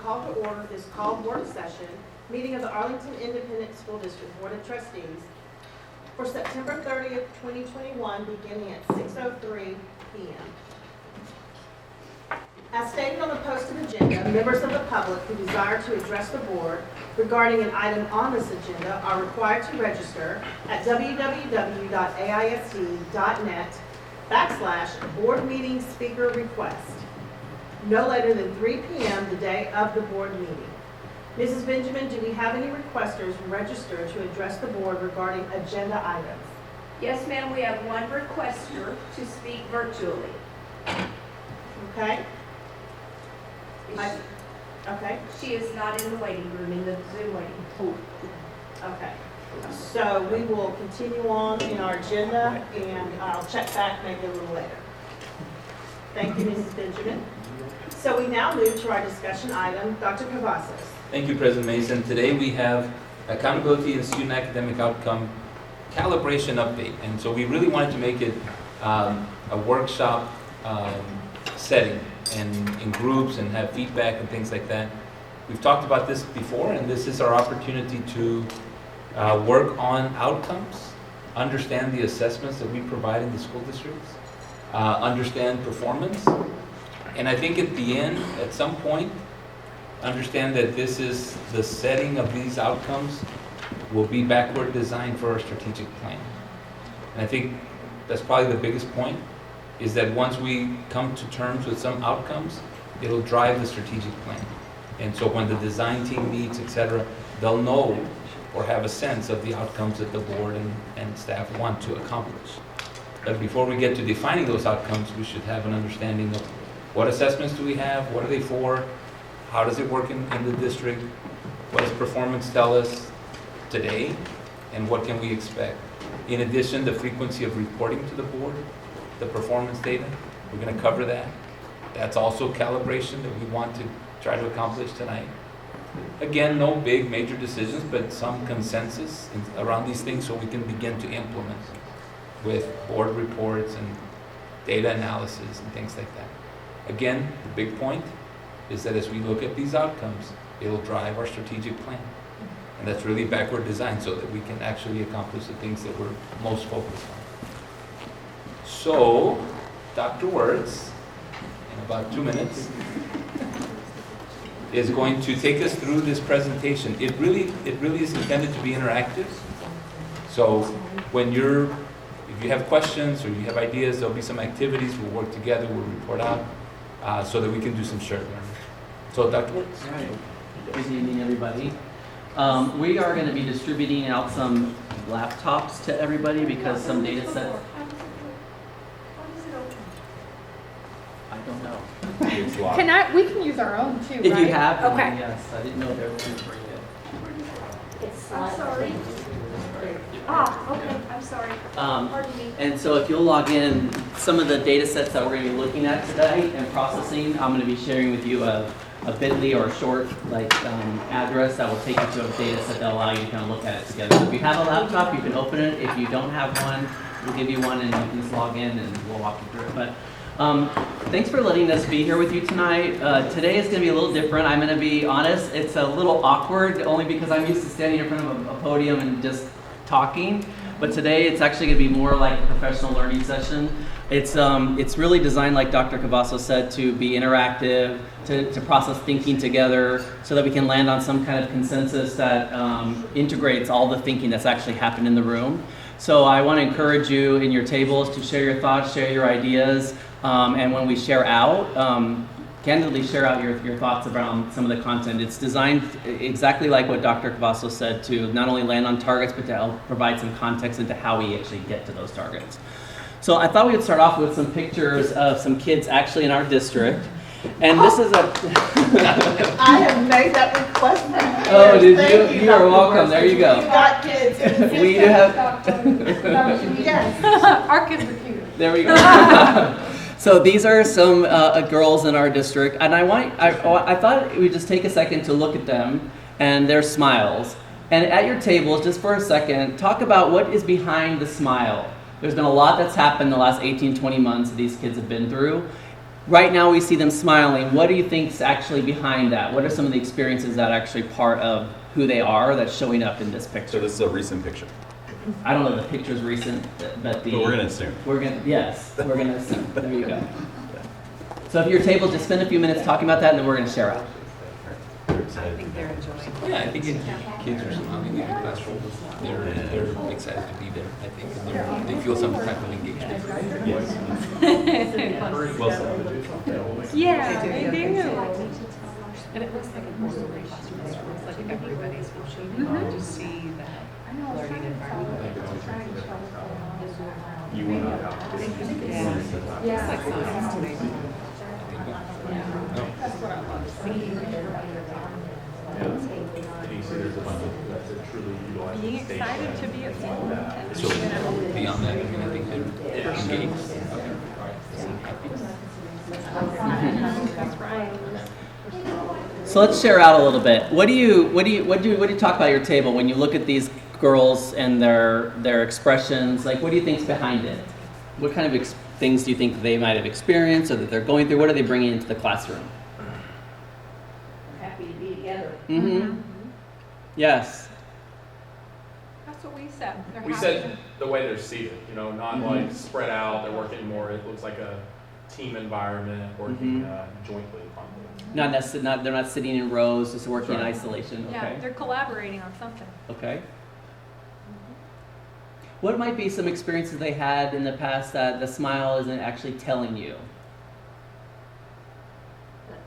call to order this called work session, meeting of the Arlington Independent School District Board of Trustees for September 30th, 2021, beginning at 6:03 p.m. As stated on the posted agenda, members of the public who desire to address the board regarding an item on this agenda are required to register at www.aisd.net/board-meeting-speaker-request no later than 3 p.m. the day of the board meeting. Mrs. Benjamin, do we have any requesters registered to address the board regarding agenda items? Yes, ma'am, we have one requester to speak virtually. Okay? Okay. She is not in the waiting room, in the Zoom waiting. Okay. So we will continue on in our agenda, and I'll check back maybe a little later. Thank you, Mrs. Benjamin. So we now move to our discussion item. Dr. Cavazos. Thank you, President Mason. Today we have accountability and student academic outcome calibration update. And so we really wanted to make it a workshop setting and in groups and have feedback and things like that. We've talked about this before, and this is our opportunity to work on outcomes, understand the assessments that we provide in the school districts, understand performance, and I think at the end, at some point, understand that this is the setting of these outcomes will be backward designed for our strategic plan. And I think that's probably the biggest point, is that once we come to terms with some outcomes, it'll drive the strategic plan. And so when the design team meets, etc., they'll know or have a sense of the outcomes that the board and staff want to accomplish. But before we get to defining those outcomes, we should have an understanding of what assessments do we have, what are they for, how does it work in the district, what does performance tell us today, and what can we expect. In addition, the frequency of reporting to the board, the performance data, we're going to cover that. That's also calibration that we want to try to accomplish tonight. Again, no big major decisions, but some consensus around these things so we can begin to implement with board reports and data analysis and things like that. Again, the big point is that as we look at these outcomes, it'll drive our strategic plan. And that's really backward design so that we can actually accomplish the things that we're most focused on. So, Dr. Wertz, in about 2 minutes, is going to take us through this presentation. It really is intended to be interactive. So when if you have questions or you have ideas, there'll be some activities. We'll work together. We'll report out so that we can do some shared learning. So Dr. Wertz. All right. Good evening, everybody. We are going to be distributing out some laptops to everybody because some data sets. I don't know. We can use our own too, If right? you have, then Okay. yes. I didn't know there was one for you. I'm sorry. Okay, I'm sorry. Pardon me. And so if you'll log in, some of the data sets that we're going to be looking at today and processing, I'm going to be sharing with you a bit.ly or a short address that will take you to a data set that will allow you to kind of look at it together. So if you have a laptop, you can open it. If you don't have one, we'll give you one and you can just log in and we'll walk you through it. But thanks for letting us be here with you tonight. Today is going to be a little different. I'm going to be honest, it's a little awkward only because I'm used to standing in front of a podium and just talking. But today it's actually going to be more like a professional learning session. It's really designed, like Dr. Cavazos said, to be interactive, to process thinking together so that we can land on some kind of consensus that integrates all the thinking that's actually happened in the room. So I want to encourage you in your tables to share your thoughts, share your ideas, and when we share out, candidly share out your thoughts around some of the content. It's designed exactly like what Dr. Cavazos said, to not only land on targets, but to help provide some context into how we actually get to those targets. So I thought we would start off with some pictures of some kids actually in our district. And this is a... I have made that request for years. Oh, did Thank you? You are Dr. welcome. There you Wertz. go. You've got kids. We do have... Yes. Our kids are cute. There we go. So these are some girls in our district, and I thought we'd just take a second to look at them and their smiles. And at your tables, just for a second, talk about what is behind the smile. There's been a lot that's happened the last 18, 20 months that these kids have been through. Right now we see them smiling. What do you think's actually behind that? What are some of the experiences that are actually part of who they are that's showing up in this So picture? this is a recent picture, I don't know if the picture's recent, but the... but we're gonna assume. Yes, we're gonna assume. There you go. So if you're able, just spend a few minutes talking about that, and then we're gonna share out. Yeah, I think kids are smiling in the classroom. They're excited to be there, I think, and they feel some type of engagement. Well said. Yeah, they do. And it looks like a more relational classroom. It looks like everybody's watching to see that learning environment. You want to. Yeah. It's like science to me. Being excited to be at school. So beyond that, I mean, I think they're engaged. Okay, all right. That's right. So let's share out a little bit. What do you talk about at your table when you look at these girls and their expressions? Like, what do you think's behind it? What kind of things do you think they might have experienced or that they're going through? What are they bringing into the classroom? Happy to be together. Mm-hmm. Yes. That's what we said. They're We happy. said the way they're seated, not like spread out, they're working more, it looks like a team environment, working jointly on things. They're not sitting in rows, just working in Right. isolation. Yeah, Okay. they're collaborating on something. Okay. What might be some experiences they had in the past that the smile isn't actually telling you?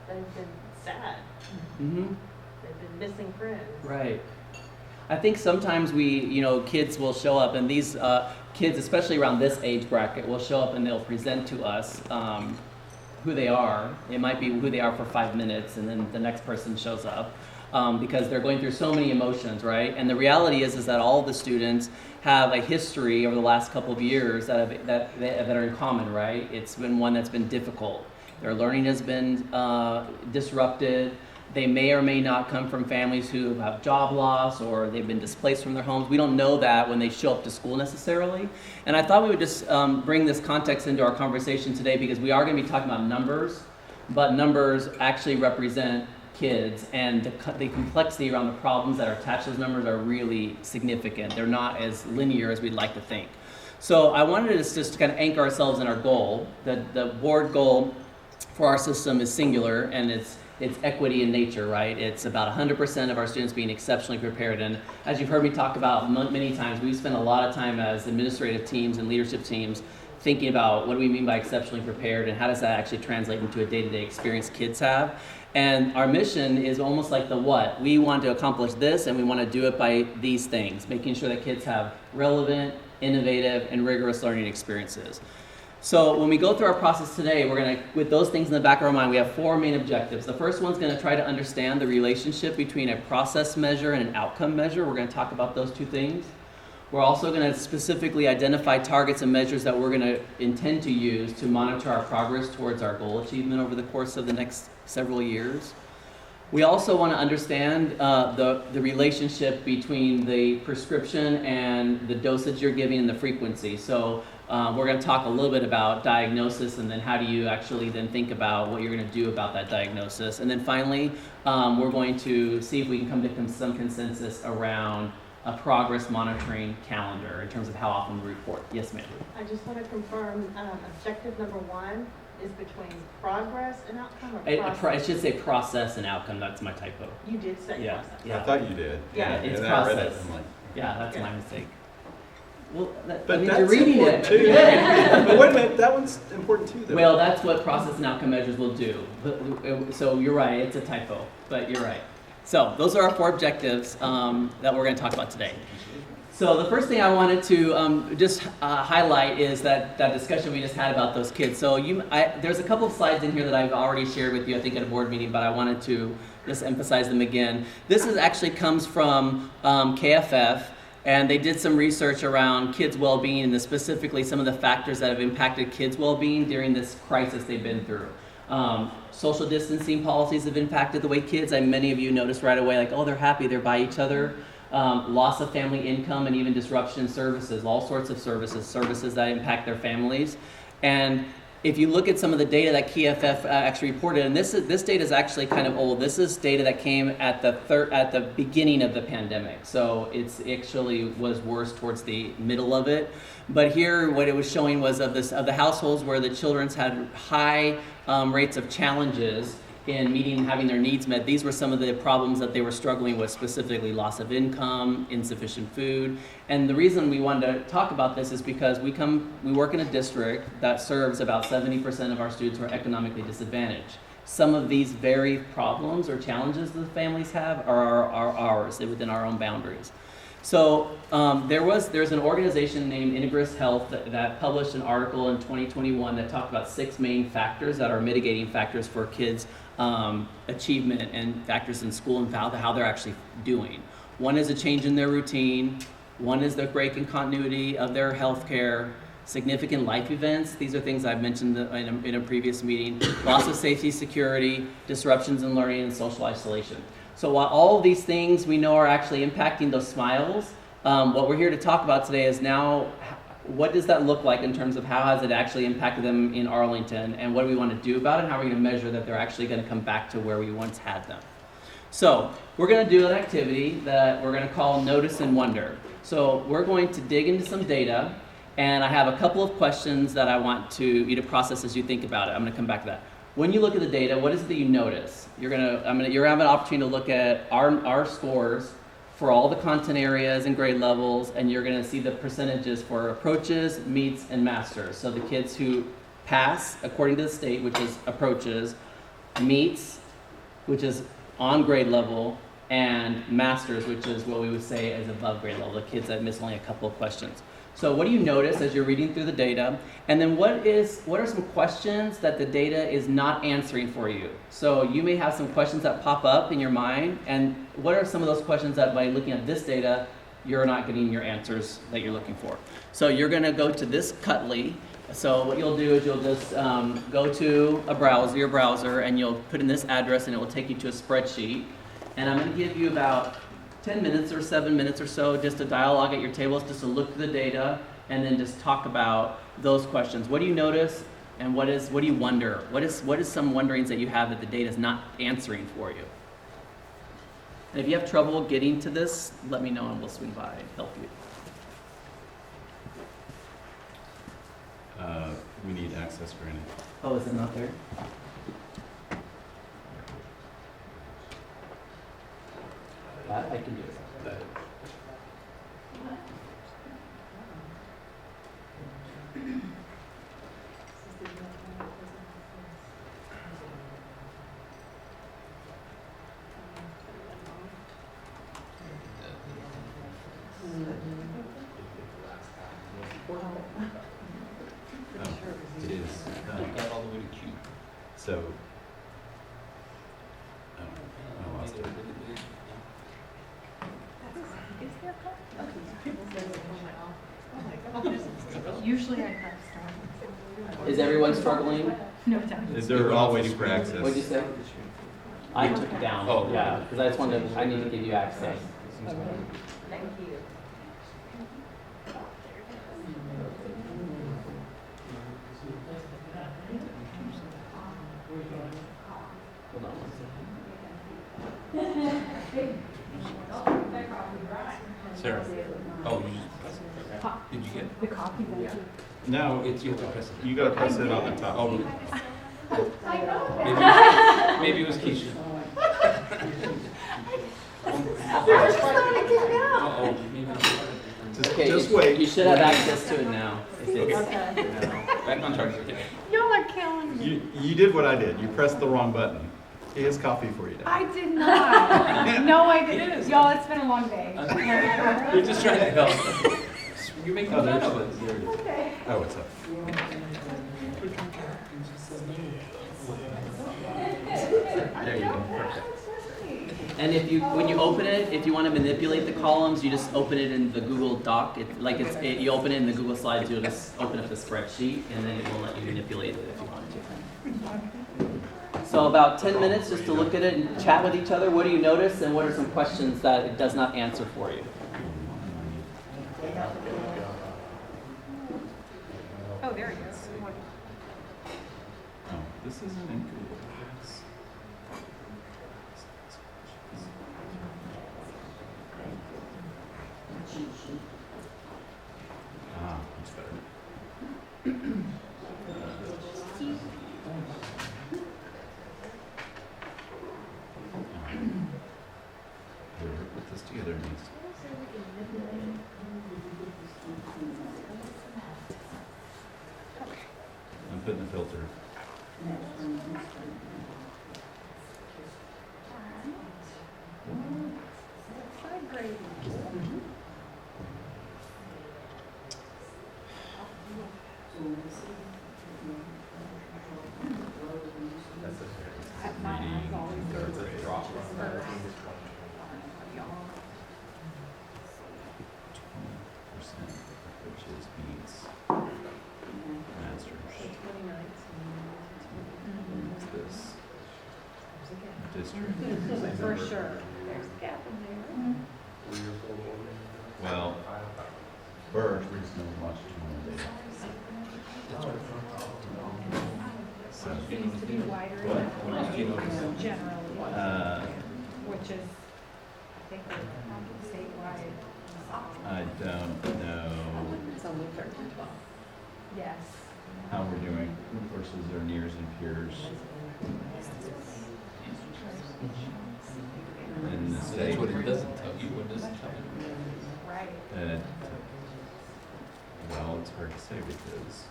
They've been sad. Mm-hmm. They've been missing friends. Right. I think sometimes kids will show up, and these kids, especially around this age bracket, will show up and they'll present to us who they are. It might be who they are for 5 minutes, and then the next person shows up because they're going through so many emotions, right? And the reality is that all of the students have a history over the last couple of years that are in common, right? It's been one that's been difficult. Their learning has been disrupted. They may or may not come from families who have job loss or they've been displaced from their homes. We don't know that when they show up to school necessarily. And I thought we would just bring this context into our conversation today because we are going to be talking about numbers, but numbers actually represent kids, and the complexity around the problems that are attached to those numbers are really significant. They're not as linear as we'd like to think. So I wanted us just to kind of anchor ourselves in our goal. The board goal for our system is singular, and it's equity in nature, right? It's about 100% of our students being exceptionally prepared. And as you've heard me talk about many times, we spend a lot of time as administrative teams and leadership teams thinking about what do we mean by exceptionally prepared and how does that actually translate into a day-to-day experience kids have. And our mission is almost like the what. We want to accomplish this, and we want to do it by these things, making sure that kids have relevant, innovative, and rigorous learning experiences. So when we go through our process today, we're going to, with those things in the back of our mind, we have 4 main objectives. The first one's going to try to understand the relationship between a process measure and an outcome measure. We're going to talk about those two things. We're also going to specifically identify targets and measures that we're going to intend to use to monitor our progress towards our goal achievement over the course of the next several years. We also want to understand the relationship between the prescription and the dosage you're giving and the frequency. So we're going to talk a little bit about diagnosis and then how do you actually then think about what you're going to do about that diagnosis. And then finally, we're going to see if we can come to some consensus around a progress monitoring calendar in terms of how often we report. Yes, ma'am. I just want to confirm, objective number 1 is between progress and outcome or I process? should say process and outcome. That's my typo. You did say Yeah. process. I thought you did. Yeah, it's and then I read it, process. I'm like, Yeah, that's Yeah. my mistake. Well, that but means that's you're reading important it. too. Yeah. But wait a minute, that one's important too, though. Well, that's what process and outcome measures will do. So you're right, it's a typo, but you're right. So those are our 4 objectives that we're going to talk about today. So the first thing I wanted to just highlight is that discussion we just had about those kids. So there's a couple of slides in here that I've already shared with you, I think at a board meeting, but I wanted to just emphasize them again. This actually comes from KFF, and they did some research around kids' well-being and specifically some of the factors that have impacted kids' well-being during this crisis they've been through. Social distancing policies have impacted the way kids, many of you noticed right away, like, oh, they're happy, they're by each other. Loss of family income and even disruption in services, all sorts of services that impact their families. And if you look at some of the data that KFF actually reported, and this data is actually kind of old. This is data that came at the beginning of the pandemic, so it's actually was worse towards the middle of it. But here, what it was showing was of the households where the children had high rates of challenges in meeting and having their needs met. These were some of the problems that they were struggling with, specifically loss of income, insufficient food. And the reason we wanted to talk about this is because we work in a district that serves about 70% of our students who are economically disadvantaged. Some of these very problems or challenges that the families have are ours, within our own boundaries. So there's an organization named Integris Health that published an article in 2021 that talked about 6 main factors that are mitigating factors for kids' achievement and factors in school and how they're actually doing. One is a change in their routine. One is the break in continuity of their health care. Significant life events. These are things I've mentioned in a previous meeting. Loss of safety, security, disruptions in learning, and social isolation. So while all of these things we know are actually impacting those smiles, what we're here to talk about today is now what does that look like in terms of how has it actually impacted them in Arlington, and what do we want to do about it, and how are we going to measure that they're actually going to come back to where we once had them. So we're going to do an activity that we're going to call Notice and Wonder. So we're going to dig into some data, and I have a couple of questions that I want you to process as you think about it. I'm going to come back to that. When you look at the data, what is it that you notice? You're gonna have an opportunity to look at our scores for all the content areas and grade levels, and you're gonna see the percentages for approaches, meets, and masters. So the kids who pass according to the state, which is approaches, meets, which is on grade level, and masters, which is what we would say is above grade level, the kids that miss only a couple of questions. So what do you notice as you're reading through the data? And then what are some questions that the data is not answering for you? So you may have some questions that pop up in your mind, and what are some of those questions that by looking at this data, you're not getting your answers that you're looking for? So you're gonna go to this Cutly. So what you'll do is you'll just go to your browser, and you'll put in this address, and it will take you to a spreadsheet. And I'm gonna give you about 10 minutes or 7 minutes or so just to dialogue at your tables, just to look through the data, and then just talk about those questions. What do you notice, and what do you wonder? What is some wonderings that you have that the data is not answering for you? And if you have trouble getting to this, let me know and we'll swing by and help you. We need access granted. Oh, is it not there? I can do it. It is. Got all the way to Q. So, I lost it. Usually I have started. Is everyone struggling? No time. They're all waiting for access. What'd you say? I took it down. Oh. Yeah, because I just wanted I need to give you access. Thank you. Hold on one second. Sarah. Oh, you just, did you get? The copy that you. No, It's you have to press it. you gotta press it on the top. Oh, maybe it was Keisha. Uh-oh, maybe. Just wait. You should have access to it now. If it's, Back on target. Yeah. Y'all are killing me. You did what I did. You pressed the wrong button. Here's coffee for you now. I did not. No, I didn't. Y'all, it's been a long day. We're just trying to help. You're making fun of us. Oh, what's up? There you go. Perfect. and when you open it, if you want to manipulate the columns, you just open it in the Google Doc. You open it in the Google Slides, you'll just open up the spreadsheet, and then it will let you manipulate it if you want to. So about 10 minutes just to look at it and chat with each other. What do you notice, and what are some questions that it does not answer for you? Oh, there it is. This isn't in Google Docs. Ah, that's better. Whoever put this together needs. I'm putting the filter. Reading, third grade. Percent, which is beats. Masters. What's this? District. For sure. There's a gap in there. Well, first, we're just gonna watch tomorrow data. So, Seems to be wider What else do you notice? generally, which is, I think, statewide. I don't know It's only 13-12. Yes. how we're doing versus our nears and peers in the That's state. what it doesn't tell you, what does it tell you? Right. Well, it's hard to say because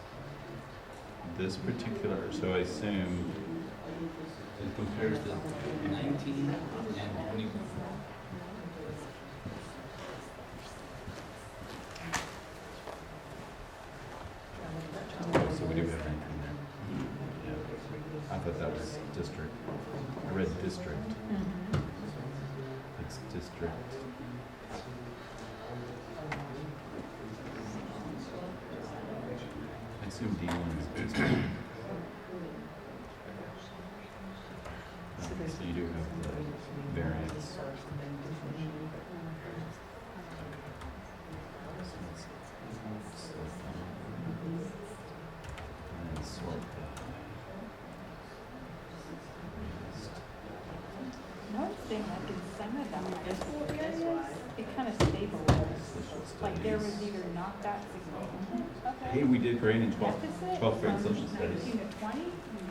this particular, so I assume, It compares the 19 and 21. so we do have anything there. Yeah. I thought that was district. I read district. It's district. I assume D1 is district. So you do have the variance. And sort Another thing, like in some of them, areas, it kind of stabilized. Like there was either not that significant of Hey, a we did great in 12th deficit grade from social studies. 19 to 20,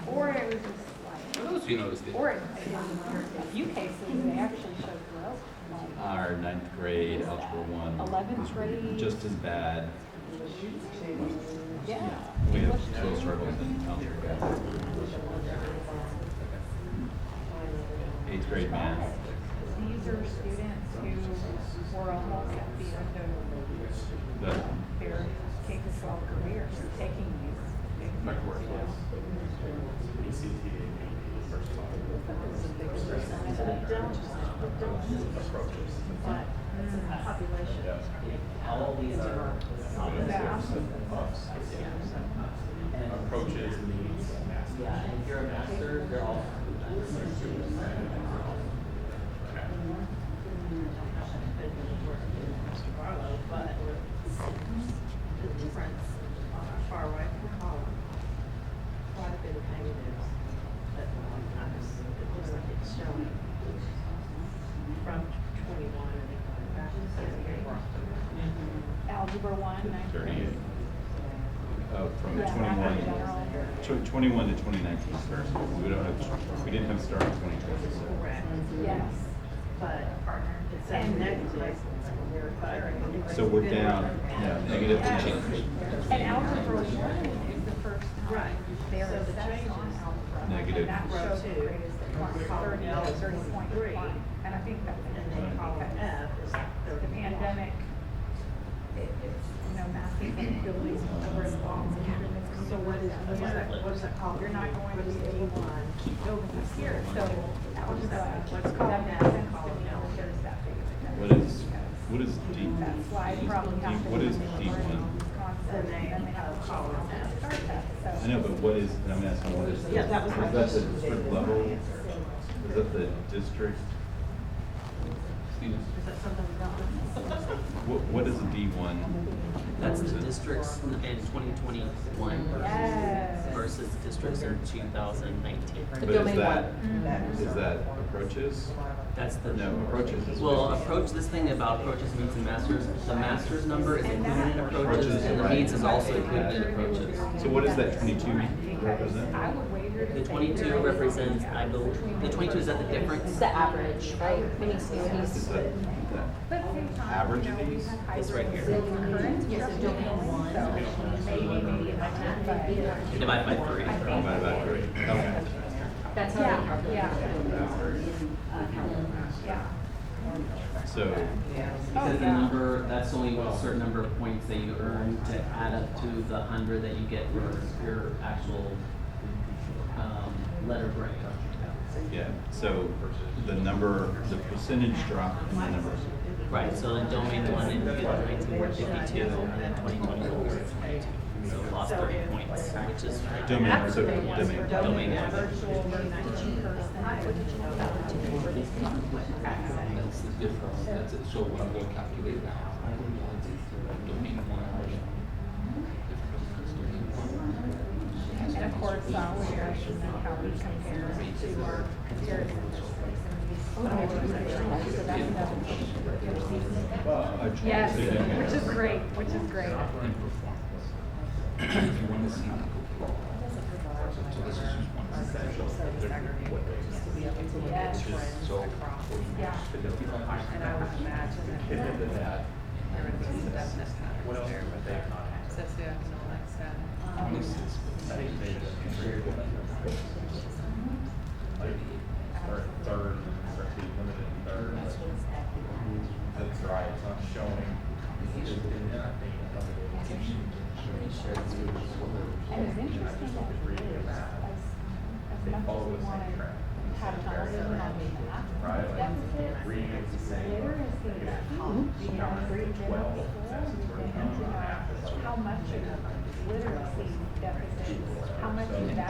or it was just like, What else you noticed? or in a few cases, they actually showed growth. Like, Our 9th grade algebra 1 11th grade. was just as bad. Yeah. We have English still too. struggled in algebra. 8th grade math. These are students who were almost at the end of The, their K-12 careers, taking these. My work was ECT, first class. Approaches. Population. All these are. Approaches, needs, mastery. Yeah, and if you're a master, they're all. Mr. Barlow, but the difference on our far right column, quite a bit of negatives, but it looks like it's showing from 21 and then going back to 38. Algebra 1, 9th 38. grade. From Yeah, math in 21 to 2019 first. We didn't have start in 2020. Correct. Yes. But it says negative. So we're down, negative Yes. change. And algebra 1 is the first time Right. they're So the assessed changes. on algebra. Negative. And that shows the Row two. greatest decline, 30 to 30.1. And I think that's And then column because F is the 31. pandemic, it's, massive abilities of response. So what is that called? You're not going to be able to one. keep building this year, so algebra, What's that called makes that? sense to me, when there's that big of a What difference. is D? That slide probably has to. What is be D1? learning all these concepts, The name and then they have of to column start F. that, so. I know, but what is, I'm asking, what is? Yeah, that was my Is that the question. district level? Is that the district? Is that something we don't? What is a D1? That's the districts in 2021 Yes. versus districts in 2019. But is that approaches? That's the No, approaches is. Well, approach, this thing about approaches, meets, and masters, the masters number is included in approaches, Approaches, and the right. meets is also included in approaches. So what does that 22 represent? I would wager to The say 22 there is represents, I believe, the 22 is at the difference. It's the average, right? When you see Is these. that But at the same time, average you of know, we these? have This right here. current Yes, structure domain going, one. so maybe it might not, but You divide by 3. divided by 3? Okay. That's how they yeah, calculate. yeah. So, Because the number, that's only a certain number of points that you earn to add up to the 100 that you get for your actual letter grade. yeah, so the percentage drop in the numbers. Right, so in domain 1, in 2019 were 52, and then 2021 was 22. So we lost 30 points, which is Domain. domain average. That's the difference, that's it, so what I'm going to calculate now. Domain one. And of course, we are seeing how we compare to our peers in this space. So that's another thing. Yes, which is great, which is great. In performance. If you want to see that, go below. So this is just one. Yes. So, Yeah. And I would imagine that there would be some definite patterns there with the socioeconomic status. Start third, and then start to be limited in third. That's right, it's not showing. And it's interesting that as much as we want to have television on the map, Right. deficit, literacy is beyond grade 12. How much of literacy deficit, how much of that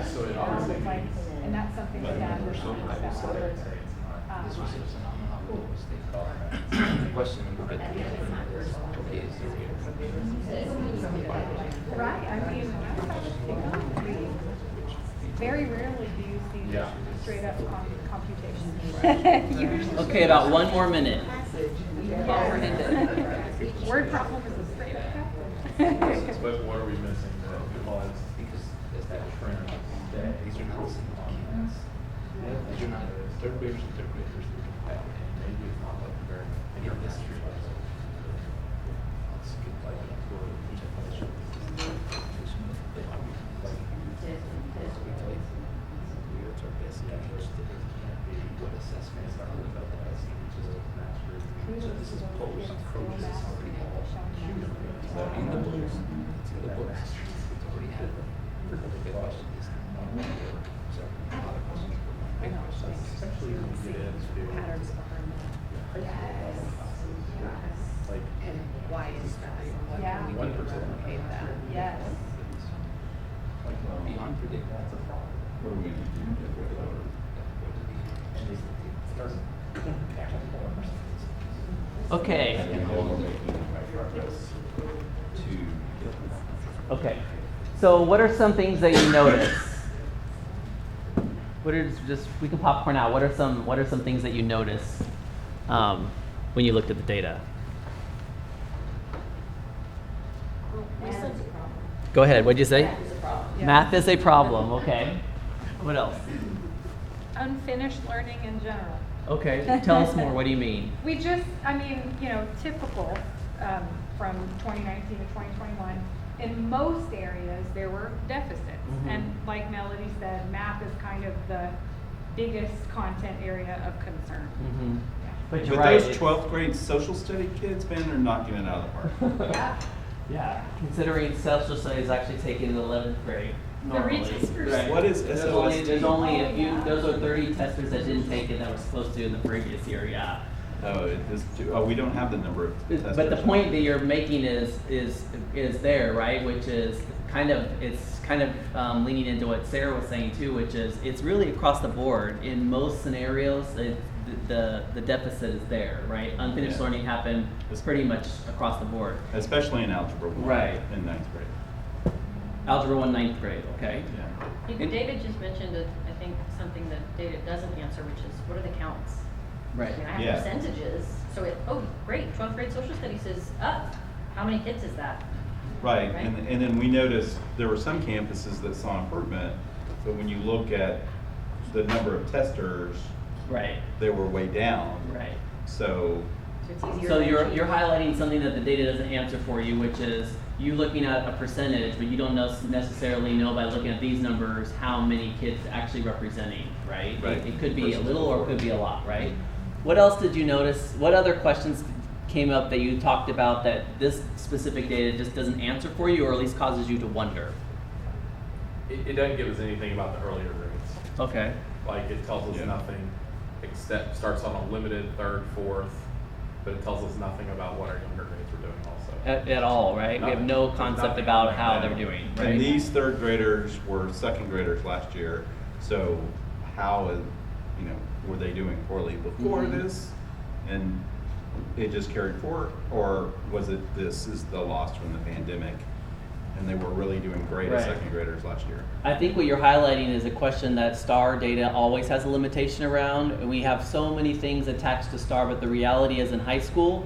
So it and that's something that Dad was talking about. this was a phenomenal mistake. Question number 50. Okay, Right, I mean, that's how it's become. Very rarely do you see Yeah. straight up computation. Usually, Okay, about 1 more minute. word problem is a straight up But what are we missing though? because there's that trend. These are not single kids. These are not third graders and third graders. Maybe it's not like very. Again, this is let's get like what assessments are about that. So this is post approaches already have in the books. It's in the books. It's already had. The big question is so a lot of questions. Big questions. Especially when you get into. Patterns behind that. Like. And why is that? What Yeah. can we do to replicate that? Yes. Beyond predict. What are we going to do? Okay. And then we're making progress to. Okay. So what are some things that you notice? What are just, we can popcorn out. What are some things that you notice when you looked at the data? Go ahead. What'd you say? Math is a problem. Okay. What else? Unfinished learning in general. Okay. Tell us more. What do you mean? We just, I mean, typical from 2019 to 2021. In most areas, there were deficits. Mhm. And like Melody said, math is kind of the biggest content area of concern. Mm-hmm. But you're But right. those 12th grade social study kids, man, they're knocking it out of the park. Yeah. Yeah. Considering social studies actually taken in 11th grade. Normally. retakers. Right. What is There's SOST? only a few, those are 30 testers that didn't take it that were supposed to in the previous year, yeah. We don't have the number of testers. But the point that you're making is there, right? Which is it's kind of leaning into what Sarah was saying too, which is it's really across the board. In most scenarios, the deficit is there, right? Unfinished Yeah. learning happened pretty much across the board. Especially in Algebra 1. Right. In ninth grade. Algebra 1, ninth grade, okay? Yeah. David just mentioned, I think, something that data doesn't answer, which is what are the counts? Right. I mean, I Yeah. have percentages, so oh, great, 12th grade social studies is up. How many kids is that? Right, Right. and then we noticed there were some campuses that saw improvement, but when you look at the number of testers, Right, they were way down. right. So, So it's easier. So to you're achieve. highlighting something that the data doesn't answer for you, which is you looking at a percentage, but you don't necessarily know by looking at these numbers how many kids actually representing, right? Right. It could be a Versus little or it before. could be a lot, right? What else did you notice? What other questions came up that you talked about that this specific data just doesn't answer for you, or at least causes you to wonder? It doesn't give us anything about the earlier grades. Okay. Like, it tells us Yeah. nothing, except starts on a limited third, fourth, but it tells us nothing about what our younger grades were doing also. At all, right? We have no Nothing. concept Nothing about on how that. they're doing, and right? these third graders were second graders last year, so how, were they doing poorly before Mhm. this? And it just carried forward, or was it this is the loss from the pandemic, and they were really doing great as Right. second graders last year? I think what you're highlighting is a question that STAR data always has a limitation around. And we have so many things attached to STAR, but the reality is in high school,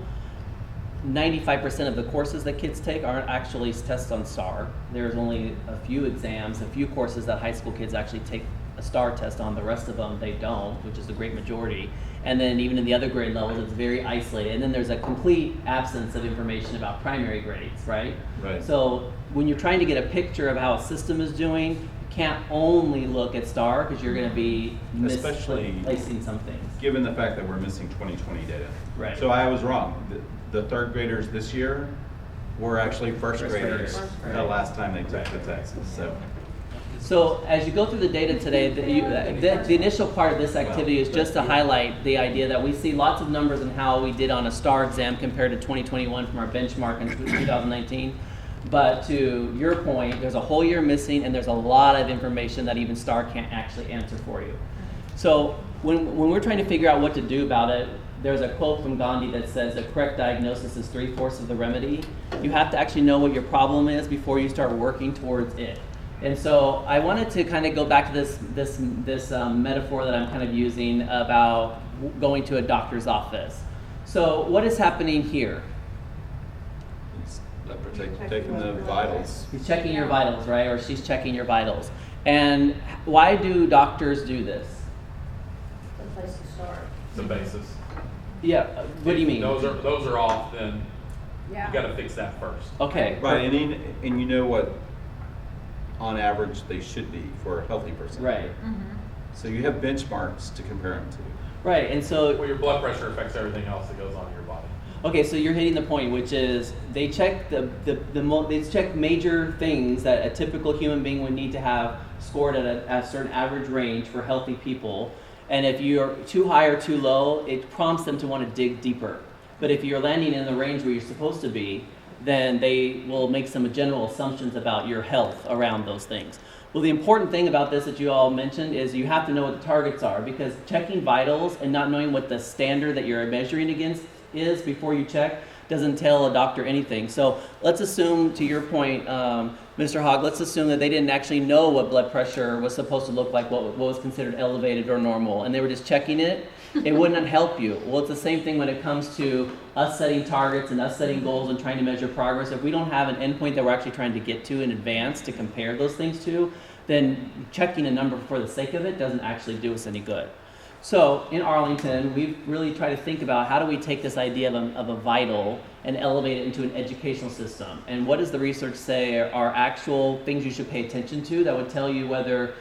95% of the courses that kids take aren't actually tests on STAR. There's only a few exams, a few courses that high school kids actually take a STAR test on. The rest of them, they don't, which is the great majority. And then even in the other grade levels, it's very isolated. And then there's a complete absence of information about primary grades, right? Right. So when you're trying to get a picture of how a system is doing, you can't only look at STAR because you're going to be Especially- misplacing some things. Given the fact that we're missing 2020 data. Right. So I was wrong. The third graders this year were actually first First graders graders. the last time they took the test, so. So as you go through the data today, the initial part of this activity is just to highlight the idea that we see lots of numbers in how we did on a STAR exam compared to 2021 from our benchmark in 2019. But to your point, there's a whole year missing and there's a lot of information that even STAR can't actually answer for you. So when we're trying to figure out what to do about it, there's a quote from Gandhi that says a correct diagnosis is 3/4 of the remedy. You have to actually know what your problem is before you start working towards it. And so I wanted to kind of go back to this metaphor that I'm kind of using about going to a doctor's office. So what is happening here? It's taking the vitals. He's checking your vitals, right? Or she's checking your vitals. And why do doctors do this? The place to start. The basis. Yeah, what do you mean? Those are off, then Yeah. you gotta fix that first. Okay. Right, and you know what, on average, they should be for a healthy person. Right. So you have benchmarks to compare them to. Right, and so Well, your blood pressure affects everything else that goes on in your body. okay, so you're hitting the point, which is they check they check major things that a typical human being would need to have scored at a certain average range for healthy people. And if you're too high or too low, it prompts them to want to dig deeper. But if you're landing in the range where you're supposed to be, then they will make some general assumptions about your health around those things. Well, the important thing about this that you all mentioned is you have to know what the targets are, because checking vitals and not knowing what the standard that you're measuring against is before you check doesn't tell a doctor anything. So let's assume, to your point, Mr. Hogg, let's assume that they didn't actually know what blood pressure was supposed to look like, what was considered elevated or normal, and they were just checking it. It wouldn't help you. Well, it's the same thing when it comes to us setting targets and us setting goals and trying to measure progress. If we don't have an endpoint that we're actually trying to get to in advance to compare those things to, then checking a number for the sake of it doesn't actually do us any good. So in Arlington, we've really tried to think about how do we take this idea of a vital and elevate it into an educational system. And what does the research say are actual things you should pay attention to that would tell you whether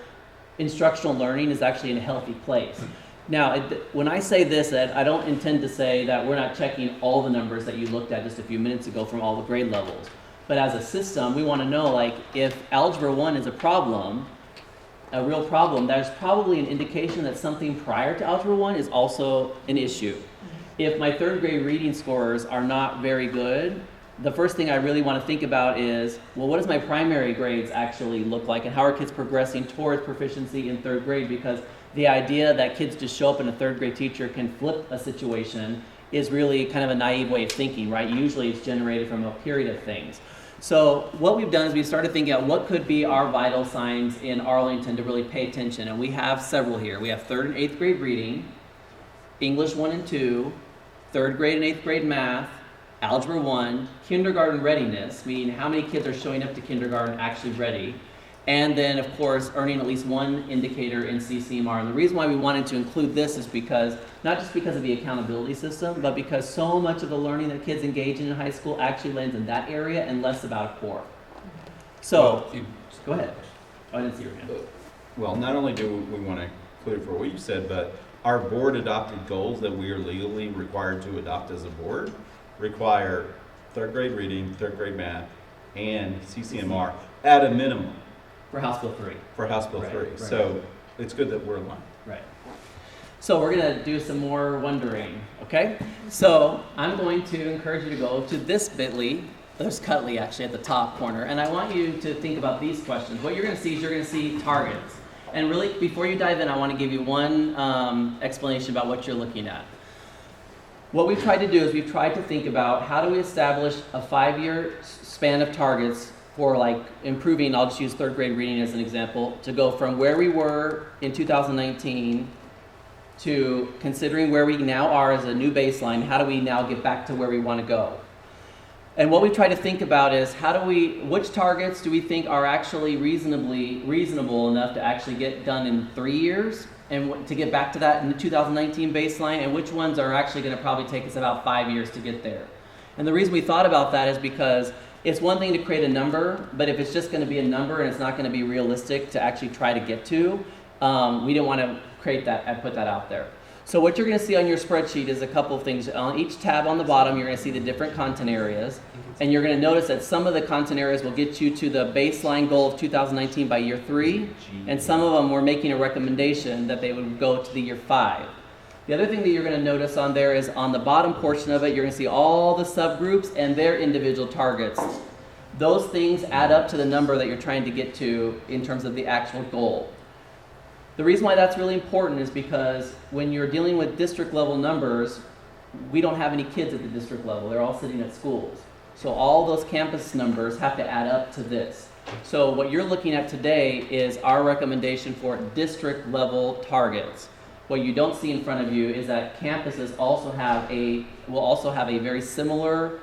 instructional learning is actually in a healthy place. Now, when I say this, Ed, I don't intend to say that we're not checking all the numbers that you looked at just a few minutes ago from all the grade levels. But as a system, we want to know, like, if Algebra 1 is a problem, a real problem, there's probably an indication that something prior to Algebra 1 is also an issue. If my third grade reading scores are not very good, the first thing I really want to think about is, well, what does my primary grades actually look like, and how are kids progressing towards proficiency in third grade? Because the idea that kids just show up and a third grade teacher can flip a situation is really kind of a naive way of thinking, right? Usually it's generated from a period of things. So what we've done is we started thinking out what could be our vital signs in Arlington to really pay attention, and we have several here. We have 3rd and 8th grade reading, English 1 and 2, 3rd grade and 8th grade math, Algebra 1, kindergarten readiness, meaning how many kids are showing up to kindergarten actually ready, and then of course earning at least one indicator in CCMR. And the reason why we wanted to include this is because, not just because of the accountability system, but because so much of the learning that kids engage in high school actually lands in that area and less about a core. So, go ahead. Oh, I didn't see your hand. Well, not only do we want to include it for what you said, but our board adopted goals that we are legally required to adopt as a board require 3rd grade reading, 3rd grade math, and CCMR at a minimum. For House Bill 3. For House Bill 3. Right. So it's good that we're aligned. Right. So we're going to do some more wondering, okay? So I'm going to encourage you to go to this bit.ly. There's Cutley actually at the top corner. And I want you to think about these questions. What you're going to see is you're going to see targets. And really, before you dive in, I want to give you one explanation about what you're looking at. What we've tried to do is we've tried to think about how do we establish a 5-year span of targets for like improving, I'll just use 3rd grade reading as an example, to go from where we were in 2019 to considering where we now are as a new baseline, how do we now get back to where we want to go? And what we try to think about is which targets do we think are actually reasonable enough to actually get done in 3 years and to get back to that in the 2019 baseline, and which ones are actually going to probably take us about 5 years to get there. And the reason we thought about that is because it's one thing to create a number, but if it's just going to be a number and it's not going to be realistic to actually try to get to, we didn't want to create that and put that out there. So what you're going to see on your spreadsheet is a couple of things. On each tab on the bottom, you're going to see the different content areas, and you're going to notice that some of the content areas will get you to the baseline goal of 2019 by year 3, and some of them we're making a recommendation that they would go to the year 5. The other thing that you're going to notice on there is on the bottom portion of it, you're going to see all the subgroups and their individual targets. Those things add up to the number that you're trying to get to in terms of the actual goal. The reason why that's really important is because when you're dealing with district level numbers, we don't have any kids at the district level. They're all sitting at schools. So all those campus numbers have to add up to this. So what you're looking at today is our recommendation for district level targets. What you don't see in front of you is that campuses will also have a very similar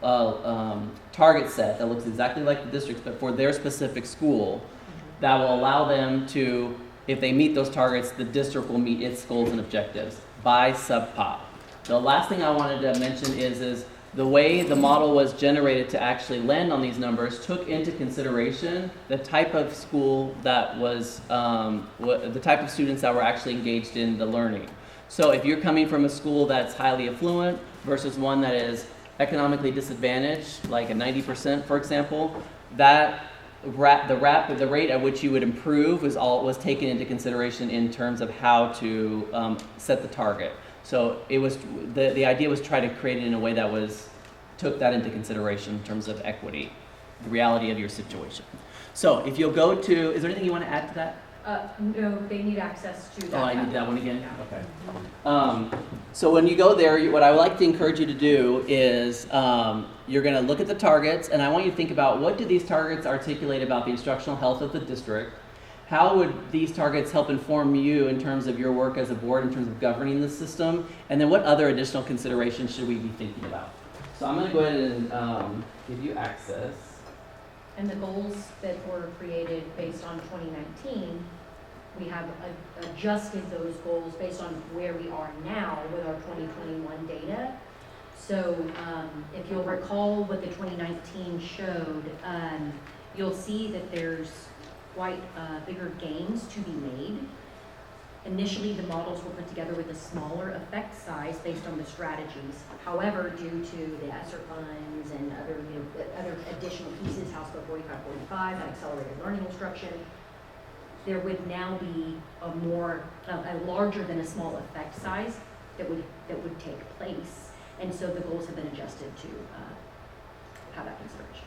target set that looks exactly like the districts, but for their specific school, that will allow them to, if they meet those targets, the district will meet its goals and objectives by sub-pop. The last thing I wanted to mention is the way the model was generated to actually land on these numbers took into consideration the type of school that was, the type of students that were actually engaged in the learning. So if you're coming from a school that's highly affluent versus one that is economically disadvantaged, like a 90%, for example, that the rate at which you would improve was taken into consideration in terms of how to set the target. So it was the idea was try to create it in a way that took that into consideration in terms of equity, the reality of your situation. So if you'll go to, is there anything you want to add to that? No, they need access to that. Oh, I need that one again? Okay. So when you go there, what I would like to encourage you to do is you're going to look at the targets, and I want you to think about what do these targets articulate about the instructional health of the district? How would these targets help inform you in terms of your work as a board, in terms of governing the system? And then what other additional considerations should we be thinking about? So I'm going to go ahead and give you access. And the goals that were created based on 2019, we have adjusted those goals based on where we are now with our 2021 data. So if you'll recall what the 2019 showed, you'll see that there's quite bigger gains to be made. Initially, the models were put together with a smaller effect size based on the strategies. However, due to the ESSER funds and other additional pieces, House Bill 4545, and accelerated learning instruction, there would now be a larger than a small effect size that would take place. And so the goals have been adjusted to how that can stretch.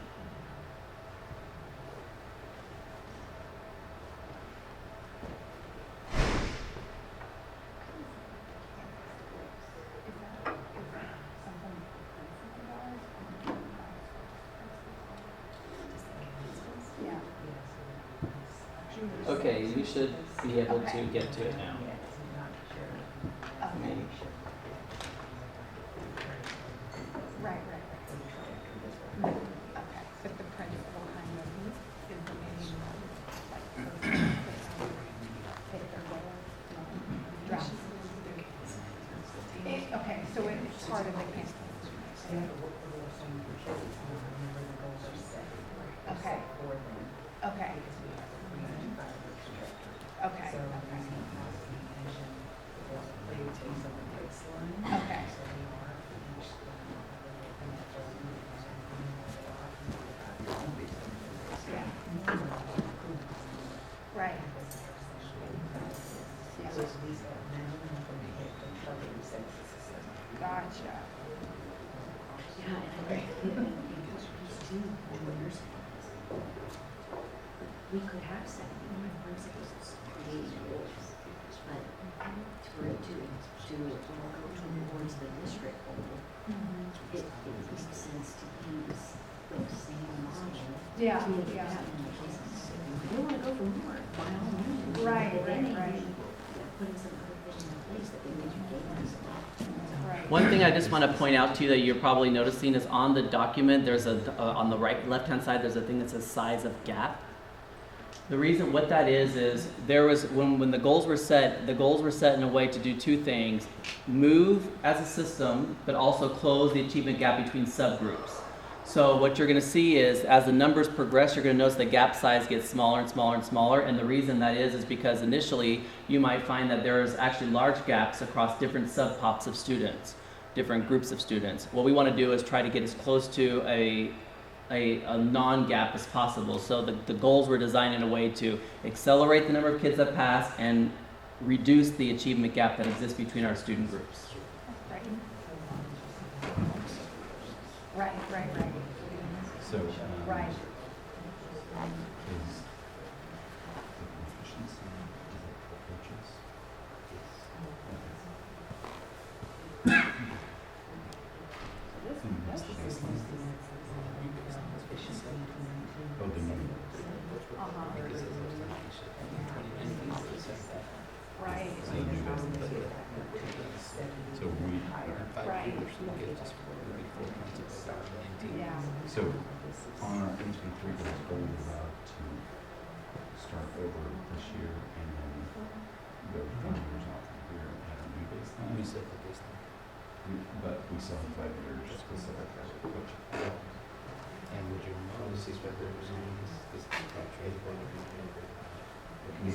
Okay, you should be able to get to it now. Okay. Right. Okay, but the principal kind of is the main, like, hit their goal, drop. Okay, so it's part of the campaign. Okay. Okay. Okay. Okay. Yeah. Right. Yeah. Gotcha. Yeah, and we could have 71 principals creating goals, but for it to all go towards the district goal, it makes sense to use the same model. Yeah, to make it yeah. happen in places. If you want to go for more, by all means. Right, But then right. maybe putting some other things in place that they make you gain. Right. One thing I just want to point out to you that you're probably noticing is on the document, there's on the left-hand side, there's a thing that says size of gap. The reason what that is there was, when the goals were set in a way to do two things: move as a system, but also close the achievement gap between subgroups. So what you're going to see is, as the numbers progress, you're going to notice the gap size gets smaller and smaller and smaller. And the reason that is because initially you might find that there's actually large gaps across different subpops of students, different groups of students. What we want to do is try to get as close to a non-gap as possible. So the goals were designed in a way to accelerate the number of kids that pass and reduce the achievement gap that exists between our student groups. Right. So, Right. is the proficiency, is it approaches? What's the baseline? Oh, the new. Right. So the new baseline. So we, Right. Yeah. so on our NT3 goals, are we allowed to start over this year and then go 5 years off from here and have a new baseline? We set the baseline. But we still have 5 years specific, which, And would your policies represent this trade?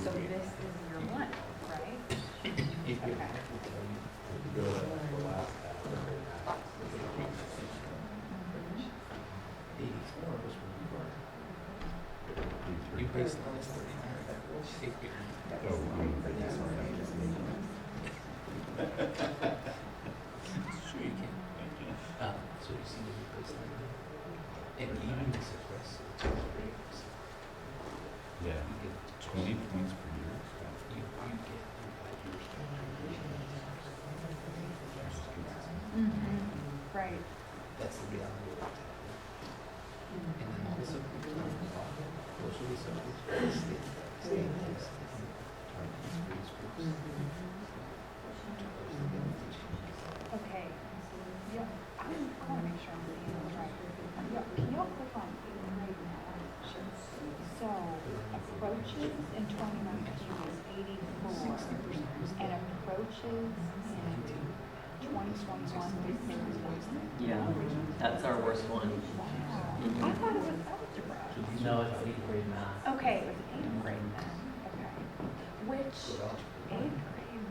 So this is year one, right? If you Okay. Go to the last half. 84 was when you were. You baseline is 39. oh, Sure you can. So you see the new baseline. And even the suppress. yeah, 20 points per year. You get 5 years. Right. That's the reality of it. And then all the subgroups on the bottom, those are the subgroups that stay in place. Target groups, Okay. Yeah, I want to make sure I'm reading this right. Yeah, can y'all click on grade now? So approaches in 2019 was 84, and approaches in 2021 was 36. Yeah, that's our worst one. Wow. I thought it was algebra. No, it's 8th grade math. Okay, it was 8th grade then. Okay. Which 8th grade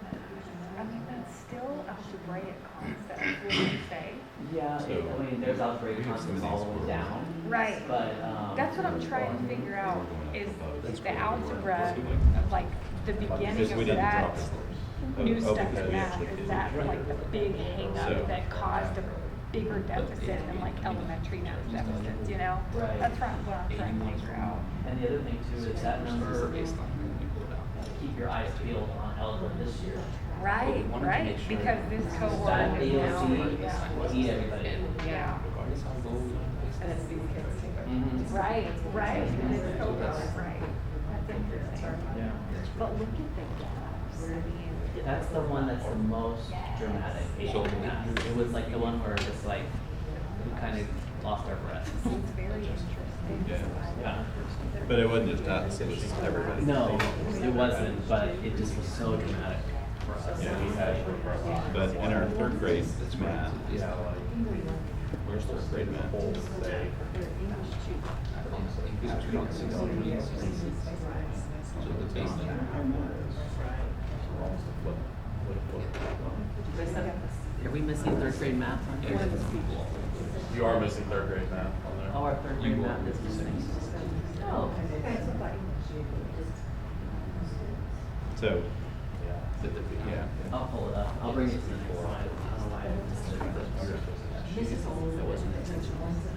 math, I mean, that's still algebraic concepts, wouldn't you say? Yeah, I mean, there's algebraic concepts all the way down, Right. but That's what I'm trying to figure out, is the algebra, like, the beginning Because we of didn't that drop it. new Oh, stuff because in we math, actually is did. that like the big hang So- up that caused bigger deficit than like elementary math deficits, you know? Right. That's what I'm trying to figure out. And the other thing too is that number, keep your eyes peeled on algebra this year. Right, right, because this cohort That is now. AISD will eat everybody. Yeah. And it's these kids too. Mhm. Right, right, this cohort, right. That's interesting. Yeah. But look at the gaps. I mean, That's the one that's the most dramatic. It was like the one where it's like, we kind of lost our breath. it's very interesting. Yeah. But it wasn't just us, it was everybody. No, it wasn't, but it just was so dramatic for us. Yeah, we had, but in our third grade, it's math. Yeah, like, Where's third grade math? polls say, Are we missing third grade math? you are missing third grade math on there. Oh, our third grade math is missing. Oh, So, Yeah. yeah. I'll pull it up. I'll bring it to the next slide. I don't know why I missed it.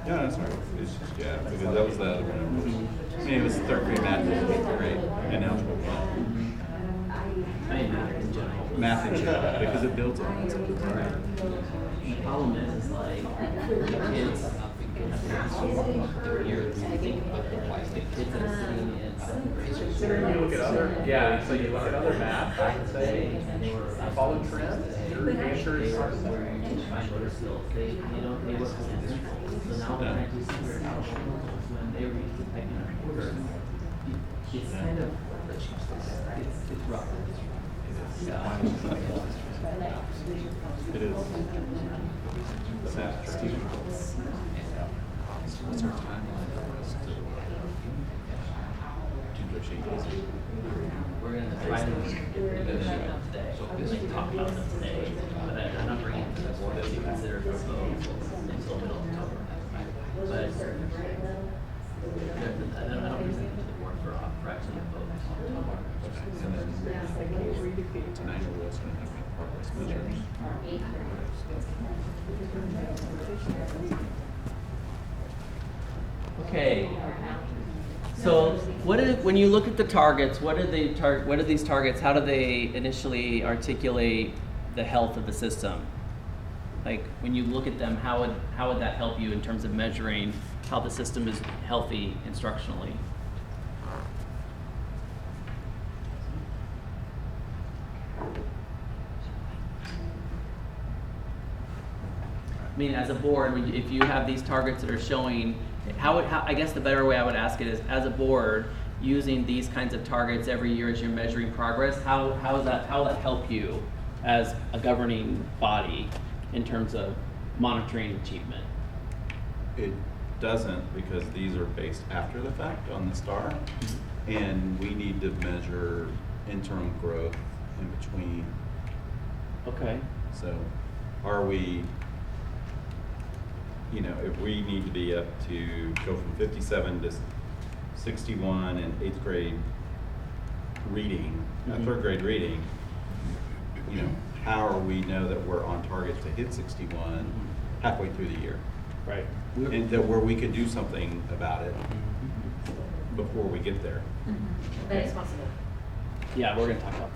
Yeah, that's right. It's just, yeah, because that was the other one. I mean, it was third grade math and eighth grade and algebra one. I mean, math in general. Math in general, because it builds on it. The problem is like, the kids, kids that are sitting in seventh grade. You look at other, yeah, so you look at other math, I would say, follow trends, your answers are similar. Motor skills, they don't, they work with this. So now they're trying to do somewhere else. When they read the typing on a quarter, it's kind of, it's rough. Yeah. It is. The math teacher. What's our timeline for us to negotiate? We're gonna try to negotiate them today, like talk about them today, but I'm not bringing it to the board to consider for vote until middle of October. But I don't present it to the board for actually a vote until October. And then tonight we're also going to have progress measures. Okay. So when you look at the targets, what are these targets? How do they initially articulate the health of the system? Like when you look at them, how would that help you in terms of measuring how the system is healthy instructionally? I mean, as a board, if you have these targets that are showing, I guess the better way I would ask it is, as a board, using these kinds of targets every year as you're measuring progress, how will that help you as a governing body in terms of monitoring achievement? It doesn't, because these are based after the fact on the STAR, and we need to measure interim growth in between. Okay. So are we, if we need to be up to go from 57 to 61 in eighth grade reading, third grade reading, how are we know that we're on target to hit 61 halfway through the year? Right. And that where we could do something about it before we get there. That is possible. Yeah, we're gonna talk about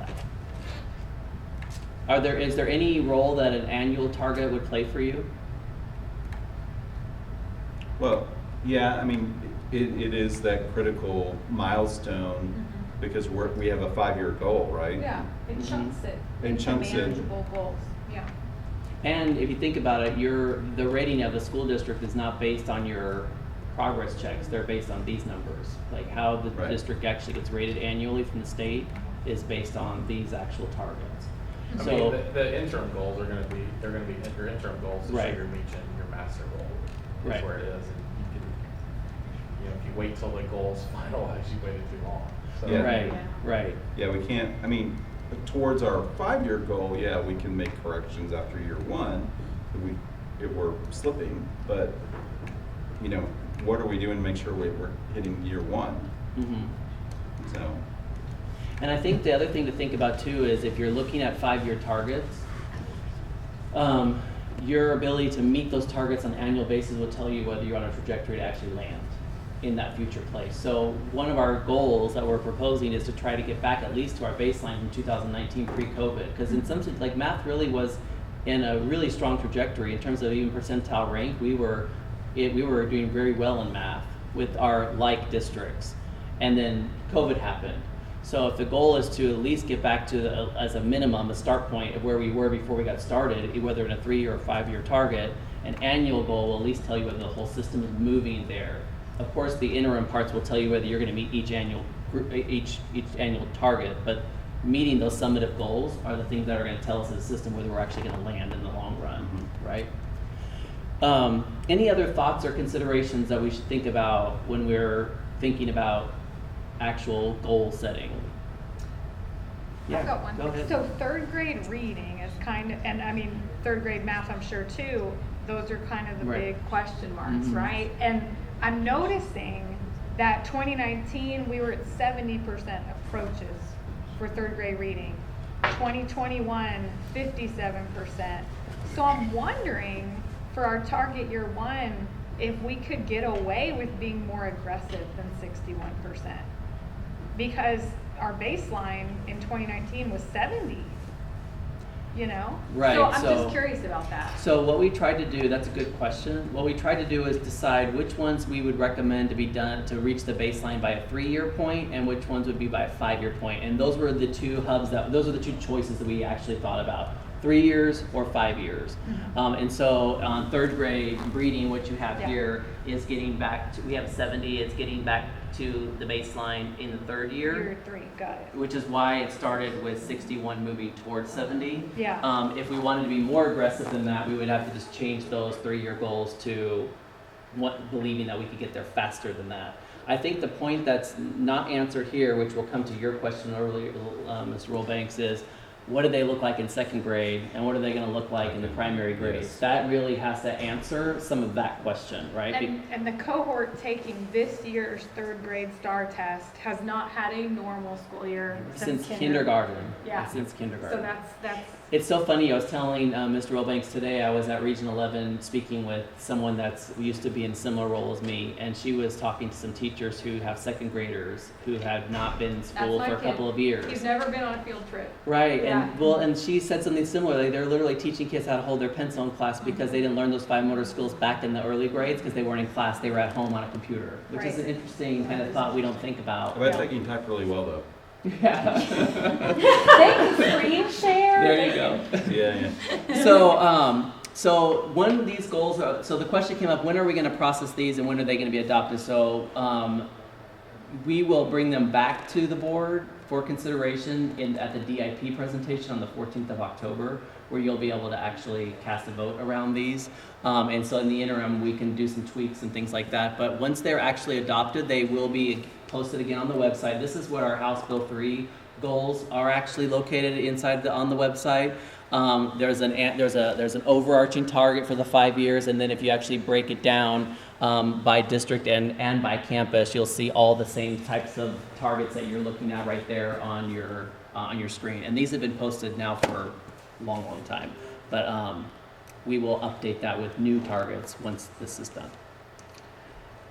that. Is there any role that an annual target would play for you? Well, yeah, I mean, it is that critical milestone because we have a 5-year goal, right? Yeah, it chunks it. It chunks it. Manageable goals, yeah. And if you think about it, the rating of the school district is not based on your progress checks. They're based on these numbers. Like how the Right. district actually gets rated annually from the state is based on these actual targets. I So, mean, the interim goals are gonna be, your interim goals to show Right. you're reaching your master goal. Right. Is where it is, and you can, if you wait till the goal's finalized, you waited too long. So, Yeah. right. Yeah, we can't, I mean, towards our 5-year goal, yeah, we can make corrections after year 1 if we're slipping, but, what are we doing to make sure we're hitting year 1? Mm-hmm. So, And I think the other thing to think about too is if you're looking at 5-year targets, your ability to meet those targets on an annual basis will tell you whether you're on a trajectory to actually land in that future place. So one of our goals that we're proposing is to try to get back at least to our baseline from 2019 pre-COVID, because in some sense, like math really was in a really strong trajectory in terms of even percentile rank. We were doing very well in math with our like districts, and then COVID happened. So if the goal is to at least get back to, as a minimum, a start point of where we were before we got started, whether in a 3-year or 5-year target, an annual goal will at least tell you whether the whole system is moving there. Of course, the interim parts will tell you whether you're going to meet each annual target, but meeting those summative goals are the things that are going to tell us as a system whether we're actually going to land in the long run, right? Any other thoughts or considerations that we should think about when we're thinking about actual goal setting? I've got one. Go ahead. So third grade reading is kind of, and I mean, third grade math, I'm sure too, those are kind of the Right. big question marks, Mhm. right? And I'm noticing that 2019, we were at 70% approaches for third grade reading. 2021, 57%. So I'm wondering, for our target year one, if we could get away with being more aggressive than 61%. Because our baseline in 2019 was 70, you know? Right, So I'm so- just curious about that. So what we tried to do, that's a good question. What we tried to do is decide which ones we would recommend to be done to reach the baseline by a 3-year point and which ones would be by a 5-year point. And those were the two those are the two choices that we actually thought about. 3 years or 5 years. And so on third grade reading, what you have Yeah. here is getting back to, we have 70, it's getting back to the baseline in the third year. Year 3, got it. Which is why it started with 61 moving towards 70. Yeah. If we wanted to be more aggressive than that, we would have to just change those 3-year goals to believing that we could get there faster than that. I think the point that's not answered here, which will come to your question earlier, Mr. Rollbanks, is what do they look like in second grade and what are they going to look like in the primary grades? Yes. That really has to answer some of that question, right? And the cohort taking this year's third grade STAR test has not had a normal school year Since kindergarten. Yeah. Since kindergarten. So that's It's so funny, I was telling Mr. Rollbanks today, I was at Region 11 speaking with someone that's used to be in a similar role as me, and she was talking to some teachers who have second graders who have not been in school That's for my a couple kid. of years. He's never been on a field trip. Right, Yeah. and she said something similar, like they're literally teaching kids how to hold their pencil in class because they didn't learn those fine motor skills back in the early grades because they weren't in class, they were at home on a computer, which is an Right. interesting kind of thought we don't think about. I bet they can type really well though. Yeah. They can screen share. There you go. Yeah, yeah. So when these goals are, so the question came up, when are we going to process these and when are they going to be adopted? So we will bring them back to the board for consideration at the DIP presentation on the 14th of October, where you'll be able to actually cast a vote around these. And so in the interim, we can do some tweaks and things like that. But once they're actually adopted, they will be posted again on the website. This is what our House Bill 3 goals are actually located inside on the website. There's an overarching target for the 5 years, and then if you actually break it down by district and by campus, you'll see all the same types of targets that you're looking at right there on your screen. And these have been posted now for a long, long time, but we will update that with new targets once this is done.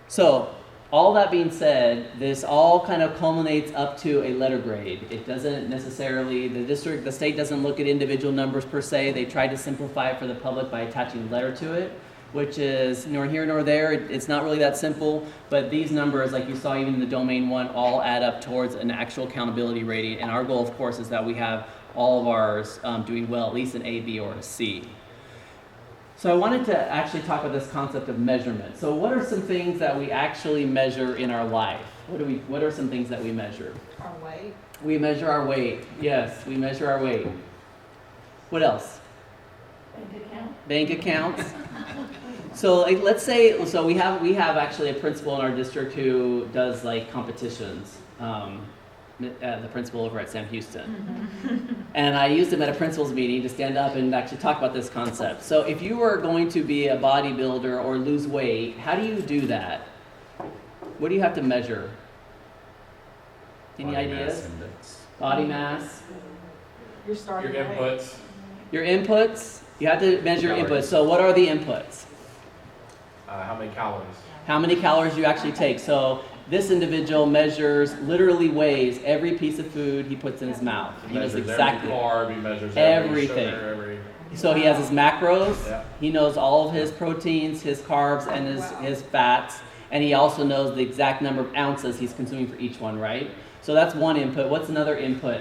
So, all that being said, this all kind of culminates up to a letter grade. It doesn't necessarily, the state doesn't look at individual numbers per se. They try to simplify it for the public by attaching a letter to it, which is nor here nor there. It's not really that simple, but these numbers, like you saw even in the domain one, all add up towards an actual accountability rating. And our goal, of course, is that we have all of ours doing well, at least an A, B, or a C. So I wanted to actually talk about this concept of measurement. So what are some things that we actually measure in our life? What are some things that we measure? Our weight. We measure our weight. Yes, we measure our weight. What else? Bank account. Bank accounts. So like, let's say, so we have actually a principal in our district who does like competitions. The principal over at Sam Houston. And I used him at a principal's meeting to stand up and actually talk about this concept. So if you were going to be a bodybuilder or lose weight, how do you do that? What do you have to measure? Any Body mass ideas? index. Body mass? Your starting Your weight. inputs. Your inputs? You have to measure Calories. inputs. So what are the inputs? How many calories? How many calories you actually take. So this individual measures, literally weighs every piece of food he puts in his mouth. He He knows measures exactly. every carb, he measures every Everything. sugar, every. So he has his macros, Yeah. he knows all of his proteins, his carbs, and his fats, and he also knows the exact number of ounces he's consuming for each one, right? So that's one input. What's another input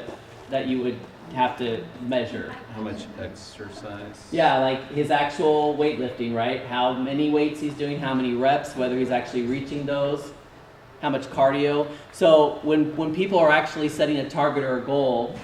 that you would have to measure? How much exercise? Yeah, like his actual weightlifting, right? How many weights he's doing, how many reps, whether he's actually reaching those, how much cardio. So when people are actually setting a target or a goal,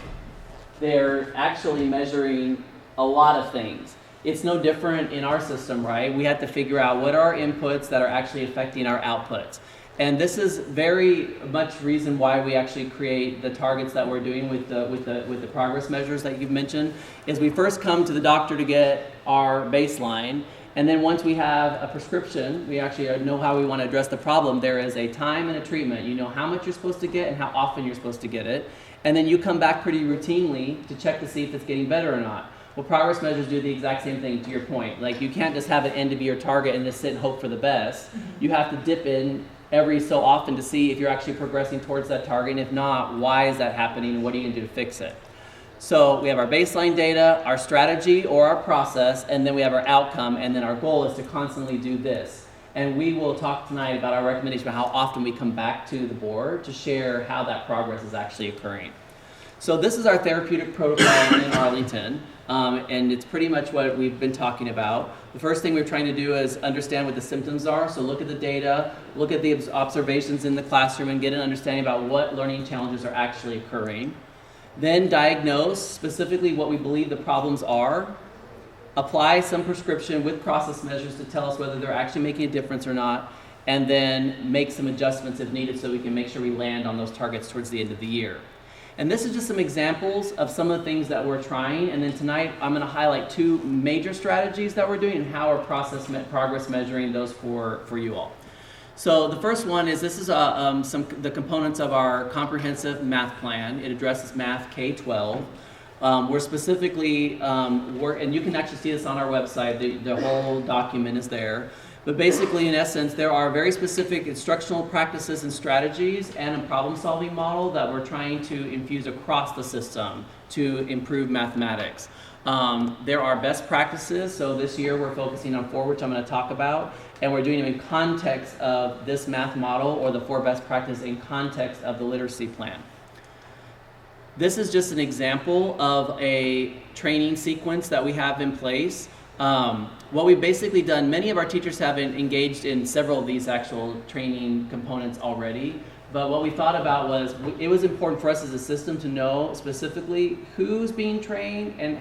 they're actually measuring a lot of things. It's no different in our system, right? We have to figure out what are our inputs that are actually affecting our outputs. And this is very much reason why we actually create the targets that we're doing with the progress measures that you've mentioned, is we first come to the doctor to get our baseline, and then once we have a prescription, we actually know how we want to address the problem. There is a time and a treatment. You know how much you're supposed to get and how often you're supposed to get it. And then you come back pretty routinely to check to see if it's getting better or not. Well, progress measures do the exact same thing, to your point. Like, you can't just have an end to be your target and just sit and hope for the best. You have to dip in every so often to see if you're actually progressing towards that target, and if not, why is that happening and what are you going to do to fix it? So we have our baseline data, our strategy or our process, and then we have our outcome, and then our goal is to constantly do this. And we will talk tonight about our recommendation about how often we come back to the board to share how that progress is actually occurring. So this is our therapeutic protocol in Arlington, and it's pretty much what we've been talking about. The first thing we're trying to do is understand what the symptoms are, so look at the data, look at the observations in the classroom, and get an understanding about what learning challenges are actually occurring. Then diagnose specifically what we believe the problems are, apply some prescription with process measures to tell us whether they're actually making a difference or not, and then make some adjustments if needed so we can make sure we land on those targets towards the end of the year. And this is just some examples of some of the things that we're trying. And then tonight, I'm going to highlight two major strategies that we're doing and how we're progress measuring those for you all. So the first one is this is the components of our comprehensive math plan. It addresses math K-12. We're specifically, and you can actually see this on our website. The whole document is there. But basically, in essence, there are very specific instructional practices and strategies and a problem-solving model that we're trying to infuse across the system to improve mathematics. There are best practices, so this year we're focusing on 4, which I'm going to talk about, and we're doing them in context of this math model or the 4 best practices in context of the literacy plan. This is just an example of a training sequence that we have in place. What we've basically done, many of our teachers have engaged in several of these actual training components already, but what we thought about was it was important for us as a system to know specifically who's being trained and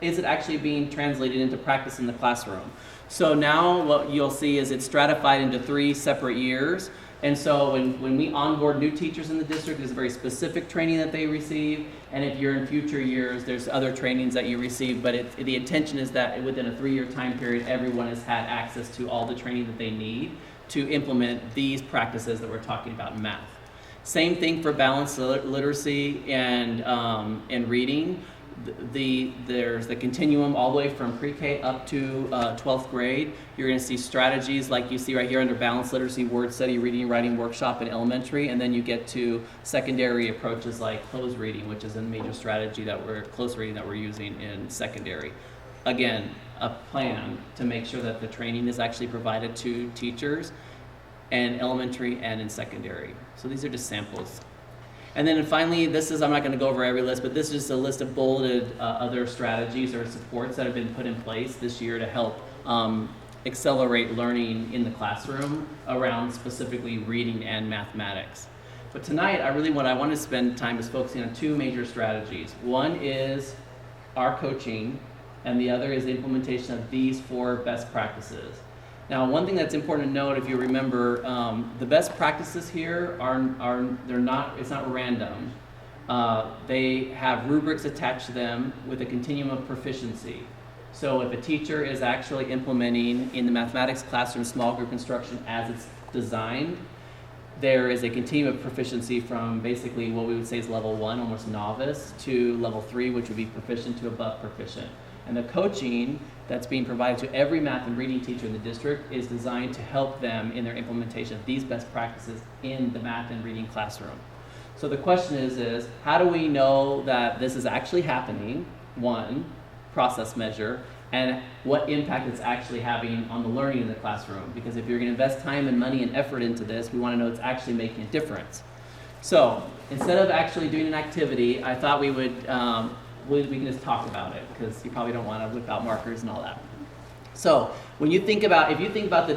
is it actually being translated into practice in the classroom. So now what you'll see is it's stratified into 3 separate years. And so when we onboard new teachers in the district, there's very specific training that they receive. And if you're in future years, there's other trainings that you receive. But the intention is that within a 3-year time period, everyone has had access to all the training that they need to implement these practices that we're talking about in math. Same thing for balanced literacy and reading. There's the continuum all the way from pre-K up to 12th grade. You're going to see strategies like you see right here under balanced literacy, word study, reading, writing workshop in elementary, and then you get to secondary approaches like closed reading, which is a major strategy closed reading that we're using in secondary. Again, a plan to make sure that the training is actually provided to teachers in elementary and in secondary. So these are just samples. And then finally, I'm not going to go over every list, but this is just a list of bulleted other strategies or supports that have been put in place this year to help accelerate learning in the classroom around specifically reading and mathematics. But tonight, what I want to spend time is focusing on 2 major strategies. One is our coaching, and the other is the implementation of these 4 best practices. Now, one thing that's important to note, if you remember, the best practices here it's not random. They have rubrics attached to them with a continuum of proficiency. So if a teacher is actually implementing in the mathematics classroom small group instruction as it's designed, there is a continuum of proficiency from basically what we would say is level 1, almost novice, to level 3, which would be proficient to above proficient. And the coaching that's being provided to every math and reading teacher in the district is designed to help them in their implementation of these best practices in the math and reading classroom. So the question is how do we know that this is actually happening? One, process measure, and what impact it's actually having on the learning in the classroom. Because if you're going to invest time and money and effort into this, we want to know it's actually making a difference. So instead of actually doing an activity, I thought we would we can just talk about it, because you probably don't want to whip out markers and all that. So when you think about, if you think about the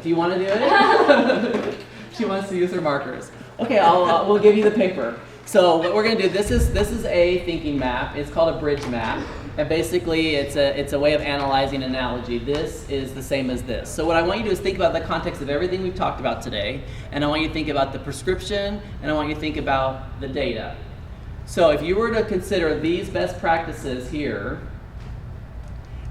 do you want to do it? She wants to use her markers. Okay, we'll give you the paper. So what we're going to do, this is a thinking map. It's called a bridge map. And basically, it's a way of analyzing an analogy. This is the same as this. So what I want you to do is think about the context of everything we've talked about today, and I want you to think about the prescription, and I want you to think about the data. So if you were to consider these best practices here,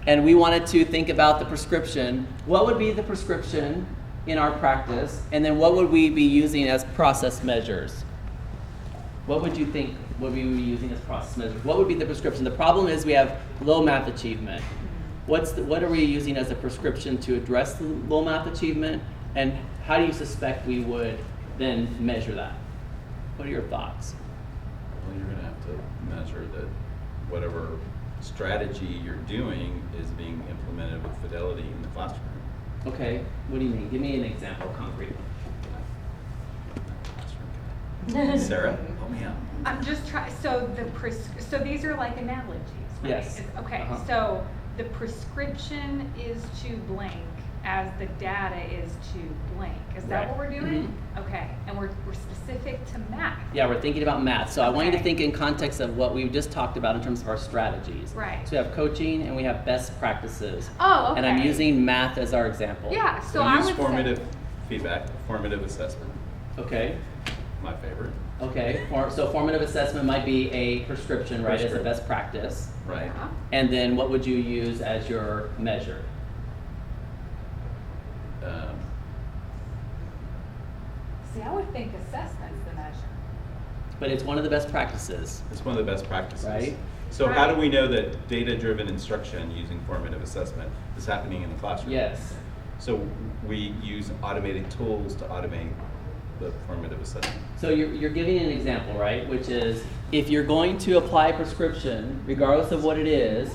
and we wanted to think about the prescription, what would be the prescription in our practice, and then what would we be using as process measures? What would you think would we be using as process measures? What would be the prescription? The problem is we have low math achievement. What are we using as a prescription to address the low math achievement, and how do you suspect we would then measure that? What are your thoughts? Well, you're going to have to measure that whatever strategy you're doing is being implemented with fidelity in the classroom. Okay, what do you mean? Give me an example, concrete. Sarah, help me out. I'm just trying, so so these are like analogies, right? Yes. Okay, Uh-huh. so the prescription is to blank as the data is to blank. Is that Right. what we're doing? Okay, and we're specific to math. Yeah, we're thinking about math. So I want you to Okay. think in context of what we just talked about in terms of our strategies. Right. So we have coaching and we have best practices. Oh, okay. And I'm using math as our example. Yeah, so We I use would formative say, feedback, formative assessment, Okay. my favorite. Okay. So formative assessment might be a prescription, right, as a best practice. Right. yeah. And then what would you use as your measure? See, I would think assessment's the measure. But it's one of the best practices, It's one of the best practices. right? So how do we know that data-driven instruction using formative assessment is happening in the classroom? Yes. So we use automated tools to automate the formative assessment. So you're giving an example, right? Which is, if you're going to apply a prescription, regardless of what it is,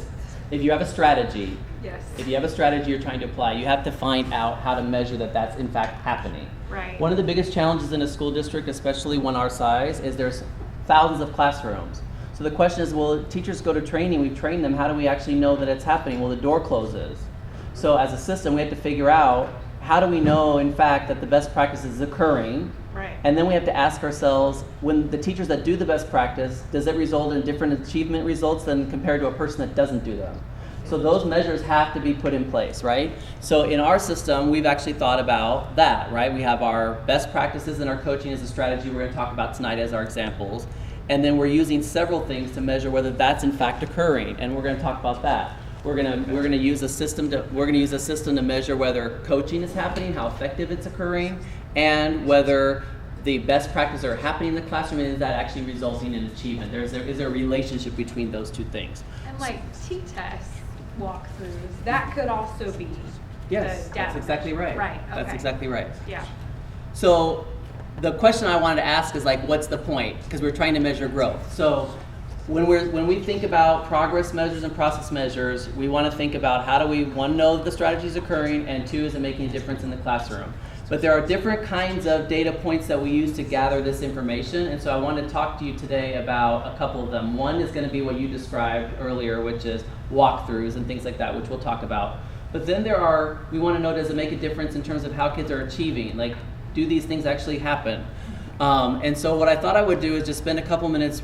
if you have a strategy, Yes. if you have a strategy you're trying to apply, you have to find out how to measure that that's in fact happening. Right. One of the biggest challenges in a school district, especially one our size, is there's thousands of classrooms. So the question is, well, teachers go to training, we train them, how do we actually know that it's happening? Well, the door closes. So as a system, we have to figure out, how do we know, in fact, that the best practice is occurring? Right. And then we have to ask ourselves, when the teachers that do the best practice, does it result in different achievement results than compared to a person that doesn't do them? So those measures have to be put in place, right? So in our system, we've actually thought about that, right? We have our best practices and our coaching as a strategy we're going to talk about tonight as our examples. And then we're using several things to measure whether that's in fact occurring, and we're going to talk about that. We're going to use a system to measure whether coaching is happening, how effective it's occurring, and whether the best practices are happening in the classroom, and is that actually resulting in achievement? Is there a relationship between those two things? And like t-test walkthroughs, that could also be Yes, the that's data exactly right. Right, okay. That's exactly right. Yeah. So the question I wanted to ask is like, what's the point? Because we're trying to measure growth. So when we think about progress measures and process measures, we want to think about how do we, one, know that the strategy is occurring, and two, is it making a difference in the classroom? But there are different kinds of data points that we use to gather this information, and so I want to talk to you today about a couple of them. One is going to be what you described earlier, which is walkthroughs and things like that, which we'll talk about. But then we want to know, does it make a difference in terms of how kids are achieving? Like, do these things actually happen? And so what I thought I would do is just spend a couple minutes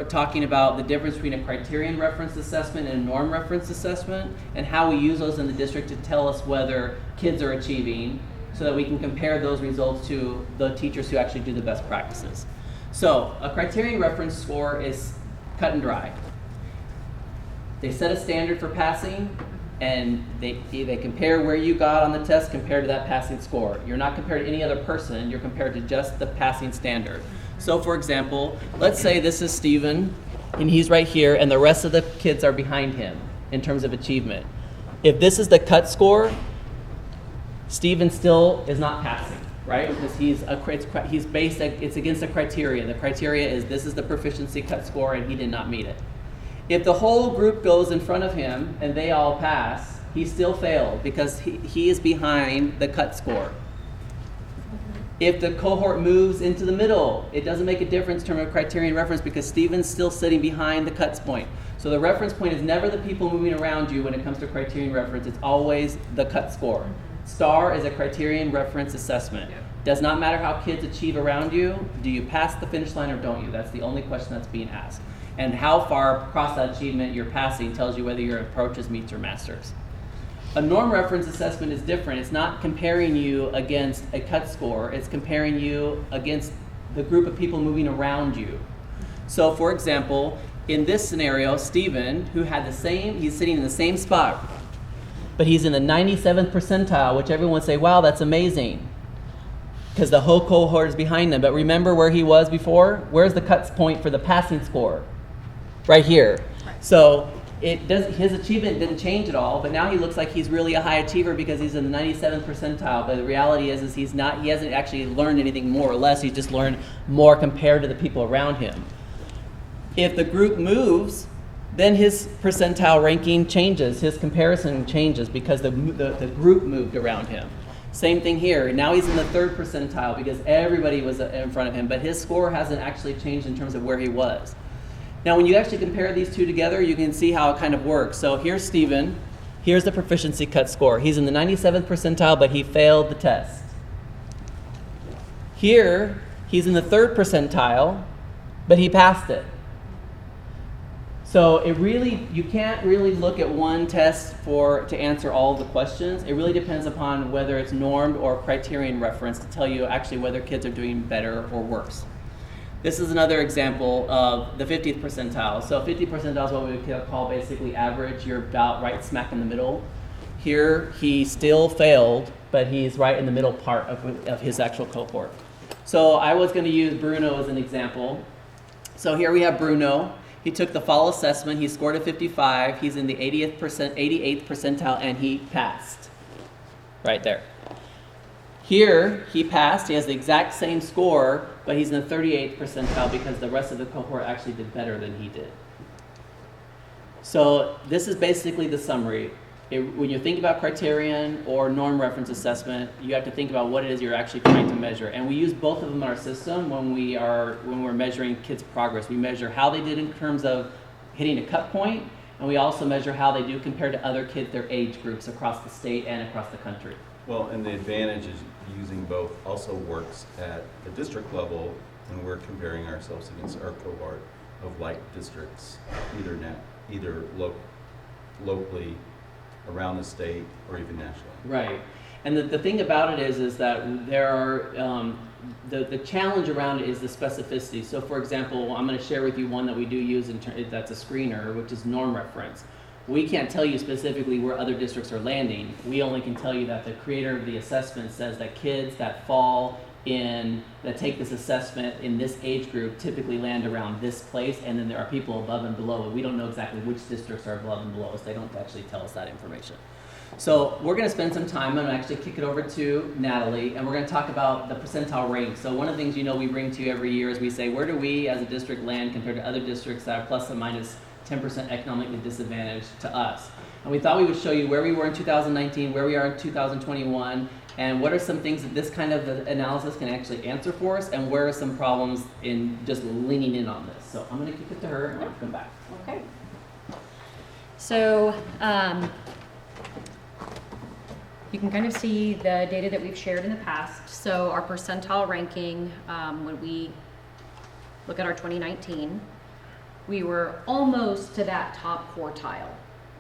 talking about the difference between a criterion reference assessment and a norm reference assessment, and how we use those in the district to tell us whether kids are achieving, so that we can compare those results to the teachers who actually do the best practices. So a criterion reference score is cut and dry. They set a standard for passing, and they compare where you got on the test compared to that passing score. You're not compared to any other person, you're compared to just the passing standard. So for example, let's say this is Steven, and he's right here, and the rest of the kids are behind him. in terms of achievement. If this is the cut score, Steven still is not passing, right? Because it's against a criteria. The criteria is this is the proficiency cut score and he did not meet it. If the whole group goes in front of him and they all pass, he still failed because he is behind the cut score. If the cohort moves into the middle, it doesn't make a difference in terms of criterion reference because Steven's still sitting behind the cuts point. So the reference point is never the people moving around you when it comes to criterion reference. It's always the cut score. STAR is a criterion reference assessment. Does not matter how kids achieve around you. Do you pass the finish line or don't you? That's the only question that's being asked. And how far across that achievement you're passing tells you whether your approach is meets or masters. A norm reference assessment is different. It's not comparing you against a cut score. It's comparing you against the group of people moving around you. So for example, in this scenario, Steven, who had he's sitting in the same spot, but he's in the 97th percentile, which everyone would say, wow, that's amazing, because the whole cohort is behind him. But remember where he was before? Where's the cuts point for the passing score? Right here. So his achievement didn't change at all, but now he looks like he's really a high achiever because he's in the 97th percentile. But the reality is he hasn't actually learned anything more or less. He's just learned more compared to the people around him. If the group moves, then his percentile ranking changes, his comparison changes because the group moved around him. Same thing here. Now he's in the 3rd percentile because everybody was in front of him, but his score hasn't actually changed in terms of where he was. Now when you actually compare these two together, you can see how it kind of works. So here's Steven. Here's the proficiency cut score. He's in the 97th percentile, but he failed the test. Here, he's in the 3rd percentile, but he passed it. So you can't really look at one test to answer all of the questions. It really depends upon whether it's normed or criterion reference to tell you actually whether kids are doing better or worse. This is another example of the 50th percentile. So 50th percentile is what we would call basically average. You're about right smack in the middle. Here, he still failed, but he's right in the middle part of his actual cohort. So I was going to use Bruno as an example. So here we have Bruno. He took the fall assessment. He scored a 55. He's in the 88th percentile, and he passed. Right there. Here, he passed. He has the exact same score, but he's in the 38th percentile because the rest of the cohort actually did better than he did. So this is basically the summary. When you think about criterion or norm reference assessment, you have to think about what it is you're actually trying to measure. And we use both of them in our system when we're measuring kids' progress. We measure how they did in terms of hitting a cut point, and we also measure how they do compared to other kids, their age groups across the state and across the country. Well, and the advantage is using both also works at the district level when we're comparing ourselves against our cohort of like districts, either locally, around the state, or even nationally. Right. And the thing about it is that there are, the challenge around it is the specificity. So for example, I'm going to share with you one that we do use that's a screener, which is norm reference. We can't tell you specifically where other districts are landing. We only can tell you that the creator of the assessment says that kids that take this assessment in this age group typically land around this place, and then there are people above and below. We don't know exactly which districts are above and below us. They don't actually tell us that information. So we're going to spend some time. I'm going to actually kick it over to Natalie, and we're going to talk about the percentile rank. So one of the things we bring to you every year is we say, where do we as a district land compared to other districts that are plus or minus 10% economically disadvantaged to us. And we thought we would show you where we were in 2019, where we are in 2021, and what are some things that this kind of analysis can actually answer for us, and where are some problems in just leaning in on this. So I'm going to kick it to her, and I'll come back. Okay. So you can kind of see the data that we've shared in the past. So our percentile ranking, when we look at our 2019, we were almost to that top quartile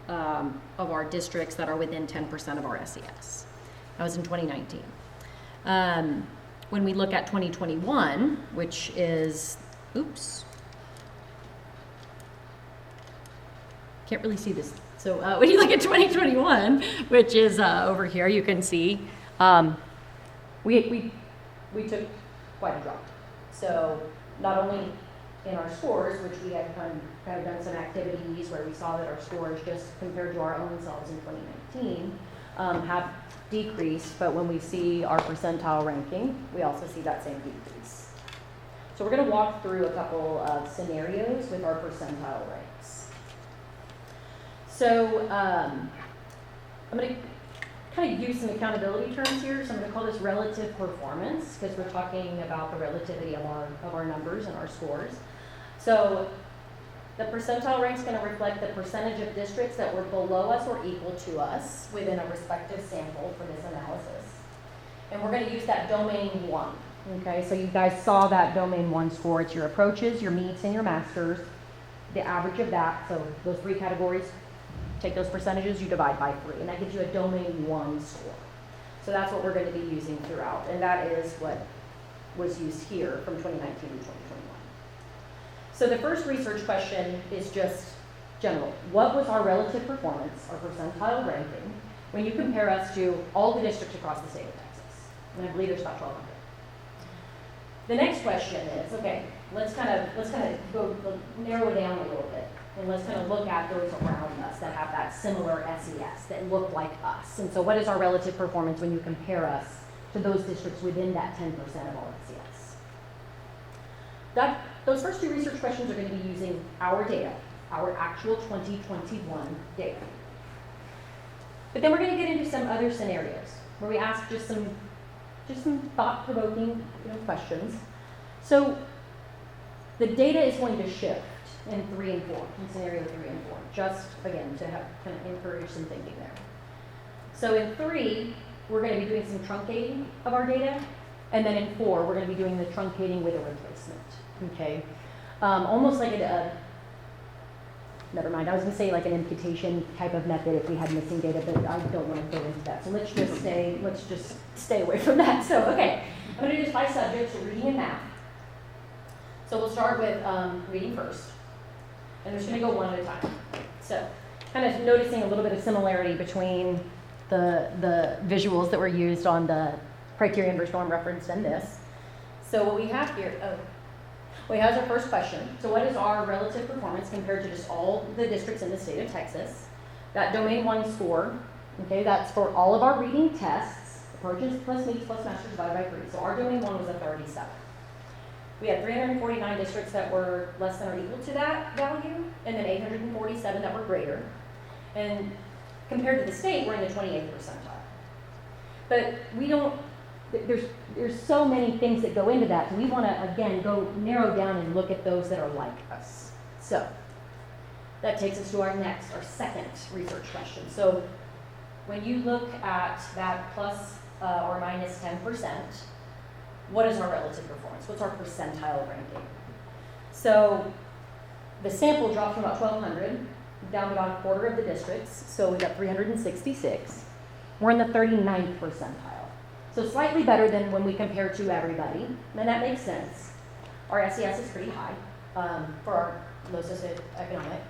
of our districts that are within 10% of our SES. That was in 2019. When we look at 2021, which is, can't really see this. So when you look at 2021, which is over here, you can see we took quite a drop. So not only in our scores, which we had kind of done some activities where we saw that our scores, just compared to our own selves in 2019, have decreased, but when we see our percentile ranking, we also see that same decrease. So we're going to walk through a couple of scenarios with our percentile ranks. So I'm going to kind of use some accountability terms here. So I'm going to call this relative performance because we're talking about the relativity of our numbers and our scores. So the percentile rank is going to reflect the percentage of districts that were below us or equal to us within a respective sample for this analysis. And we're going to use that domain 1. Okay, so you guys saw that domain 1 score. It's your approaches, your meets, and your masters. The average of that, so those 3 categories, take those percentages, you divide by 3, and that gives you a domain 1 score. So that's what we're going to be using throughout, and that is what was used here from 2019 to 2021. So the first research question is just general. What was our relative performance, our percentile ranking, when you compare us to all the districts across the state of Texas? And I believe there's about 1,200. The next question is, okay, let's kind of go narrow it down a little bit. And let's kind of look at those around us that have that similar SES, that look like us. And so what is our relative performance when you compare us to those districts within that 10% of all SES? Those first 2 research questions are going to be using our data, our actual 2021 data. But then we're going to get into some other scenarios where we ask just some thought-provoking questions. So the data is going to shift in 3 and 4, in scenario 3 and 4, just again to have kind of encourage some thinking there. So in 3, we're going to be doing some truncating of our data, and then in 4, we're going to be doing the truncating with a replacement. Okay, almost like never mind. I was going to say like an imputation type of method if we had missing data, but I don't want to go into that. So let's just stay away from that. So okay, I'm going to do this by subject, so reading and math. So we'll start with reading first. And we're just going to go one at a time. So kind of noticing a little bit of similarity between the visuals that were used on the criterion versus norm referenced and this. So what we have here, we have our first question. So what is our relative performance compared to just all the districts in the state of Texas? That domain 1 score, okay, that's for all of our reading tests, approaches plus meets plus masters divided by 3. So our domain 1 was a 37. We had 349 districts that were less than or equal to that value, and then 847 that were greater. And compared to the state, we're in the 28th percentile. But we don't, there's so many things that go into that. So we want to, again, go narrow down and look at those that are like us. So that takes us to our second research question. So when you look at that plus or minus 10%, what is our relative performance? What's our percentile ranking? So the sample dropped from about 1,200 down to about a quarter of the districts. So we got 366. We're in the 39th percentile. So slightly better than when we compare to everybody. And that makes sense. Our SES is pretty high for our low socioeconomic.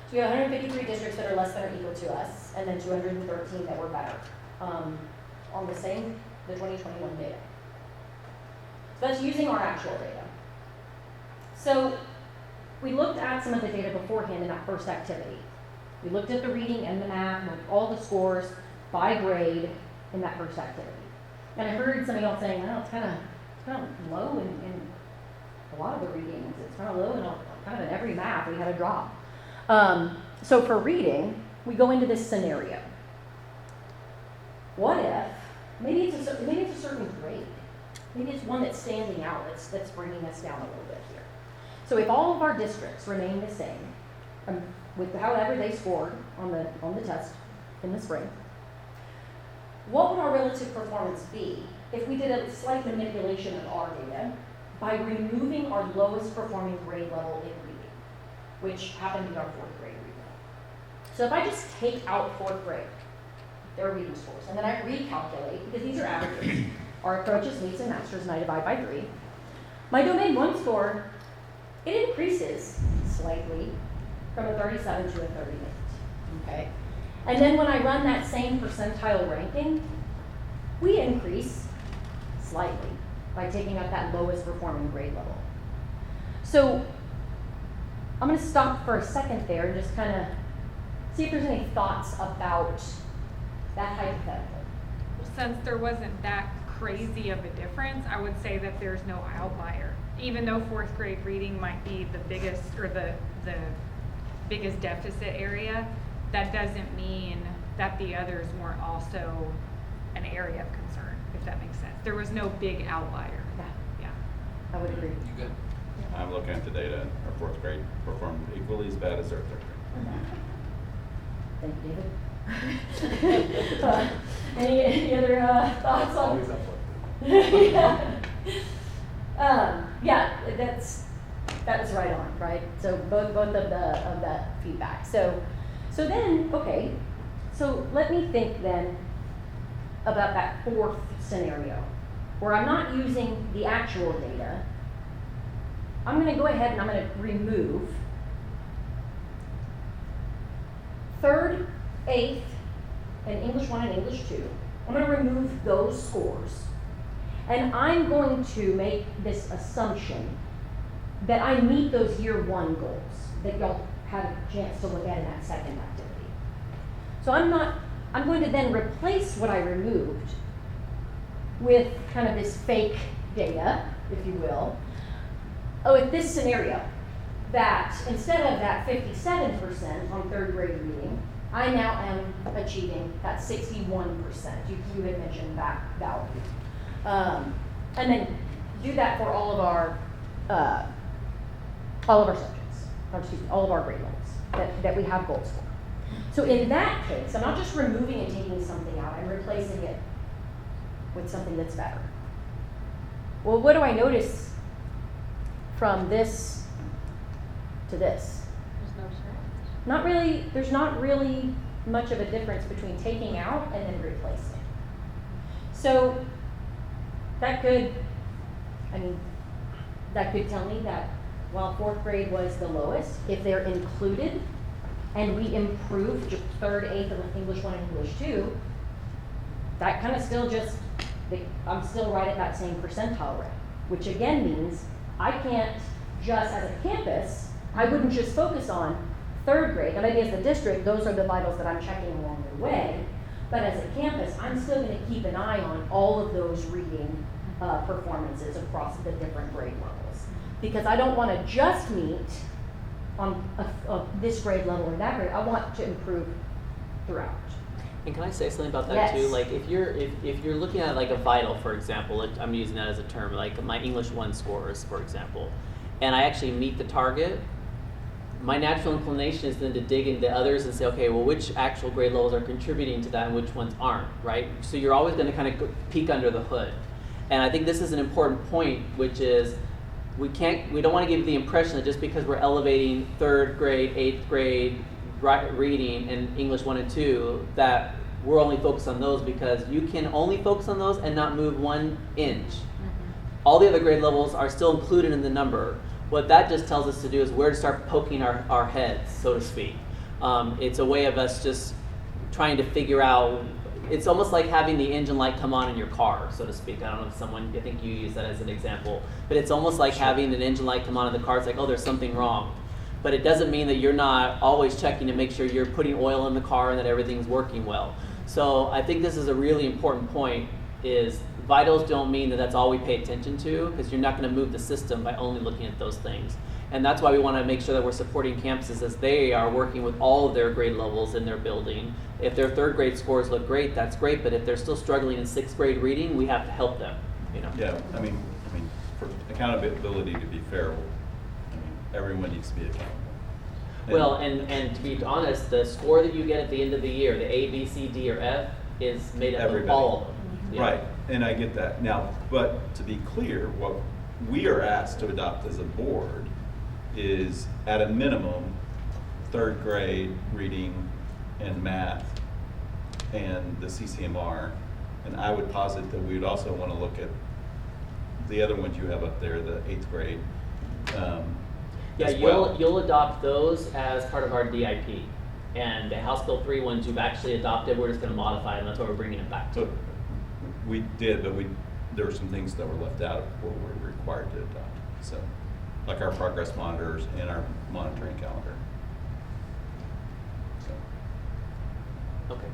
So we have 153 districts that are less than or equal to us, and then 213 that were better on the 2021 data. So that's using our actual data. So we looked at some of the data beforehand in that first activity. We looked at the reading and the math, and all the scores by grade in that first activity. And I heard somebody else saying, well, it's kind of low in a lot of the readings. It's kind of low in kind of in every math we had a drop. So for reading, we go into this scenario. What if, maybe it's a certain grade. Maybe it's one that's standing out, that's bringing us down a little bit here. So if all of our districts remain the same, with however they scored on the test in the spring, what would our relative performance be if we did a slight manipulation of our data by removing our lowest performing grade level in reading, which happened to be our 4th grade reading? So if I just take out 4th grade, their reading scores, and then I recalculate, because these are averages, our approaches, meets, and masters, and I divide by 3. My domain 1 score, it increases slightly from a 37 to a 38, okay? And then when I run that same percentile ranking, we increase slightly by taking out that lowest performing grade level. So I'm gonna stop for a second there and just kind of see if there's any thoughts about that hypothetical. Since there wasn't that crazy of a difference, I would say that there's no outlier. Even though fourth grade reading might be the biggest or the biggest deficit area, that doesn't mean that the others weren't also an area of concern, if that makes sense. There was no big outlier. Yeah. I would agree. You good? I'm looking at the data, our fourth grade performed equally as bad as our third grade. Thank you, David. Any other thoughts on? Always uplifting. Yeah, that was right on, right? So both of that feedback. So then, okay, so let me think then about that fourth scenario, where I'm not using the actual data. I'm gonna go ahead and I'm gonna remove 3rd, 8th, and English 1 and English 2. I'm gonna remove those scores. And I'm going to make this assumption that I meet those year 1 goals that y'all had a chance to look at in that second activity. So I'm going to then replace what I removed with kind of this fake data, if you will. With this scenario, that instead of that 57% on 3rd grade reading, I now am achieving that 61%. You had mentioned that value. And then do that for all of our subjects, or excuse me, all of our grade levels that we have goals for. So in that case, I'm not just removing and taking something out, I'm replacing it with something that's better. Well, what do I notice from this to this? There's no change. Not really, there's not really much of a difference between taking out and then replacing. So that could tell me that while 4th grade was the lowest, if they're included and we improve 3rd, 8th, and English 1 and English 2, that kind of still I'm still right at that same percentile rate, which again means I can't just, as a campus, I wouldn't just focus on 3rd grade. Now maybe as the district, those are the vitals that I'm checking along the way, but as a campus, I'm still going to keep an eye on all of those reading performances across the different grade levels. Because I don't want to just meet on this grade level or that grade, I want to improve throughout. And can I say something about that Yes. too? Like if you're looking at like a vital, for example, I'm using that as a term, like my English 1 scores, for example, and I actually meet the target, my natural inclination is then to dig into others and say, okay, well, which actual grade levels are contributing to that and which ones aren't, right? So you're always going to kind of peek under the hood. And I think this is an important point, which is we don't want to give the impression that just because we're elevating 3rd grade, 8th grade reading and English 1 and 2, that we're only focused on those, because you can only focus on those and not move 1 inch. All the other grade levels are still included in the number. What that just tells us to do is where to start poking our heads, so to speak. It's a way of us just trying to figure out, it's almost like having the engine light come on in your car, so to speak. I don't know if I think you use that as an example, but it's almost like having an engine light come on in the car. It's like, oh, there's something wrong. But it doesn't mean that you're not always checking to make sure you're putting oil in the car and that everything's working well. So I think this is a really important point, is vitals don't mean that that's all we pay attention to, because you're not going to move the system by only looking at those things. And that's why we want to make sure that we're supporting campuses as they are working with all of their grade levels in their building. If their 3rd grade scores look great, that's great, but if they're still struggling in 6th grade reading, we have to help them, you know. Yeah, I mean, for accountability to be fair, everyone needs to be accountable. Well, and to be honest, the score that you get at the end of the year, the A, B, C, D, or F, is made up of all of them. Yeah. Right, and I get that. Now, but to be clear, what we are asked to adopt as a board is, at a minimum, 3rd grade reading and math and the CCMR. And I would posit that we would also want to look at the other ones you have up there, the 8th grade. Yeah, you'll adopt those as part of our DIP. And the House Bill 3 ones you've actually adopted, we're just going to modify them. That's why we're bringing it back to. So we did, but there were some things that were left out of what we're required to adopt. So like our progress monitors and our monitoring calendar. So, Okay.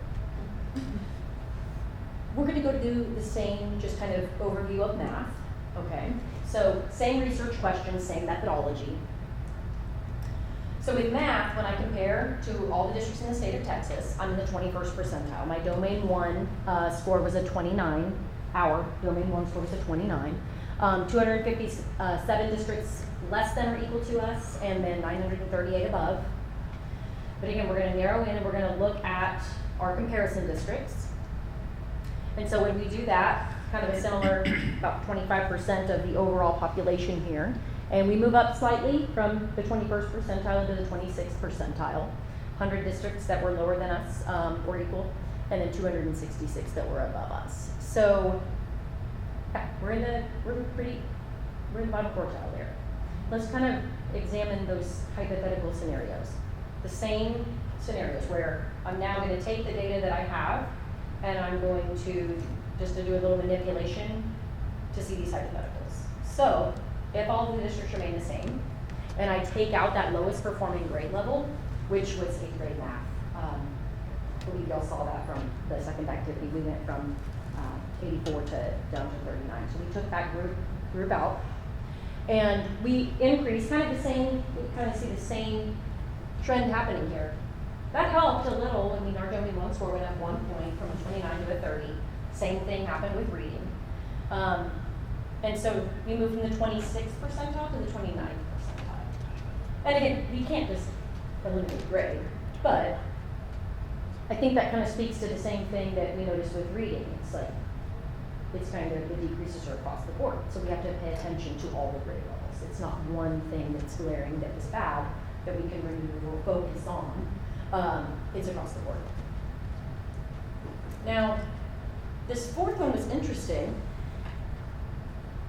We're gonna go do the same, just kind of overview of math, okay? So same research questions, same methodology. So with math, when I compare to all the districts in the state of Texas, I'm in the 21st percentile. My domain 1 score was a 29. Our domain 1 score was a 29. 257 districts less than or equal to us, and then 938 above. But again, we're gonna narrow in and we're gonna look at our comparison districts. And so when we do that, kind of a similar, about 25% of the overall population here. And we move up slightly from the 21st percentile into the 26th percentile. 100 districts that were lower than us or equal, and then 266 that were above us. So yeah, we're in the bottom quartile there. Let's kind of examine those hypothetical scenarios. The same scenarios where I'm now going to take the data that I have and I'm going to just to do a little manipulation to see these hypotheticals. So if all the districts remain the same and I take out that lowest performing grade level, which was 8th grade math, I believe y'all saw that from the second activity. We went from 84 to down to 39. So we took that group out. And we increased kind of the same, we kind of see the same trend happening here. That helped a little. I mean, our domain 1 score went up 1 point from a 29 to a 30. Same thing happened with reading. And so we moved from the 26th percentile to the 29th percentile. And again, we can't just eliminate grade, but I think that kind of speaks to the same thing that we noticed with reading. It's like, it's kind of the decreases are across the board. So we have to pay attention to all the grade levels. It's not one thing that's glaring that is bad that we can remove or focus on. It's across the board. Now, this fourth one was interesting.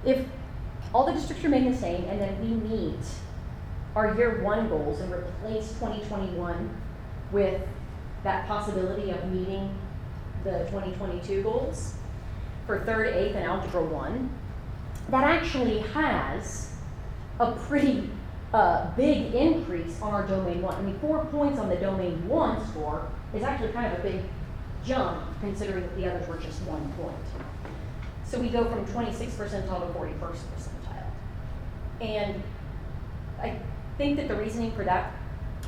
If all the districts remain the same and then we meet our year 1 goals and replace 2021 with that possibility of meeting the 2022 goals for 3rd, 8th, and Algebra 1, that actually has a pretty big increase on our Domain 1. I mean, 4 points on the Domain 1 score is actually kind of a big jump, considering that the others were just 1 point. So we go from 26th percentile to 41st percentile. And I think that the reasoning for that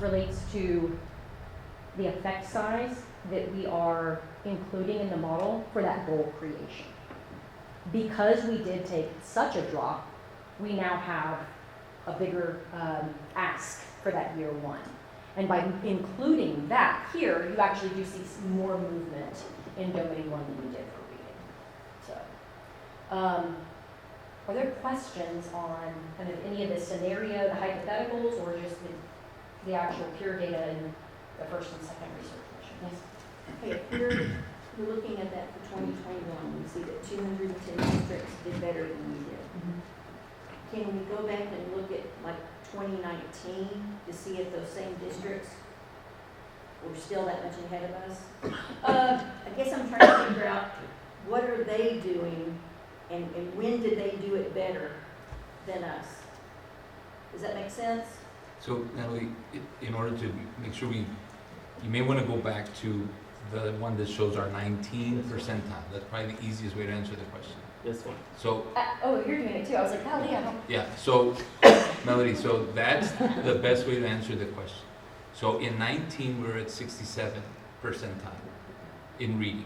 relates to the effect size that we are including in the model for that goal creation. Because we did take such a drop, we now have a bigger ask for that year 1. And by including that here, you actually do see more movement in Domain 1 than you did for reading. So, are there questions on kind of any of the scenario, the hypotheticals, or just the actual pure data in the first and second research mission? Yes. Okay, if we're looking at that for 2021, we see that 210 districts did better than we did. Can we go back and look at like 2019 to see if those same districts were still that much ahead of us? I guess I'm trying to figure out what are they doing and when did they do it better than us? Does that make sense? So Natalie, in order to make sure you may want to go back to the one that shows our 19 percentile. That's probably the easiest way to answer the question. This one. So. Oh, you're doing it too. I was like, oh yeah. Yeah, so, Melody, so that's the best way to answer the question. So in 19, we're at 67 percentile in reading.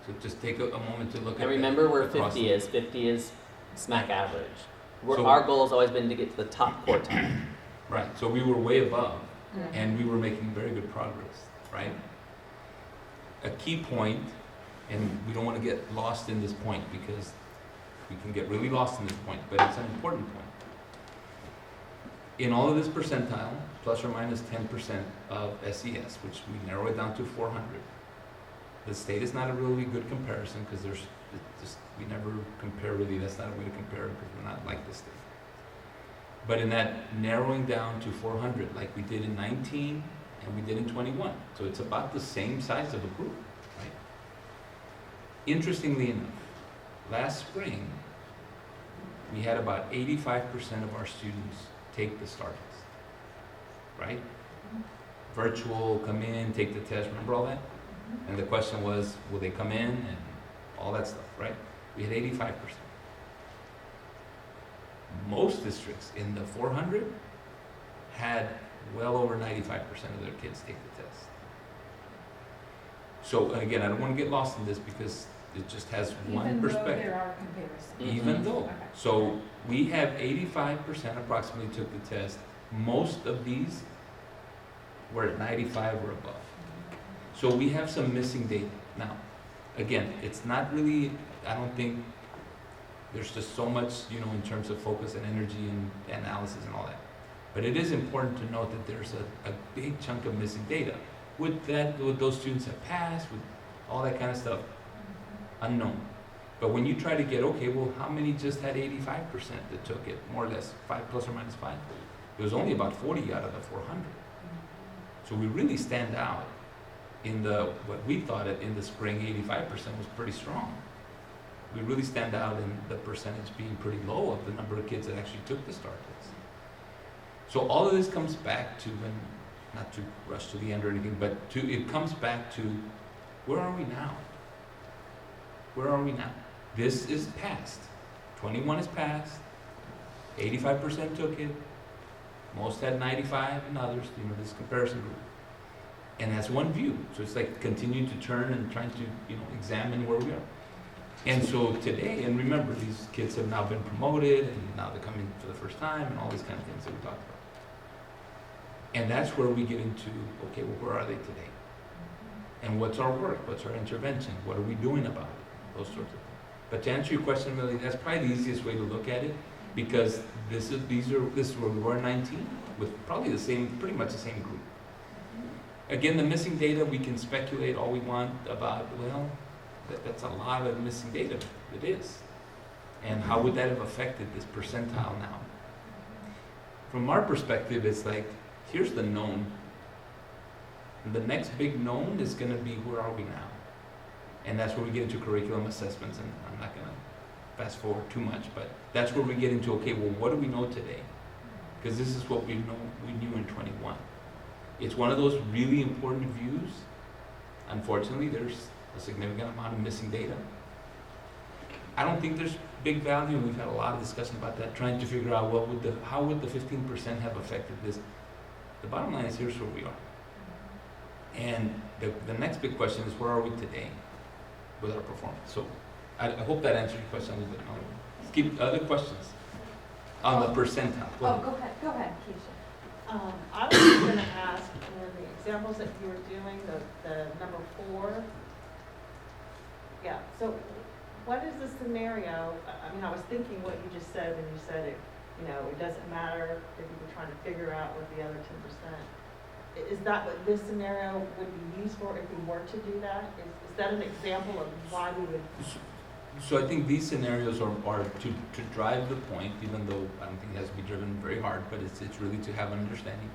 So just take a moment to look at And remember where across 50 is. 50 is smack average. So- Our goal has always been to get to the top quartile. Right, so we were way above, and we were making very good progress, right? A key point, and we don't want to get lost in this point because we can get really lost in this point, but it's an important point. In all of this percentile, plus or minus 10% of SES, which we narrow it down to 400. The state is not a really good comparison because we never compare really, that's not a way to compare because we're not like the state. But in that narrowing down to 400, like we did in 19 and we did in 21, so it's about the same size of a group, right? Interestingly enough, last spring, we had about 85% of our students take the STAR test, right? Virtual, come in, take the test, remember all that? And the question was, will they come in and all that stuff, right? We had 85%. Most districts in the 400 had well over 95% of their kids take the test. So again, I don't want to get lost in this because it just has one perspective. Even though there are comparisons. Even though. Okay. So we have 85% approximately took the test. Most of these were at 95 or above. So we have some missing data. Now, again, it's not really, I don't think, there's just so much, in terms of focus and energy and analysis and all that. But it is important to note that there's a big chunk of missing data. Would those students have passed? Would all that kind of stuff? Unknown. But when you try to get, okay, well, how many just had 85% that took it, more or less, 5 plus or minus 5? It was only about 40 out of the 400. So we really stand out in what we thought in the spring, 85% was pretty strong. We really stand out in the percentage being pretty low of the number of kids that actually took the STAR test. So all of this comes back to, and not to rush to the end or anything, but it comes back to, where are we now? Where are we now? This is past. 21 is past. 85% took it. Most had 95 and others, this comparison group. And that's one view. So it's like continuing to turn and trying to, examine where we are. And so today, and remember, these kids have now been promoted, and now they're coming for the first time, and all these kind of things that we talked about. And that's where we get into, okay, well, where are they today? And what's our work? What's our intervention? What are we doing about it? Those sorts of things. But to answer your question, really, that's probably the easiest way to look at it, because this is where we were in 19, with probably pretty much the same group. Again, the missing data, we can speculate all we want about, well, that's a lot of missing data. It is. And how would that have affected this percentile now? From our perspective, it's like, here's the known. And the next big known is going to be, where are we now? And that's where we get into curriculum assessments, and I'm not going to fast forward too much, but that's where we get into, okay, well, what do we know today? Because this is what we knew in 21. It's one of those really important views. Unfortunately, there's a significant amount of missing data. I don't think there's big value, and we've had a lot of discussion about that, trying to figure out how would the 15% have affected this. The bottom line is, here's where we are. And the next big question is, where are we today with our performance? So I hope that answered your question a little bit. Let's keep other questions on the percentile. Go ahead, Keisha. I was just going to ask, the examples that you were doing, the number 4. Yeah, so what is the scenario? I was thinking what you just said when you said it, it doesn't matter if you were trying to figure out what the other 10%. Is that what this scenario would be used for if we were to do that? Is that an example of why we would? So I think these scenarios are to drive the point, even though I don't think it has to be driven very hard, but it's really to have an understanding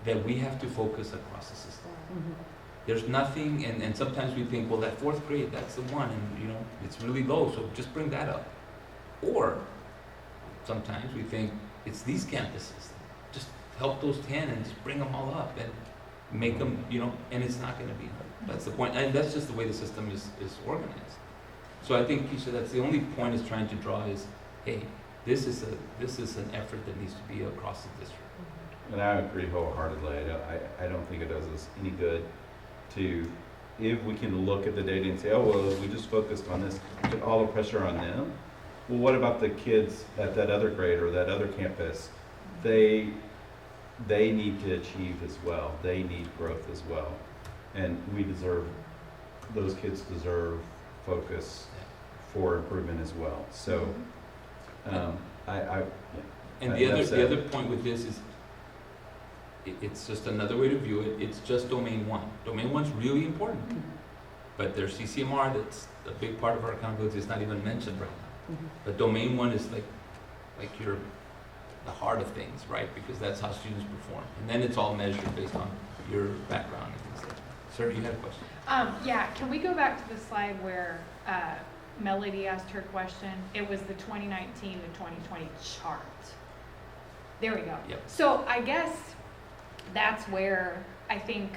that we have to focus across the system. Mm-hmm. There's nothing, and sometimes we think, well, that 4th grade, that's the one, and it's really low, so just bring that up. Or sometimes we think it's these campuses, just help those 10 and just bring them all up and make them, and it's not going to be. That's the point, and that's just the way the system is organized. So I think, Keisha, that's the only point is trying to draw is, hey, this is an effort that needs to be across the district. And I agree wholeheartedly. I don't think it does us any good if we can look at the data and say, oh, well, we just focused on this, put all the pressure on them. Well, what about the kids at that other grade or that other campus? They need to achieve as well. They need growth as well. And those kids deserve focus for improvement as well. So, And the other point with this is, it's just another way to view it. It's just domain 1. Domain 1's really important, but there's CCMR that's a big part of our accountability. It's not even mentioned right now. But domain 1 is like the heart of things, right? Because that's how students perform, and then it's all measured based on your background and things like that. Sir, you had a question. Yeah, can we go back to the slide where Melody asked her question, it was the 2019 to 2020 chart. There we go. Yep. So I guess that's where I think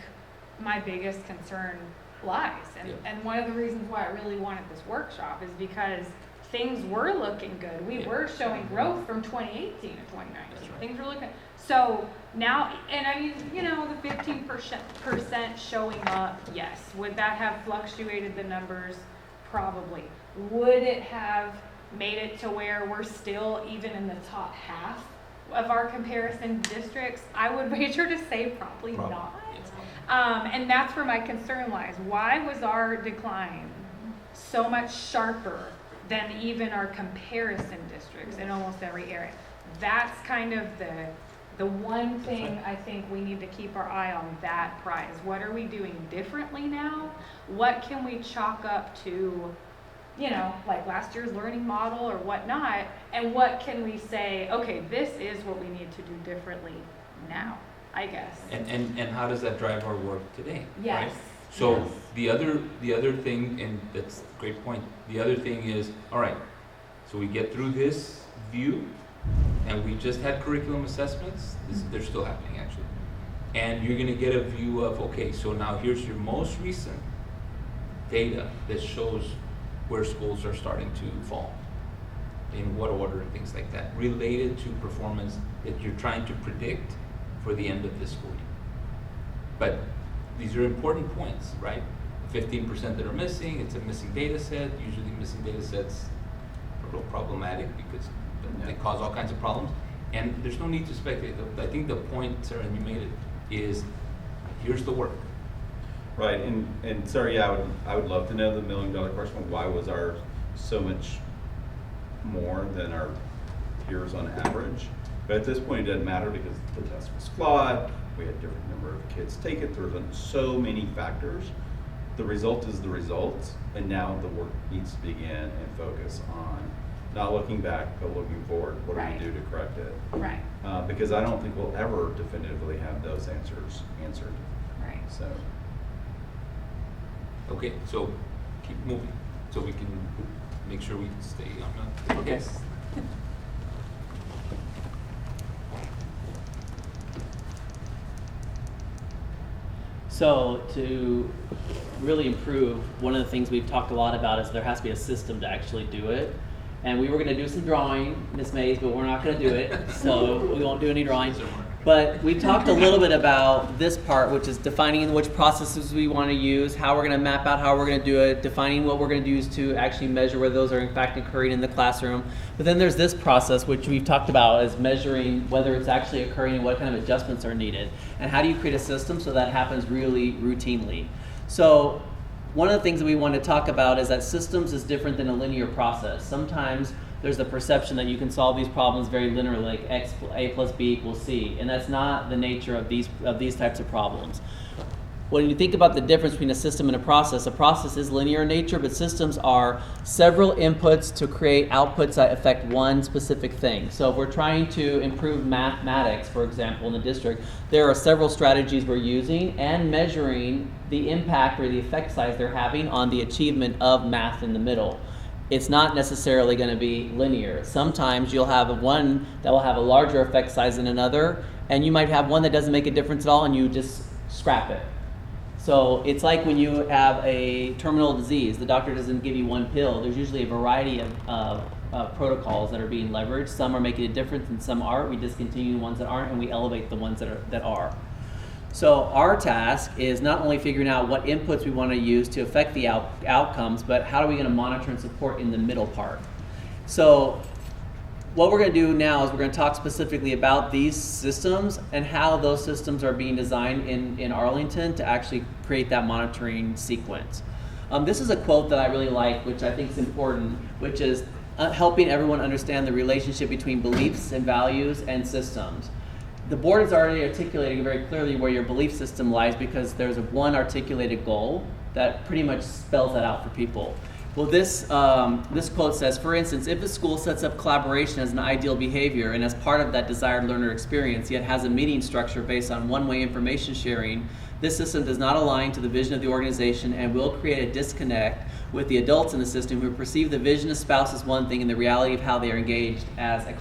my biggest concern lies. Yep. And one of the reasons why I really wanted this workshop is because things were looking good. We Yep. were showing growth from 2018 to 2019. That's right. Things were looking, so now, and I mean, you know, the 15% showing up, yes. Would that have fluctuated the numbers? Probably. Would it have made it to where we're still even in the top half of our comparison districts? I would wager to say probably not. Yes. And that's where my concern lies. Why was our decline so much sharper than even our comparison districts in almost every area? That's kind of the one thing I think we need to keep our eye on, that prize. What are we doing differently now? What can we chalk up to, you know, like last year's learning model or whatnot? And what can we say, okay, this is what we need to do differently now, I guess. And how does that drive our work today? Yes. Right? So Yes. the other thing, and that's a great point, the other thing is, all right, so we get through this view, and we just had curriculum assessments, they're still happening actually. And you're gonna get a view of, okay, so now here's your most recent data that shows where schools are starting to fall, in what order and things like that, related to performance that you're trying to predict for the end of this school year. But these are important points, right? 15% that are missing, it's a missing data set. Usually missing data sets are real problematic because they cause all kinds of problems. And there's no need to speculate. I think the point, Sarah, and you made it, is here's the work. Right, and sorry, yeah, I would love to know the $1 million question. Why was ours so much more than our peers on average? But at this point, it doesn't matter because the test was flawed. We had a different number of kids take it. There were so many factors. The result is the result, and now the work needs to begin and focus on not looking back, but looking forward. What do Right. we do to correct it? Right, Because I don't think we'll ever definitively have those answers answered. right. So. Okay, so keep moving, so we can make sure we stay on the Okay. case. So to really improve, one of the things we've talked a lot about is there has to be a system to actually do it. And we were going to do some drawing, Ms. Mays, but we're not going to do it, so we won't do any drawing. But we talked a little bit about this part, which is defining which processes we want to use, how we're going to map out how we're going to do it, defining what we're going to use to actually measure whether those are in fact occurring in the classroom. But then there's this process, which we've talked about as measuring whether it's actually occurring and what kind of adjustments are needed. And how do you create a system so that happens really routinely? So one of the things that we want to talk about is that systems is different than a linear process. Sometimes there's the perception that you can solve these problems very linearly, like A plus B equals C, and that's not the nature of these types of problems. When you think about the difference between a system and a process is linear in nature, but systems are several inputs to create outputs that affect one specific thing. So if we're trying to improve mathematics, for example, in the district, there are several strategies we're using and measuring the impact or the effect size they're having on the achievement of math in the middle. It's not necessarily going to be linear. Sometimes you'll have one that will have a larger effect size than another, and you might have one that doesn't make a difference at all and you just scrap it. So it's like when you have a terminal disease, the doctor doesn't give you one pill. There's usually a variety of protocols that are being leveraged. Some are making a difference and some aren't. We discontinue the ones that aren't and we elevate the ones that are. So our task is not only figuring out what inputs we want to use to affect the outcomes, but how are we going to monitor and support in the middle part. So what we're going to do now is we're going to talk specifically about these systems and how those systems are being designed in Arlington to actually create that monitoring sequence. This is a quote that I really like, which I think is important, which is helping everyone understand the relationship between beliefs and values and systems. The board is already articulating very clearly where your belief system lies because there's one articulated goal that pretty much spells that out for people. Well, this quote says, for instance, if a school sets up collaboration as an ideal behavior and as part of that desired learner experience, yet has a meeting structure based on one-way information sharing This system does not align to the vision of the organization and will create a disconnect with the adults in the system who perceive the vision of spouse as one thing and the reality of how they are engaged as in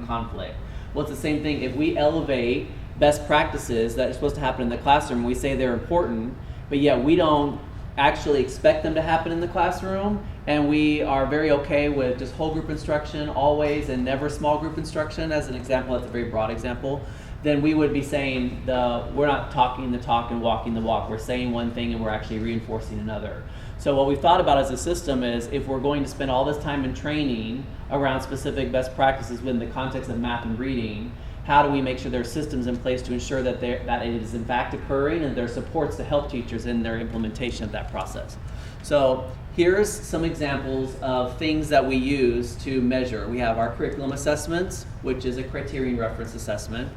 conflict. Well, it's the same thing. If we elevate best practices that are supposed to happen in the classroom, we say they're important, but yet we don't actually expect them to happen in the classroom, and we are very okay with just whole group instruction always and never small group instruction as an example. That's a very broad example. Then we would be saying we're not talking the talk and walking the walk. We're saying one thing and we're actually reinforcing another. So what we've thought about as a system is if we're going to spend all this time in training around specific best practices within the context of math and reading, how do we make sure there are systems in place to ensure that it is in fact occurring and there are supports to help teachers in their implementation of that process. So here's some examples of things that we use to measure. We have our curriculum assessments, which is a criterion reference assessment.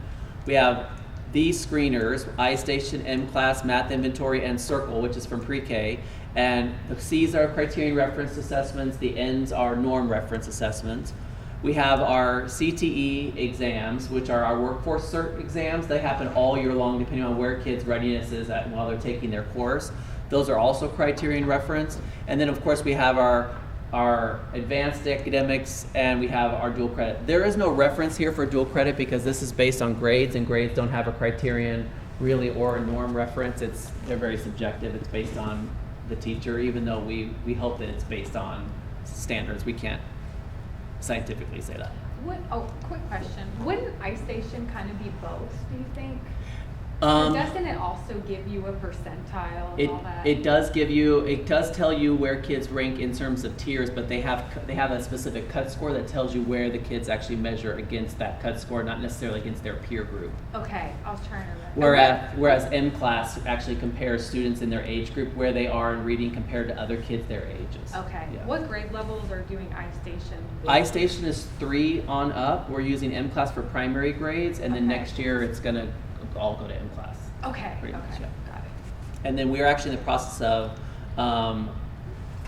We have these screeners, iStation, M-Class, Math Inventory, and Circle, which is from pre-K. And the C's are criterion reference assessments, the N's are norm reference assessments. We have our CTE exams, which are our workforce cert exams. They happen all year long depending on where kids' readiness is at while they're taking their course. Those are also criterion reference. And then of course we have our advanced academics, and we have our dual credit. There is no reference here for dual credit because this is based on grades, and grades don't have a criterion really or a norm reference. They're very subjective. It's based on the teacher, even though we hope that it's based on standards. We can't scientifically say that. Quick question. Wouldn't iStation kind of be both, do you think? Or doesn't it also give you a percentile and all that? It does tell you where kids rank in terms of tiers, but they have a specific cut score that tells you where the kids actually measure against that cut score, not necessarily against their peer group. Okay, I was trying to remember. Whereas M-Class actually compares students in their age group where they are in reading compared to other kids their ages. Okay. Yeah. What grade levels are doing iStation? iStation is 3 on up. We're using M-Class for primary grades, and then next year it's going to all go to M-Class. Okay, Pretty much, yeah. got it. And then we're actually in the process of,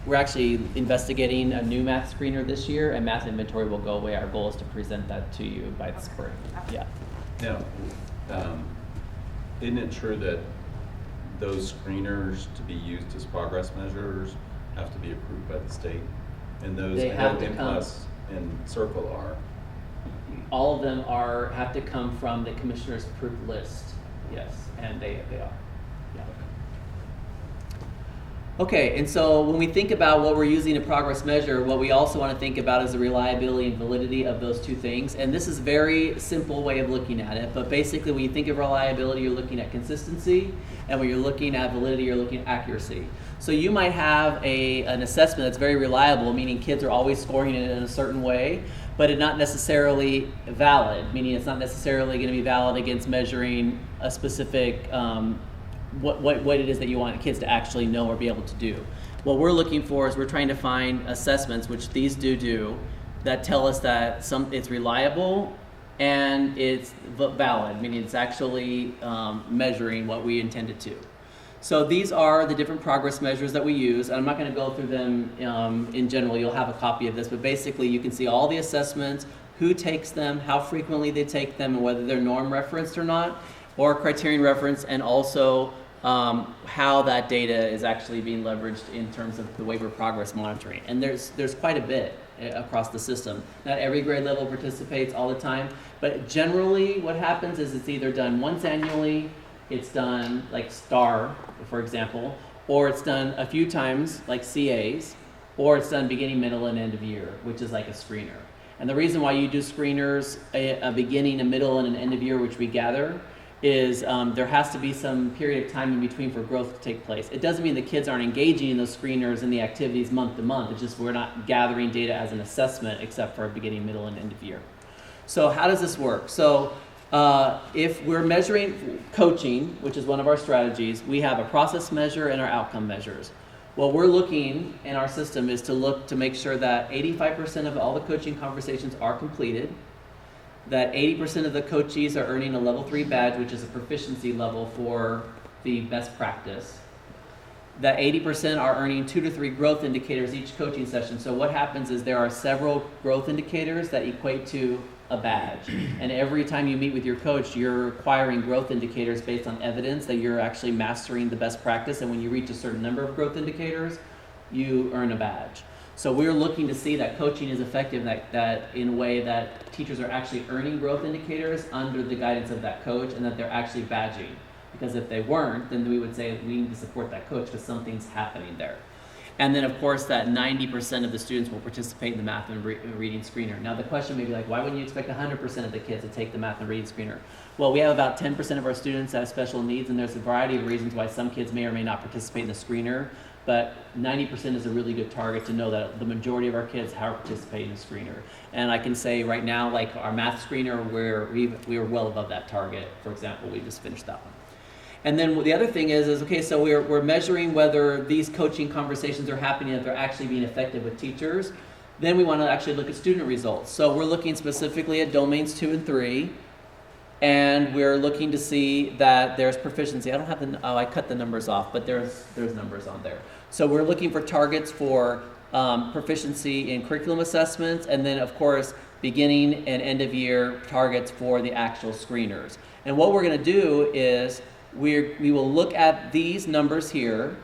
we're actually investigating a new math screener this year, and Math Inventory will go away. Our goal is to present that to you by the spring. Yeah. Now, isn't it true that those screeners to be used as progress measures have to be approved by the state? And those M-Class and Circle are? All of them have to come from the commissioner's approved list, yes, and they are. Yeah. Okay, and so when we think about what we're using a progress measure, what we also want to think about is the reliability and validity of those two things. And this is a very simple way of looking at it, but basically when you think of reliability, you're looking at consistency, and when you're looking at validity, you're looking at accuracy. So you might have an assessment that's very reliable, meaning kids are always scoring it in a certain way, but it's not necessarily valid, meaning it's not necessarily going to be valid against measuring a specific what it is that you want kids to actually know or be able to do. What we're looking for is we're trying to find assessments, which these do, that tell us that it's reliable and it's valid, meaning it's actually measuring what we intended to. So these are the different progress measures that we use. And I'm not going to go through them in general. You'll have a copy of this, but basically you can see all the assessments, who takes them, how frequently they take them, and whether they're norm referenced or not, or criterion referenced, and also how that data is actually being leveraged in terms of the way we're progress monitoring. And there's quite a bit across the system. Not every grade level participates all the time, but generally what happens is it's either done once annually, it's done like STAR, for example, or it's done a few times like CAs, or it's done beginning, middle, and end of year, which is like a screener. And the reason why you do screeners, a beginning, a middle, and an end of year, which we gather, is there has to be some period of time in between for growth to take place. It doesn't mean the kids aren't engaging in those screeners and the activities month to month. It's just we're not gathering data as an assessment except for a beginning, middle, and end of year. So how does this work? So if we're measuring coaching, which is one of our strategies, we have a process measure and our outcome measures. What we're looking in our system is to look to make sure that 85% of all the coaching conversations are completed, that 80% of the coachees are earning a level 3 badge, which is a proficiency level for the best practice, that 80% are earning 2 to 3 growth indicators each coaching session. So what happens is there are several growth indicators that equate to a badge. And every time you meet with your coach, you're acquiring growth indicators based on evidence that you're actually mastering the best practice. And when you reach a certain number of growth indicators, you earn a badge. So we're looking to see that coaching is effective, that in a way that teachers are actually earning growth indicators under the guidance of that coach, and that they're actually badging. Because if they weren't, then we would say we need to support that coach because something's happening there. And then of course that 90% of the students will participate in the math and reading screener. Now the question may be like, why wouldn't you expect 100% of the kids to take the math and reading screener? Well, we have about 10% of our students that have special needs, and there's a variety of reasons why some kids may or may not participate in the screener. But 90% is a really good target to know that the majority of our kids are participating in the screener. And I can say right now, like our math screener, we are well above that target. For example, we just finished that one. And then the other thing is okay, so we're measuring whether these coaching conversations are happening, if they're actually being effective with teachers. Then we want to actually look at student results. So we're looking specifically at domains 2 and 3. And we're looking to see that there's proficiency. I don't have I cut the numbers off, but there's numbers on there. So we're looking for targets for proficiency in curriculum assessments, and then of course, beginning and end of year targets for the actual screeners. And what we're gonna do is we will look at these numbers here,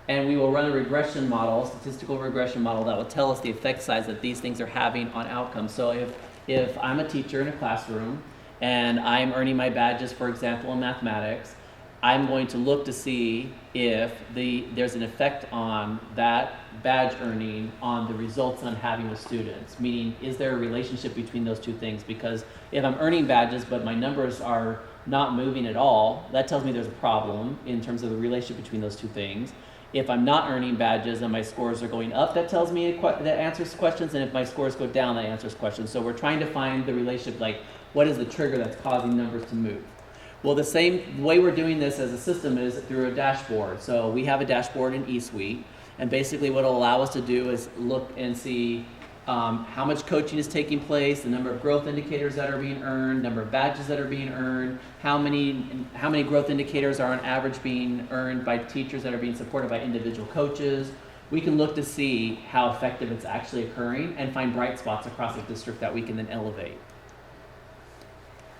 and we will run a regression model, statistical regression model that will tell us the effect size that these things are having on outcomes. So if I'm a teacher in a classroom, and I'm earning my badges, for example, in mathematics, I'm going to look to see if there's an effect on that badge earning on the results I'm having with students. Meaning, is there a relationship between those two things? Because if I'm earning badges but my numbers are not moving at all, that tells me there's a problem in terms of the relationship between those two things. If I'm not earning badges and my scores are going up, that tells me that answers questions. And if my scores go down, that answers questions. So we're trying to find the relationship, like, what is the trigger that's causing numbers to move? Well, the same way we're doing this as a system is through a dashboard. So we have a dashboard in eSuite, and basically what it'll allow us to do is look and see how much coaching is taking place, the number of growth indicators that are being earned, number of badges that are being earned, how many growth indicators are on average being earned by teachers that are being supported by individual coaches. We can look to see how effective it's actually occurring and find bright spots across the district that we can then elevate.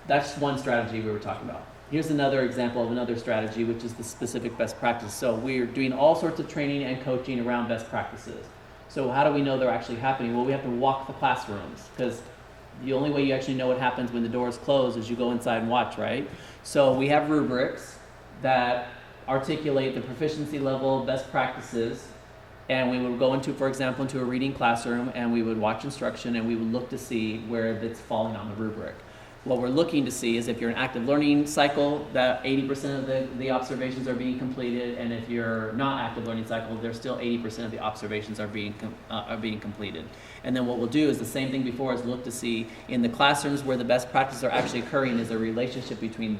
That's one strategy we were talking about. Here's another example of another strategy, which is the specific best practice. So we're doing all sorts of training and coaching around best practices. So how do we know they're actually happening? Well, we have to walk the classrooms, because the only way you actually know what happens when the doors close is you go inside and watch, right? So we have rubrics that articulate the proficiency level, best practices, and we would go into, for example, into a reading classroom, and we would watch instruction, and we would look to see where it's falling on the rubric. What we're looking to see is if you're in active learning cycle, that 80% of the observations are being completed, and if you're not active learning cycle, there's still 80% of the observations are being completed. And then what we'll do is the same thing before, is look to see in the classrooms where the best practices are actually occurring, is a relationship between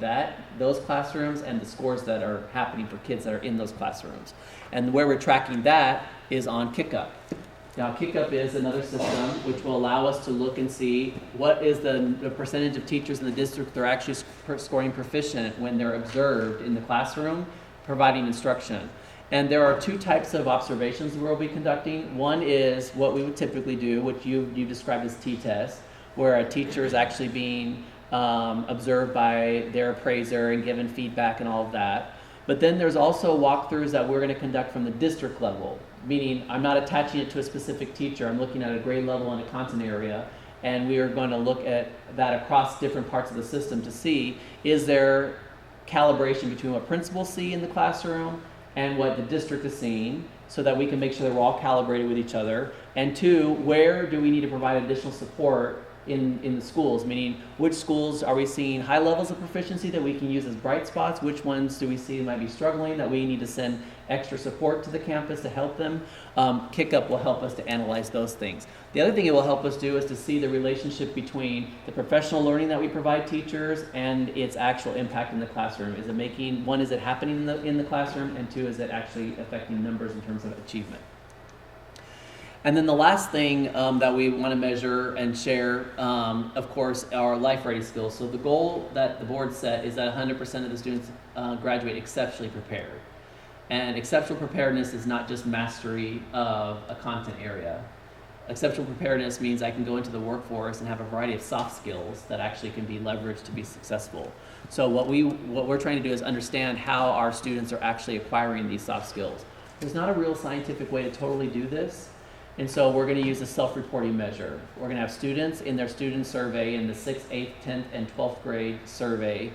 those classrooms and the scores that are happening for kids that are in those classrooms. And where we're tracking that is on KickUp. Now, KickUp is another system which will allow us to look and see what is the percentage of teachers in the district that are actually scoring proficient when they're observed in the classroom, providing instruction. And there are two types of observations we'll be conducting. One is what we would typically do, which you described as T-test, where a teacher is actually being observed by their appraiser and given feedback and all of that. But then there's also walkthroughs that we're going to conduct from the district level, meaning I'm not attaching it to a specific teacher. I'm looking at a grade level and a content area, and we are going to look at that across different parts of the system to see, is there calibration between what principals see in the classroom and what the district is seeing, so that we can make sure that we're all calibrated with each other. And two, where do we need to provide additional support in the schools, meaning which schools are we seeing high levels of proficiency that we can use as bright spots, which ones do we see might be struggling that we need to send extra support to the campus to help them. KickUp will help us to analyze those things. The other thing it will help us do is to see the relationship between the professional learning that we provide teachers and its actual impact in the classroom. Is it happening in the classroom, and two, is it actually affecting numbers in terms of achievement? And then the last thing that we want to measure and share, of course, are life-ready skills. So the goal that the board set is that 100% of the students graduate exceptionally prepared. And exceptional preparedness is not just mastery of a content area. Exceptional preparedness means I can go into the workforce and have a variety of soft skills that actually can be leveraged to be successful. So what we're trying to do is understand how our students are actually acquiring these soft skills. There's not a real scientific way to totally do this. And so we're going to use a self-reporting measure. We're going to have students in their student survey in the 6th, 8th, 10th, and 12th grade survey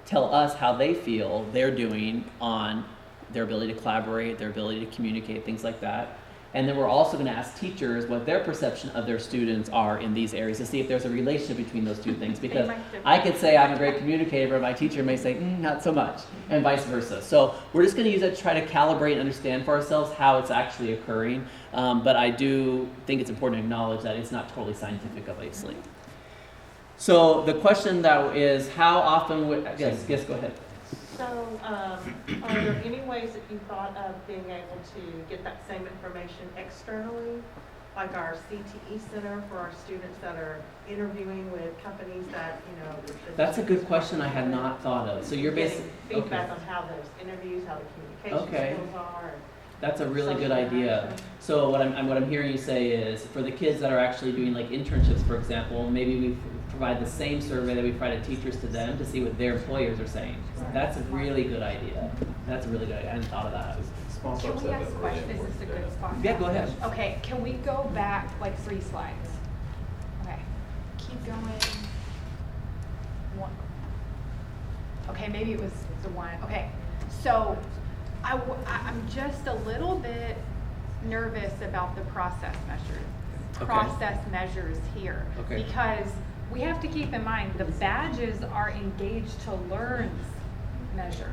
tell us how they feel they're doing on their ability to collaborate, their ability to communicate, things like that. And then we're also going to ask teachers what their perception of their students are in these areas to see if there's a relationship between those two things. Because I could say I'm a great communicator, but my teacher may say, not so much, and vice versa. So we're just going to use it to try to calibrate and understand for ourselves how it's actually occurring. But I do think it's important to acknowledge that it's not totally scientific, obviously. So the question that is, how often would, yes, go ahead. So, are there any ways that you thought of being able to get that same information externally? Like our CTE Center for our students that are interviewing with companies that, That's a good question I had not thought of. So you're basically feedback on how those interviews, how the communication skills are. That's a really good idea. So what I'm hearing you say is, for the kids that are actually doing like internships, for example, maybe we provide the same survey that we provide to teachers to them to see what their employers are saying. That's a really good idea. That's a really good idea. I hadn't thought of that. Can we ask questions? Is this a good spot? Yeah, go ahead. Okay, can we go back like 3 slides? Okay, keep going. 1. Okay, maybe it was the 1. Okay, so I'm just a little bit nervous about the process measures here. Okay. Because we have to keep in mind the badges are engaged to learn's measure.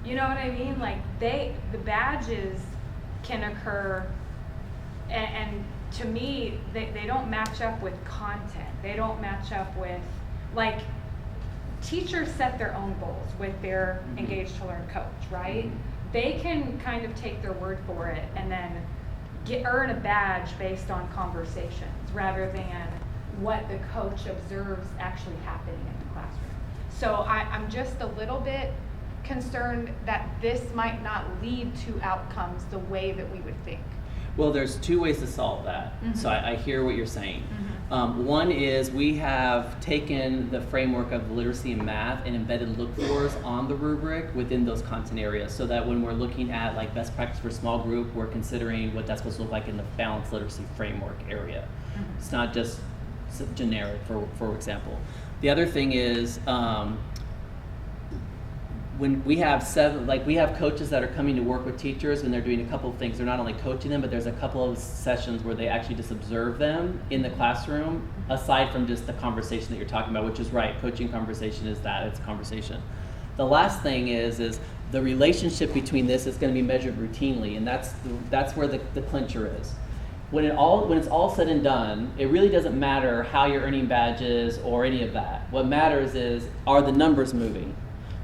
You know what I mean? Like the badges can occur, and to me, they don't match up with content. They don't match up with, like, teachers set their own goals with their engaged to learn coach, right? They can kind of take their word for it and then earn a badge based on conversations rather than what the coach observes actually happening in the classroom. So I'm just a little bit concerned that this might not lead to outcomes the way that we would think. Well, there's 2 ways to solve that. So I hear what you're saying. One is we have taken the framework of literacy and math and embedded look-fors on the rubric within those content areas, so that when we're looking at like best practice for small group, we're considering what that's supposed to look like in the balanced literacy framework area. It's not just generic, for example. The other thing is, when we have we have coaches that are coming to work with teachers and they're doing a couple of things. They're not only coaching them, but there's a couple of sessions where they actually just observe them in the classroom, aside from just the conversation that you're talking about, which is right. Coaching conversation is that, it's a conversation. The last thing is the relationship between this is going to be measured routinely, and that's where the clincher is. When it's all said and done, it really doesn't matter how you're earning badges or any of that. What matters is, are the numbers moving?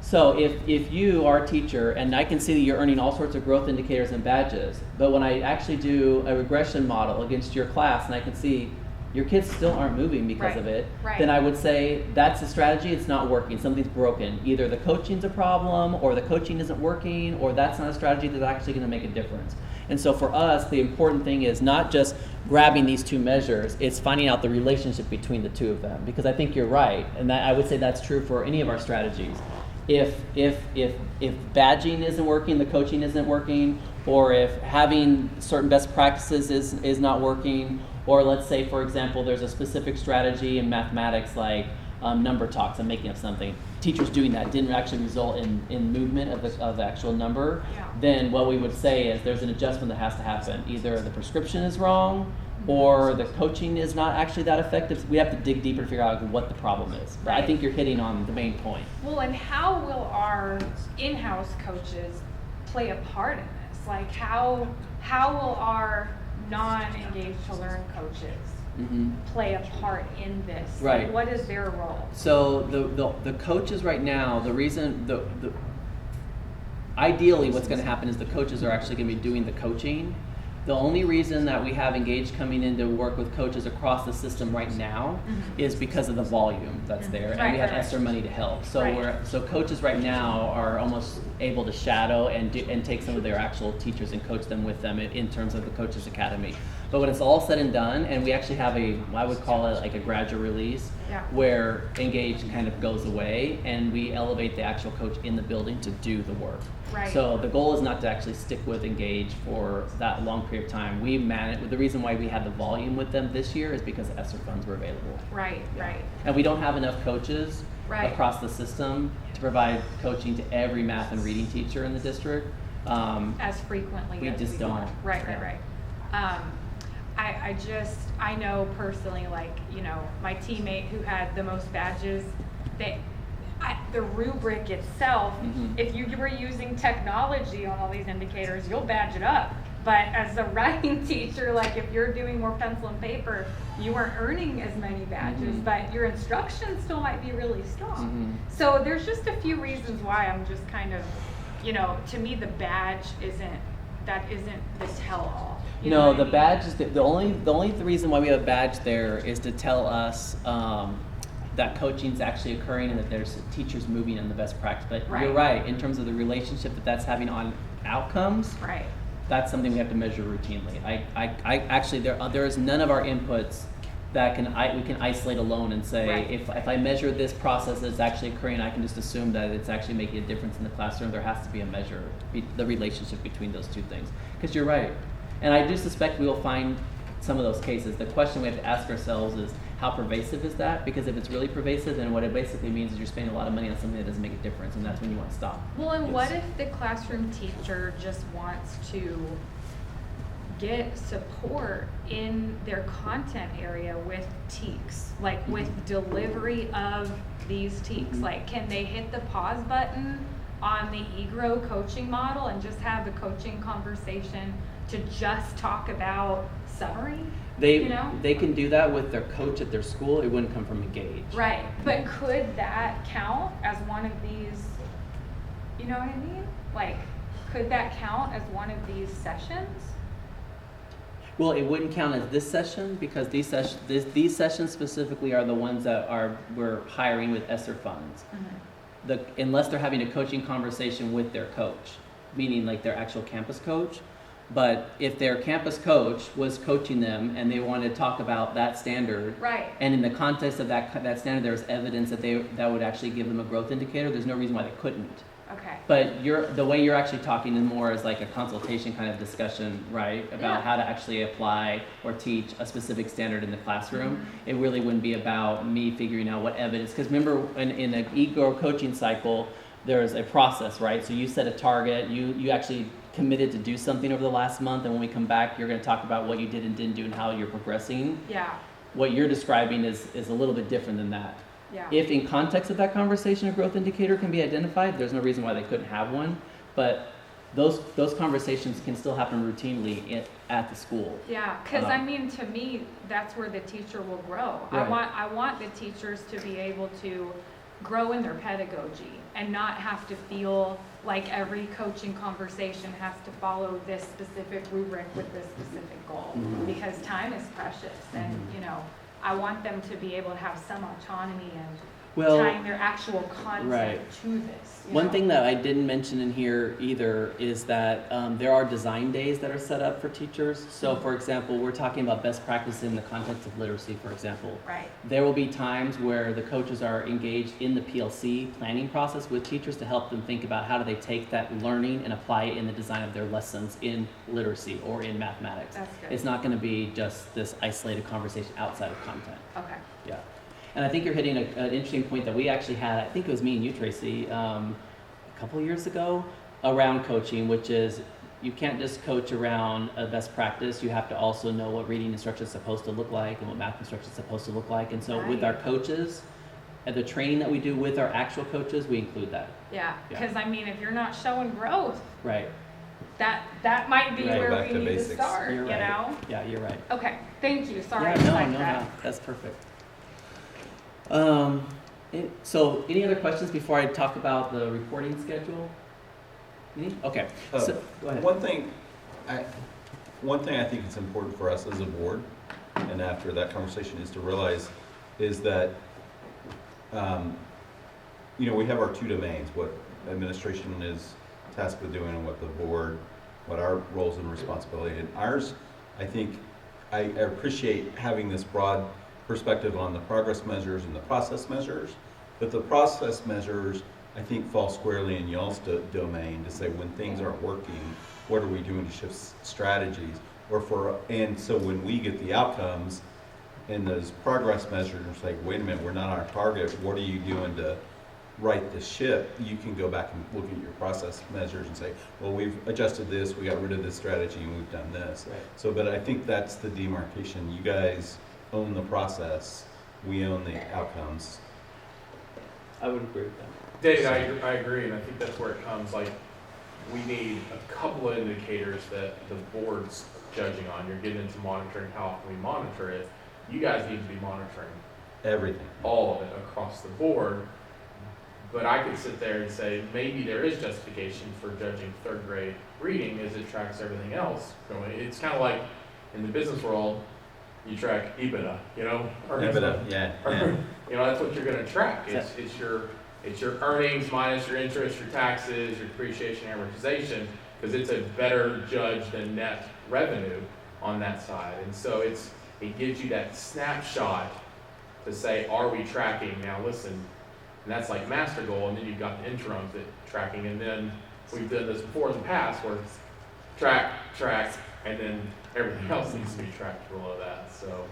So if you are a teacher, and I can see that you're earning all sorts of growth indicators and badges, but when I actually do a regression model against your class and I can see your kids still aren't moving because of it, then I would say that's a strategy, it's not working, something's broken. Either the coaching's a problem, or the coaching isn't working, or that's not a strategy that's actually going to make a difference. And so for us, the important thing is not just grabbing these 2 measures, it's finding out the relationship between the 2 of them. Because I think you're right, and I would say that's true for any of our strategies. If badging isn't working, the coaching isn't working, or if having certain best practices is not working, or let's say, for example, there's a specific strategy in mathematics like number talks, I'm making up something. Teachers doing that didn't actually result in movement of the actual number, then what we would say is there's an adjustment that has to happen. Either the prescription is wrong, or the coaching is not actually that effective. We have to dig deeper to figure out what the problem is. But I think you're hitting on the main point. Well, and how will our in-house coaches play a part in this? Like how will our non-engaged to learn coaches play a part in this? Right. Like, what is their role? So the coaches right now, ideally what's going to happen is the coaches are actually going to be doing the coaching, The only reason that we have Engage coming in to work with coaches across the system right now is because of the volume that's there, and we have ESSER money to help. So so coaches right now are almost able to shadow and take some of their actual teachers and coach them with them in terms of the Coaches Academy. But when it's all said and done, and we actually have I would call it like a gradual release, where Engage kind of goes away, and we elevate the actual coach in the building to do the work. Right. So the goal is not to actually stick with Engage for that long period of time. We manage, the reason why we had the volume with them this year is because ESSER funds were available. Right. And we don't have enough coaches across the system to provide coaching to every math and reading teacher in the district. As frequently we as just we don't. want. Right. I know personally, like, you know, my teammate who had the most badges, the rubric itself, if you were using technology on all these indicators, you'll badge it up. But as a writing teacher, like if you're doing more pencil and paper, you weren't earning as many badges, but your instruction still might be really strong. So there's just a few reasons why I'm just kind of, you know, to me the badge isn't the tell-all. No, the badge is the only reason why we have a badge there is to tell us that coaching is actually occurring and that there's teachers moving in the best practice. But you're right, in terms of the relationship that's having on outcomes. Right. That's something we have to measure routinely. I actually there is none of our inputs that we can isolate alone and say if I measure this process that's actually occurring, I can just assume that it's actually making a difference in the classroom. There has to be a measure, the relationship between those two things. Because you're right, and I do suspect we will find some of those cases. The question we have to ask ourselves is how pervasive is that? Because if it's really pervasive, then what it basically means is you're spending a lot of money on something that doesn't make a difference, and that's when you want to stop. Well, and what if the classroom teacher just wants to get support in their content area with TEKS, like with delivery of these TEKS? Like, can they hit the pause button on the eGrow coaching model and just have the coaching conversation to just talk about summary? They can do that with their coach at their school. It wouldn't come from Engage. Right, but could that count as one of these, you know what I mean? Like, could that count as one of these sessions? Well, it wouldn't count as this session because these sessions specifically are the ones that we're hiring with ESSER funds. Unless they're having a coaching conversation with their coach, meaning like their actual campus coach. But if their campus coach was coaching them and they wanted to talk about that standard, and in the context of that standard there's evidence that would actually give them a growth indicator, there's no reason why they couldn't. Okay. But the way you're actually talking is more as like a consultation kind of discussion, right? About how to actually apply or teach a specific standard in the classroom. It really wouldn't be about me figuring out what evidence, because remember in an eGrow coaching cycle, there's a process, right? So you set a target, you actually committed to do something over the last month, and when we come back, you're going to talk about what you did and didn't do and how you're progressing. Yeah. What you're describing is a little bit different than that. Yeah. If in context of that conversation a growth indicator can be identified, there's no reason why they couldn't have one. But those conversations can still happen routinely at the school. Yeah, because I mean, to me, that's where the teacher will grow. Right. I want the teachers to be able to grow in their pedagogy and not have to feel like every coaching conversation has to follow this specific rubric with this specific goal, because time is precious, and you know, I want them to be able to have some autonomy and tying their actual content to this. One thing that I didn't mention in here either is that there are design days that are set up for teachers. So for example, we're talking about best practice in the context of literacy, for example. Right. There will be times where the coaches are engaged in the PLC planning process with teachers to help them think about how do they take that learning and apply it in the design of their lessons in literacy or in mathematics. That's good. It's not going to be just this isolated conversation outside of content. Okay. Yeah. And I think you're hitting an interesting point that we actually had, I think it was me and you, Tracy, a couple of years ago, around coaching, which is you can't just coach around a best practice. You have to also know what reading instruction is supposed to look like and what math instruction is supposed to look like. And so with our coaches, and the training that we do with our actual coaches, we include that. Yeah, because I mean, if you're not showing growth, right, that might be where we need to start, you're you know? Yeah, you're right. Okay, thank you. Sorry. Yeah, no, that's perfect. So any other questions before I talk about the reporting schedule? Any? Okay. So, go ahead. One thing, one thing I think it's important for us as a board, and after that conversation, is to realize is that, we have our two domains, what administration is tasked with doing and what the board, what our roles and responsibility. And ours, I think, I appreciate having this broad perspective on the progress measures and the process measures, but the process measures, I think, fall squarely in y'all's domain to say when things aren't working, what are we doing to shift strategies? And so when we get the outcomes and those progress measures, like, wait a minute, we're not on our target, what are you doing to right the ship? You can go back and look at your process measures and say, well, we've adjusted this, we got rid of this strategy, and we've done this. Right. So, but I think that's the demarcation. You guys own the process, we own the outcomes. I would agree with that. Dave, I agree, and I think that's where it comes, like, we need a couple of indicators that the board's judging on. You're getting into monitoring, how often we monitor it. You guys need to be monitoring Everything. all of it across the board. But I could sit there and say, maybe there is justification for judging third grade reading as it tracks everything else going. It's kind of like in the business world, you track EBITDA, EBITDA, yeah. That's what you're going to track. It's your earnings minus your interest, your taxes, your depreciation, amortization, because it's a better judge than net revenue on that side. And so it gives you that snapshot to say, are we tracking? Now listen, and that's like master goal, and then you've got the interims that tracking, and then we've done this before in the past where it's track, and then everything else needs to be tracked below that. So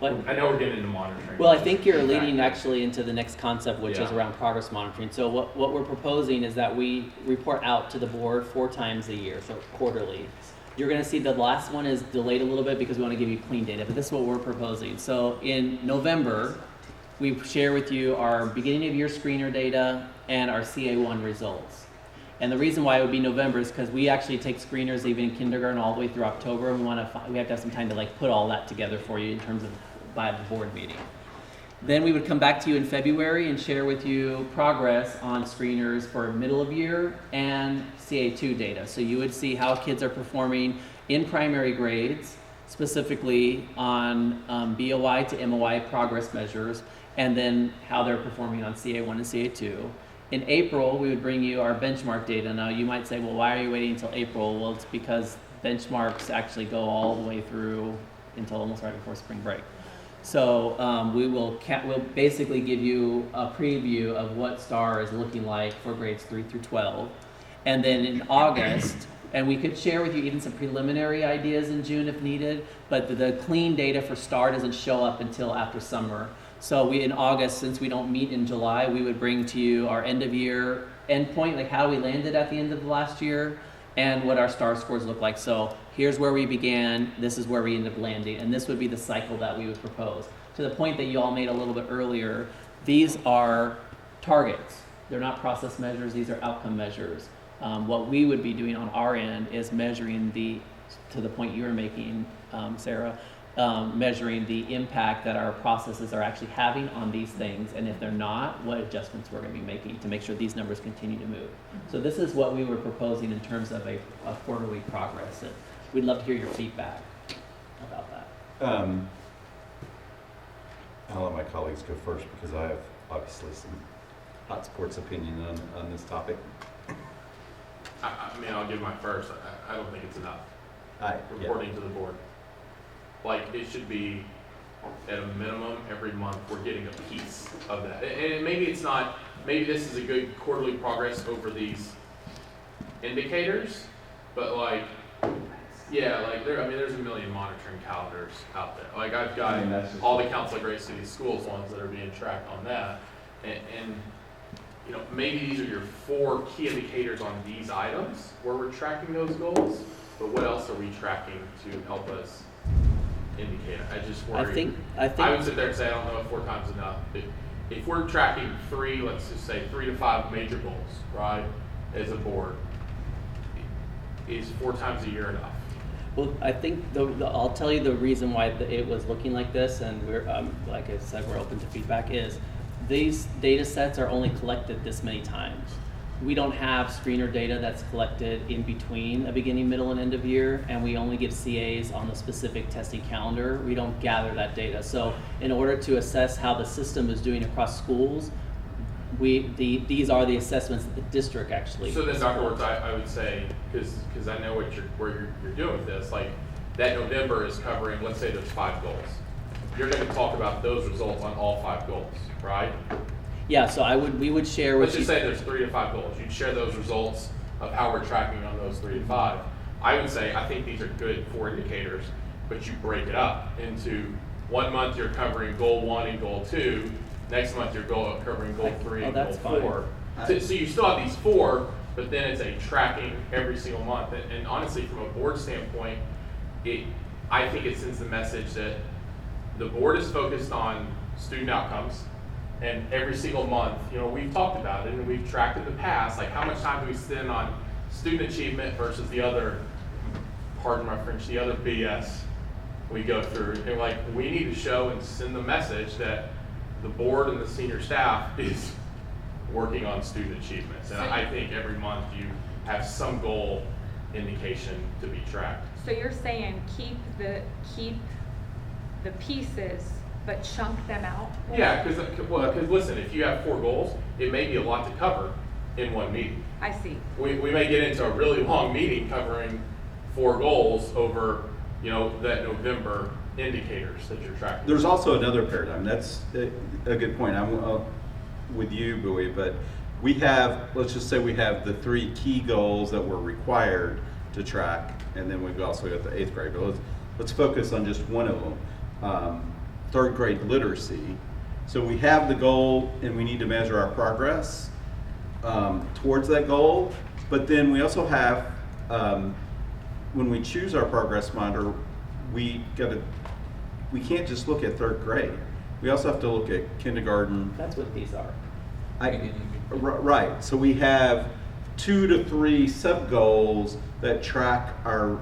I know we're getting into monitoring. Well, I think you're leading actually into the next concept, which is Yeah. around progress monitoring. So what we're proposing is that we report out to the board 4 times a year, so quarterly. You're going to see the last one is delayed a little bit because we want to give you clean data, but this is what we're proposing. So in November, we share with you our beginning of year screener data and our CA1 results. And the reason why it would be November is because we actually take screeners even in kindergarten all the way through October, and we have to have some time to like put all that together for you in terms of by the board meeting. Then we would come back to you in February and share with you progress on screeners for middle of year and CA2 data. So you would see how kids are performing in primary grades, specifically on BOI to MOI progress measures, and then how they're performing on CA1 and CA2. In April, we would bring you our benchmark data. Now you might say, well, why are you waiting until April? Well, it's because benchmarks actually go all the way through until almost right before spring break. So we'll basically give you a preview of what STAR is looking like for grades 3 through 12. And then in August, and we could share with you even some preliminary ideas in June if needed, but the clean data for STAR doesn't show up until after summer. So in August, since we don't meet in July, we would bring to you our end of year endpoint, like how we landed at the end of the last year, and what our STAR scores look like. So here's where we began, this is where we ended up landing, and this would be the cycle that we would propose. To the point that you all made a little bit earlier, these are targets. They're not process measures, these are outcome measures. What we would be doing on our end is measuring to the point you were making, Sarah, measuring the impact that our processes are actually having on these things, and if they're not, what adjustments we're going to be making to make sure these numbers continue to move. So this is what we were proposing in terms of a quarterly progress, and we'd love to hear your feedback about that. I'll let my colleagues go first because I have obviously some hot sports opinion on this topic. I mean, I'll give my first. I don't think it's enough. Reporting to the board. Like, it should be at a minimum every month we're getting a piece of that. And maybe it's not, maybe this is a good quarterly progress over these indicators, but like, yeah, like there's a million monitoring calendars out there. Like I've got all the Council of Great City Schools ones that are being tracked on that. And maybe these are your 4 key indicators on these items where we're tracking those goals, but what else are we tracking to help us indicate it? I just worry. I would sit there and say, I don't know if 4 times is enough. If we're tracking 3, let's just say 3 to 5 major goals, right, as a board, is 4 times a year enough? Well, I think I'll tell you the reason why it was looking like this, and we're like I said, we're open to feedback. Is these data sets are only collected this many times. we don't have screener data that's collected in between a beginning, middle, and end of year, and we only give CAs on the specific testing calendar. We don't gather that data. So in order to assess how the system is doing across schools, these are the assessments that the district actually. So then, Dr. Wertz, I would say, because I know where you're doing with this, like that November is covering, let's say there's 5 goals. You're going to talk about those results on all 5 goals, right? Yeah, so we would share with Let's just say there's 3 to 5 goals. You'd share those results of how we're tracking on those 3 to 5. I would say, I think these are good 4 indicators, but you break it up into 1 month you're covering goal 1 and goal 2. Next month you're covering goal 3 and goal 4. So you still have these 4, but then it's a tracking every single month. And honestly, from a board standpoint, I think it sends the message that the board is focused on student outcomes. And every single month, we've talked about it and we've tracked in the past, like how much time do we spend on student achievement versus the other, pardon my French, the other BS we go through. And we need to show and send the message that the board and the senior staff is working on student achievements. And I think every month you have some goal indication to be tracked. So you're saying keep the pieces, but chunk them out? Yeah, because listen, if you have 4 goals, it may be a lot to cover in one meeting. I see. We may get into a really long meeting covering 4 goals over, that November indicators that you're tracking. There's also another paradigm. That's a good point. I'm with you, Bowie, but let's just say we have the 3 key goals that we're required to track, and then we've also got the 8th grade. But let's focus on just one of them. 3rd grade literacy. So we have the goal and we need to measure our progress towards that goal, but then we also have, when we choose our progress monitor, we can't just look at 3rd grade. We also have to look at kindergarten. That's what these are. Right, so we have 2 to 3 sub-goals that track our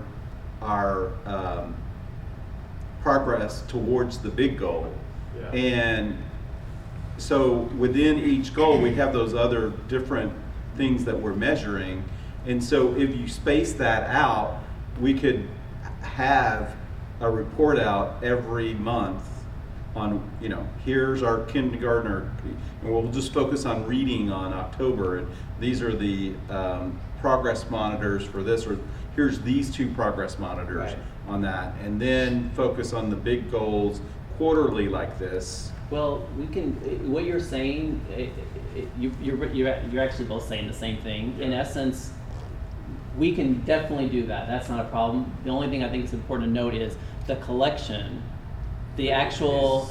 progress towards the big goal. Yeah. And so within each goal, we have those other different things that we're measuring. And so if you space that out, we could have a report out every month on, here's our kindergartner, and we'll just focus on reading on October. And these are the progress monitors for this, or here's these 2 progress monitors. Right. On that, and then focus on the big goals quarterly like this. Well, we can. What you're saying, you're actually both saying the same thing. In essence, we can definitely do that. That's not a problem. The only thing I think is important to note is the collection, the actual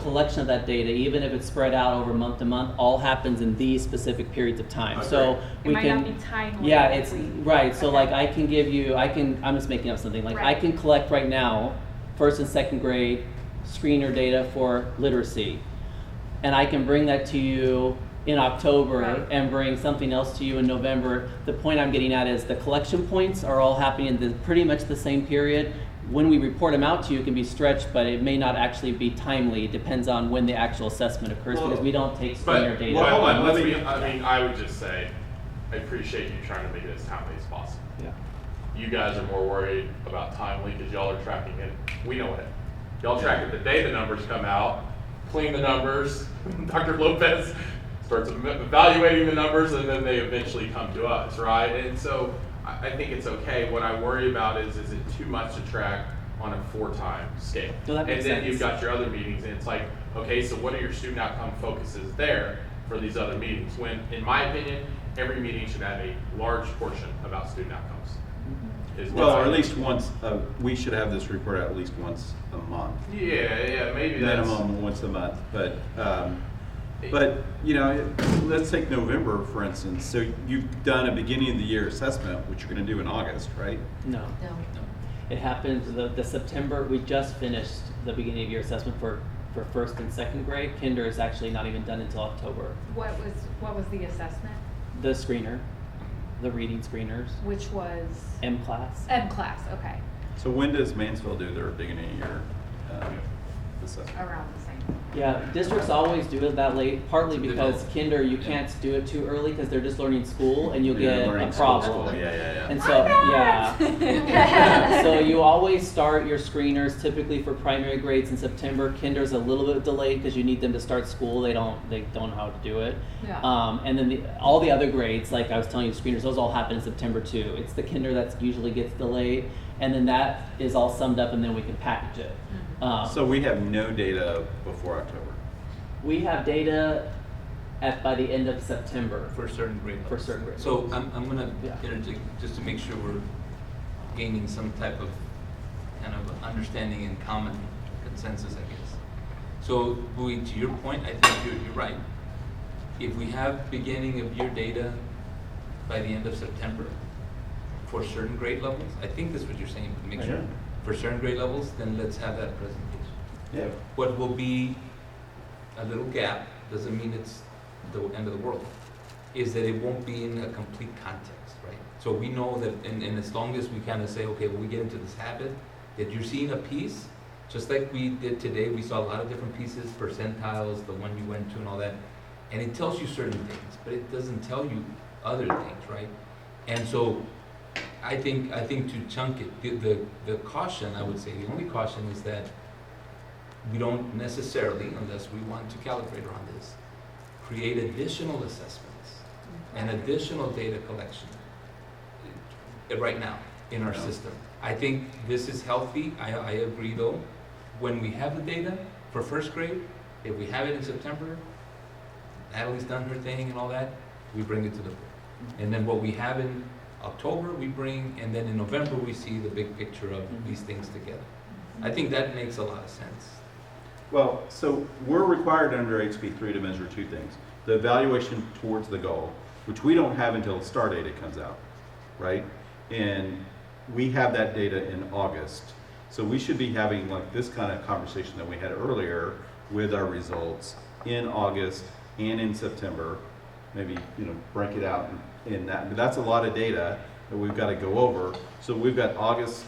collection of that data, even if it's spread out over month to month, all happens in these specific periods of time. Okay. So we might can. not be timely. Yeah, it's right. So like I can give you, I'm just making up something. Like I Right. can collect right now 1st and 2nd grade screener data for literacy, and I can bring that to you in October Right. and bring something else to you in November. The point I'm getting at is the collection points are all happening in pretty much the same period. When we report them out to you, it can be stretched, but it may not actually be timely. It depends on when the actual assessment occurs, because we don't take screener data. hold on, I would just say, I appreciate you trying to make it as timely as possible. Yeah. You guys are more worried about timely because y'all are tracking it. We know it. Y'all track it the day the numbers come out, clean the numbers. Dr. Lopez starts evaluating the numbers, and then they eventually come to us, right? And so I think it's okay. What I worry about is it too much to track on a 4-time scale? No, that makes And then sense. you've got your other meetings, and it's like, okay, so what are your student outcome focuses there for these other meetings? When, in my opinion, every meeting should have a large portion about student outcomes. Well, or at least once, we should have this report out at least once a month. Yeah, maybe that's. Minimum once a month, but let's take November, for instance. So you've done a beginning of the year assessment, which you're gonna do in August, right? No. No. It happens, the September, we just finished the beginning of year assessment for 1st and 2nd grade. Kinder is actually not even done until October. What was the assessment? The screener, the reading screeners, Which was? M-class. M-class, okay. So when does Mansfield do their beginning of year assessment? Around the same. Yeah, districts always do it that late, partly It's because difficult. kinder, you can't do it too early because they're just learning school and you'll Yeah, get learning a school. problem. Yeah. And so, yeah. So you always start your screeners typically for primary grades in September. Kinder's a little bit delayed because you need them to start school. They don't know how to do it. Yeah. And then all the other grades, like I was telling you, screeners, those all happen in September too. It's the kinder that usually gets delayed, and then that is all summed up, and then we can package it. So we have no data before October. We have data by the end of September. For certain grade levels. For certain grade So levels. I'm gonna Yeah. interject just to make sure we're gaining some type of kind of understanding and common consensus, I guess. So, Bowie, to your point, I think you're right. If we have beginning of year data by the end of September for certain grade levels, I think that's what you're saying, to make sure. Yeah. For certain grade levels, then let's have that presentation. Yeah. What will be a little gap, doesn't mean it's the end of the world, is that it won't be in a complete context, right? So we know that, and as long as we kind of say, okay, when we get into this habit, that you're seeing a piece, just like we did today, we saw a lot of different pieces, percentiles, the one you went to and all that, and it tells you certain things, but it doesn't tell you other things, right? And so I think to chunk it, the caution, I would say, the only caution is that we don't necessarily, unless we want to calibrate around this, create additional assessments and additional data collection right now in our system. I think this is healthy. I agree though. When we have the data for first grade, if we have it in September, Natalie's done her thing and all that, we bring it to the board. And then what we have in October, we bring, and then in November, we see the big picture of these things together. I think that makes a lot of sense. Well, so we're required under HB3 to measure two things. The evaluation towards the goal, which we don't have until the STAR data comes out, right? And we have that data in August. So we should be having like this kind of conversation that we had earlier with our results in August and in September. Maybe, break it out in that. But that's a lot of data that we've got to go over. So we've got August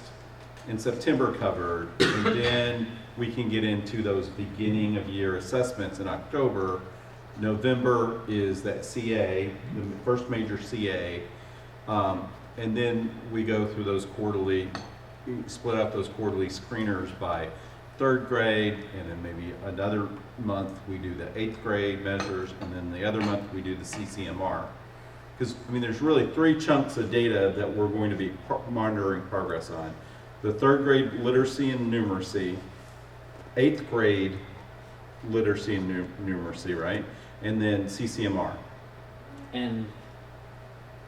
and September covered, and then we can get into those beginning of year assessments in October. November is that CA, the first major CA, and then we go through those quarterly, split up those quarterly screeners by third grade, and then maybe another month we do the 8th grade measures, and then the other month we do the CCMR. Because, there's really 3 chunks of data that we're going to be monitoring progress on. The 3rd grade literacy and numeracy, 8th grade literacy and numeracy, right? And then CCMR. And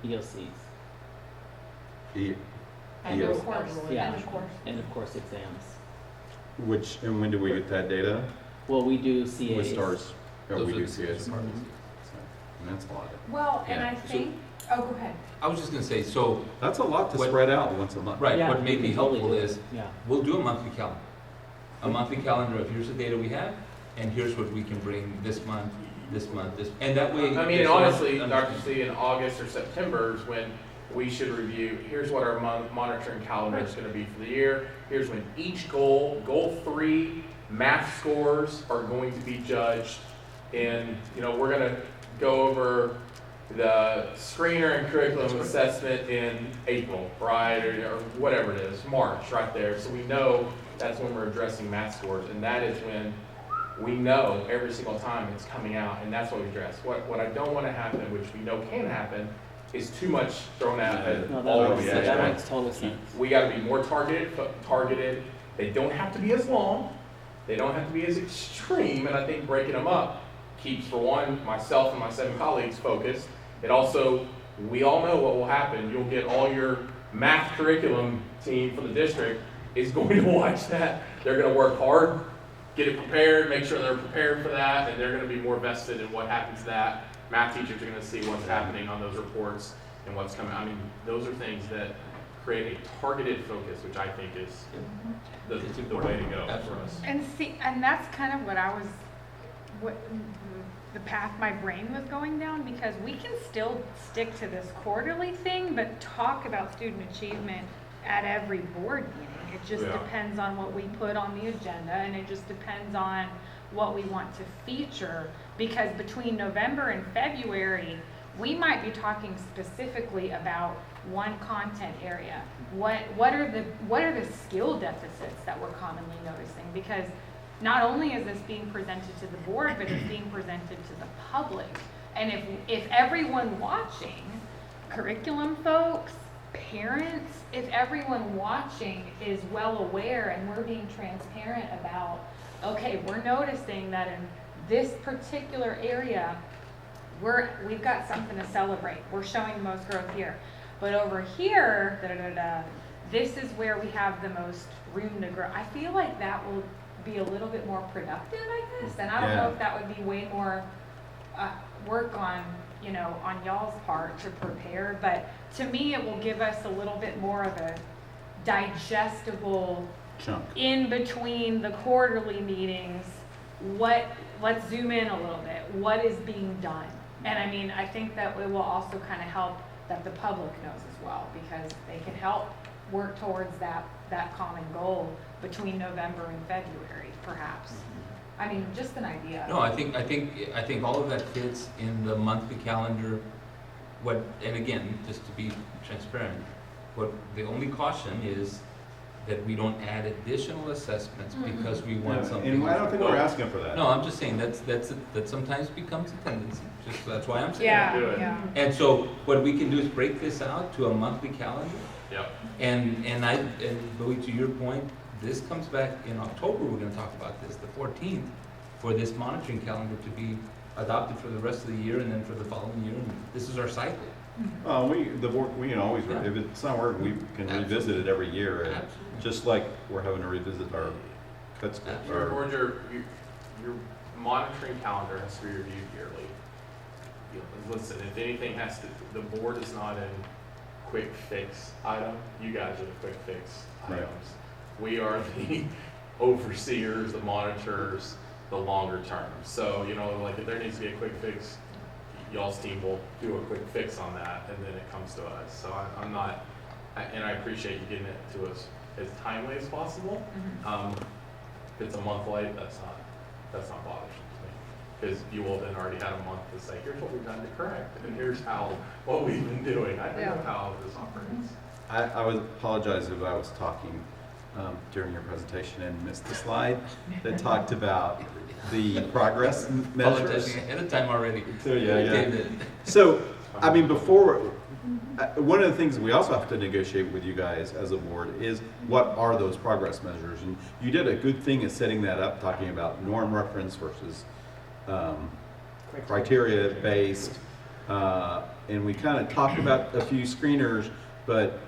EOCs. And of course, Yeah. and of course. And of course exams. And when do we get that data? Well, we do CAs. With stars. Oh, Those we are do the CAs. part of it. And that's a lot. Well, and Yeah. I think, oh, go ahead. I was just gonna say, so, That's a lot to What- spread out once a month. right, Yeah, what may we be can totally helpful do it. is, Yeah. we'll do a monthly calendar. A monthly calendar of here's the data we have, and here's what we can bring this month, and that way. I mean, there's honestly, enough Dr. C, in August or September is when we should review, here's what our monitoring calendar is gonna be for the year. Here's when each goal 3, math scores are going to be judged. And, we're gonna go over the screener and curriculum assessment in April, right? Or whatever it is, March, right there. So we know that's when we're addressing math scores. And that is when we know every single time it's coming out, and that's what we address. What I don't want to happen, which we know can happen, is too much thrown out at No, all that of makes, the that extra. makes total sense. We got to be more targeted. They don't have to be as long. They don't have to be as extreme. And I think breaking them up keeps, for one, myself and my 7 colleagues focused. It also, we all know what will happen. You'll get all your math curriculum team for the district is going to watch that. They're going to work hard, get it prepared, make sure they're prepared for that, and they're going to be more vested in what happens to that. Math teachers are going to see what's happening on those reports and what's coming. Those are things that create a targeted focus, which I think is the way to go for us. And that's kind of what the path my brain was going down, because we can still stick to this quarterly thing, but talk about student achievement at every board meeting. It just Yeah. depends on what we put on the agenda, and it just depends on what we want to feature. Because between November and February, we might be talking specifically about one content area. What are the skill deficits that we're commonly noticing? Because not only is this being presented to the board, but it's being presented to the public. And if everyone watching, curriculum folks, parents, if everyone watching is well aware and we're being transparent about, okay, we're noticing that in this particular area, we've got something to celebrate. We're showing the most growth here. But over here, this is where we have the most room to grow. I feel like that will be a little bit more productive, I guess. And I don't know if that would be way more work on, on y'all's part to prepare. But to me, it will give us a little bit more of a digestible Chunk. in between the quarterly meetings. Let's zoom in a little bit. What is being done? And I mean, I think that it will also kind of help that the public knows as well, because they can help work towards that common goal between November and February, perhaps. I mean, just an idea. No, I think all of that fits in the monthly calendar. And again, just to be transparent, the only caution is that we don't add additional assessments because we want something. And I don't think we're asking for that. No, I'm just saying that sometimes becomes a tendency. Just that's why I'm saying. Yeah. And so what we can do is break this out to a monthly calendar. Yep. And Bowie, to your point, this comes back in October. We're going to talk about this, the 14th, for this monitoring calendar to be adopted for the rest of the year and then for the following year. And this is our cycle. The board, we can always, if it's not working, we can revisit it every year. And just like we're having to revisit our cuts. Or your monitoring calendar has to be reviewed yearly. Listen, if anything the board is not in quick fix item, you guys are the quick fix items. We are the overseers, the monitors, the longer term. So, like if there needs to be a quick fix, y'all's team will do a quick fix on that, and then it comes to us. So I'm not, and I appreciate you getting it to us as timely as possible. If it's a month late, that's not bothersome to me, because you will then already had a month to say, here's what we've done to correct, and here's what we've been doing. I know how this operates. I would apologize if I was talking during your presentation and missed the slide that talked about the progress measures. Apologizing ahead of time already. So, I mean, one of the things we also have to negotiate with you guys as a board is what are those progress measures? And you did a good thing in setting that up, talking about norm reference versus criteria based. And we kind of talked about a few screeners, but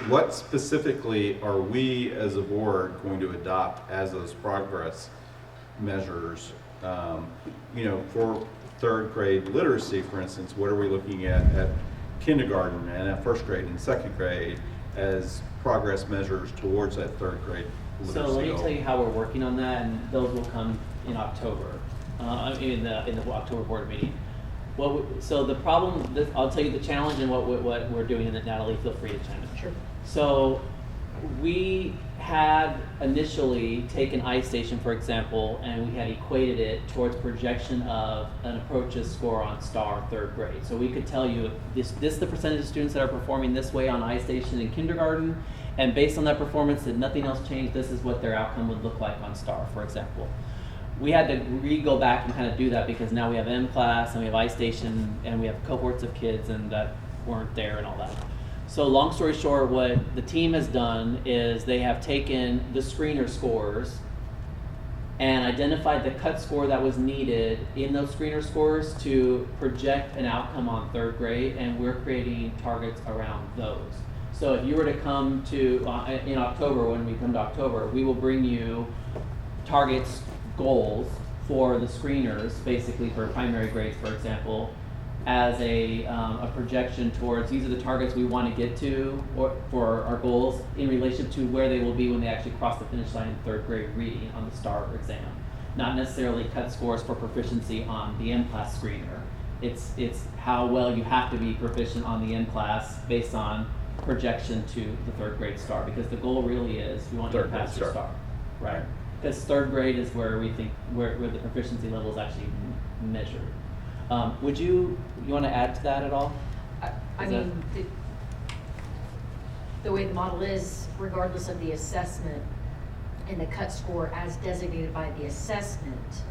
what specifically are we as a board going to adopt as those progress measures? For third grade literacy, for instance, what are we looking at kindergarten and at first grade and second grade as progress measures towards that third grade literacy So let me goal? tell you how we're working on that, and those will come in October, in the October board meeting. So the problem, I'll tell you the challenge and what we're doing, and Natalie, feel free to chime in. Sure. So we had initially taken iStation, for example, and we had equated it towards projection of an approaches score on STAR third grade. So we could tell you this is the percentage of students that are performing this way on iStation in kindergarten, and based on that performance, if nothing else changed, this is what their outcome would look like on STAR, for example. We had to go back and kind of do that because now we have M-Class and we have iStation and we have cohorts of kids and that weren't there and all that. So long story short, what the team has done is they have taken the screener scores and identified the cut score that was needed in those screener scores to project an outcome on third grade, and we're creating targets around those. So if you were to come to, in October, when we come to October, we will bring you targets, goals for the screeners, basically for primary grades, for example, as a projection towards these are the targets we want to get to for our goals in relation to where they will be when they actually cross the finish line in third grade reading on the STAR exam. Not necessarily cut scores for proficiency on the M-Class screener. It's how well you have to be proficient on the M-Class based on projection to the third grade star, because the goal really is, we want you to Third grade pass your star. star. Right. Because third grade is where we think, where the proficiency level is actually measured. Would you want to add to that at all? I Is mean, the way the model is, regardless of the assessment and the cut score as designated by the assessment,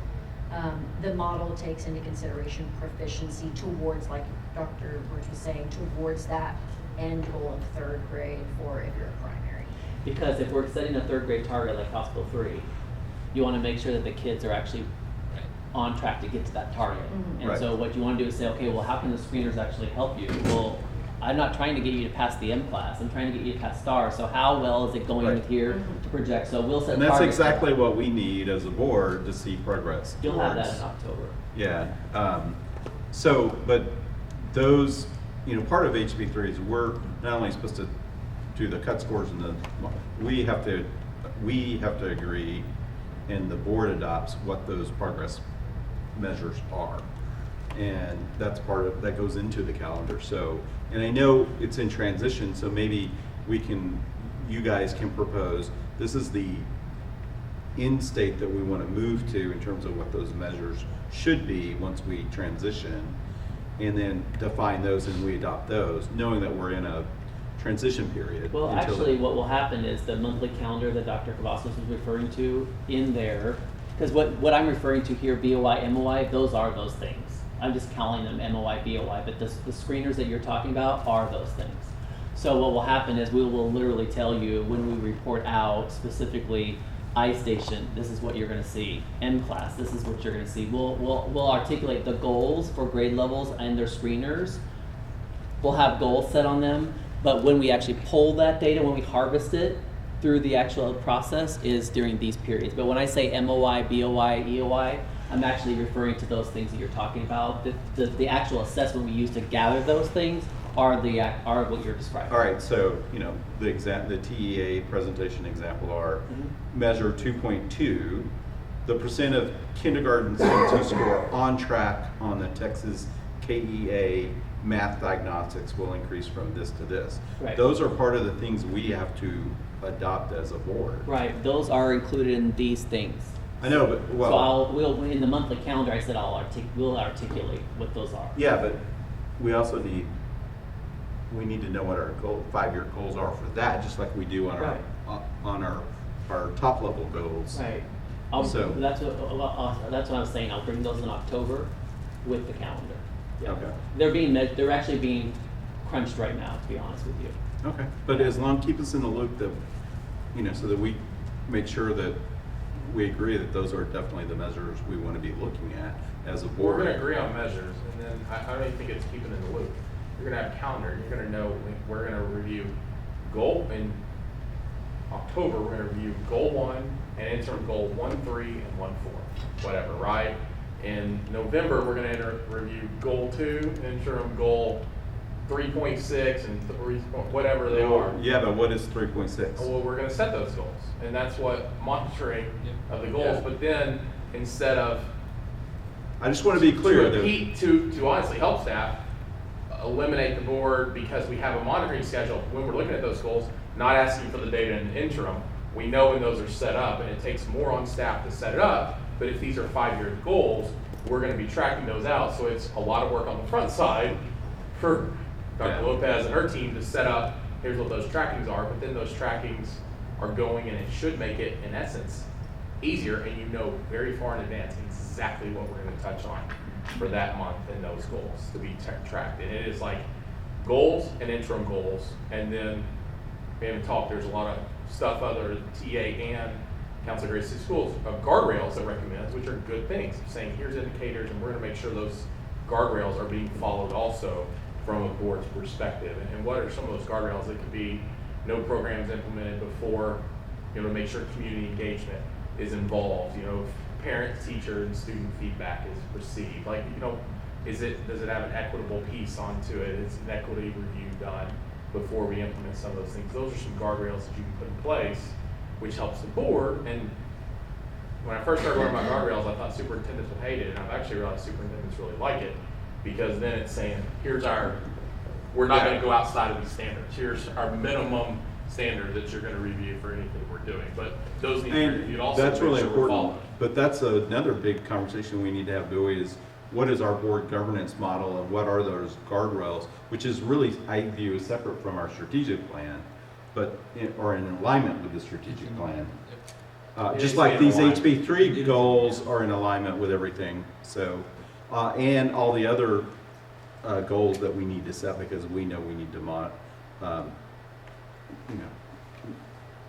the model takes into consideration proficiency towards, like Dr. Birch was saying, towards that end goal of third grade for if you're a primary. Because if we're setting a third grade target like Hospital 3, you want to make sure that the kids are actually on track to get to that target. Mhm. And Right. so what you want to do is say, okay, well, how can the screeners actually help you? Well, I'm not trying to get you to pass the M class. I'm trying to get you to pass STAR. So how well is it going Right. with here to project? So we'll set And that's targets for exactly that. what we need as a board to see progress. You'll have that towards. in October. Yeah, but those, part of HB3 is we're not only supposed to do the cut scores and we have to agree, and the board adopts what those progress measures are. And that's that goes into the calendar. So, and I know it's in transition, so maybe you guys can propose, this is the end state that we want to move to in terms of what those measures should be once we transition, and then define those and we adopt those, knowing that we're in a transition period. Well, until- actually, what will happen is the monthly calendar that Dr. Cavazos was referring to in there, because what I'm referring to here, BOI, MOI, those are those things. I'm just calling them MOI, BOI, but the screeners that you're talking about are those things. So what will happen is we will literally tell you when we report out specifically I-Station, this is what you're going to see. M-Class, this is what you're going to see. We'll articulate the goals for grade levels and their screeners. We'll have goals set on them, but when we actually pull that data, when we harvest it through the actual process is during these periods. But when I say MOI, BOI, EOI, I'm actually referring to those things that you're talking about. The actual assessment we use to gather those things are what you're describing. All right, so, the TEA presentation example are measure 2.2, the percent of kindergarten students who score on track on the Texas KEA math diagnostics will increase from this to this. Right. Those are part of the things we have to adopt as a board. Right, those are included in these things. I know, but, well. So we'll in the monthly calendar, I said we'll articulate what those are. Yeah, but we also need to know what our 5-year goals are for that, just like we do on Right. our top level goals. Right. So- That's what I was saying. I'll bring those in October with the calendar. Yeah. Okay. They're actually being crunched right now, to be honest with you. Okay, but keep us in the loop that, so that we make sure that we agree that those are definitely the measures we want to be looking at as a board. We're gonna agree on measures, and then I don't even think it's keeping in the loop. You're gonna have a calendar, and you're gonna know, we're gonna review goal in October, we're gonna review goal 1 and interim goal 1.3 and 1.4, whatever, right? In November, we're gonna review goal 2, interim goal 3.6 and whatever they are. Yeah, but what is 3.6? Well, we're gonna set those goals, and that's what monitoring of the goals, Yeah. but then, instead of I just want to be clear to that. repeat, to honestly help staff, eliminate the board because we have a monitoring schedule when we're looking at those goals, not asking for the data in the interim. We know when those are set up, and it takes more on staff to set it up, but if these are 5-year goals, we're gonna be tracking those out, so it's a lot of work on the front side for Dr. Lopez and her team to set up, here's what those trackings are, but then those trackings are going, and it should make it, in essence, easier, and you know very far in advance exactly what we're gonna touch on for that month and those goals to be tracked. And it is like goals and interim goals, and then we haven't talked, there's a lot of stuff other TA and Council of Great City Schools of guardrails that recommends, which are good things, saying here's indicators, and we're gonna make sure those guardrails are being followed also from a board's perspective. And what are some of those guardrails? It could be no programs implemented before, to make sure community engagement is involved, parent, teacher, and student feedback is received. Does it have an equitable piece onto it? Is an equity review done before we implement some of those things? Those are some guardrails that you can put in place, which helps the board. And when I first started learning about guardrails, I thought superintendents would hate it, and I've actually realized superintendents really like it, because then it's saying, here's our we're not gonna go outside of these standards. Here's our minimum standard that you're gonna review for anything we're doing, but those need to be reviewed also. That's to make really sure we're important, following. but that's another big conversation we need to have, Billy, is what is our board governance model and what are those guardrails, which is really, I view, as separate from our strategic plan, but, or in alignment with the strategic plan. Just like these HB3 goals are in alignment with everything, so, and all the other goals that we need to set, because we know we need to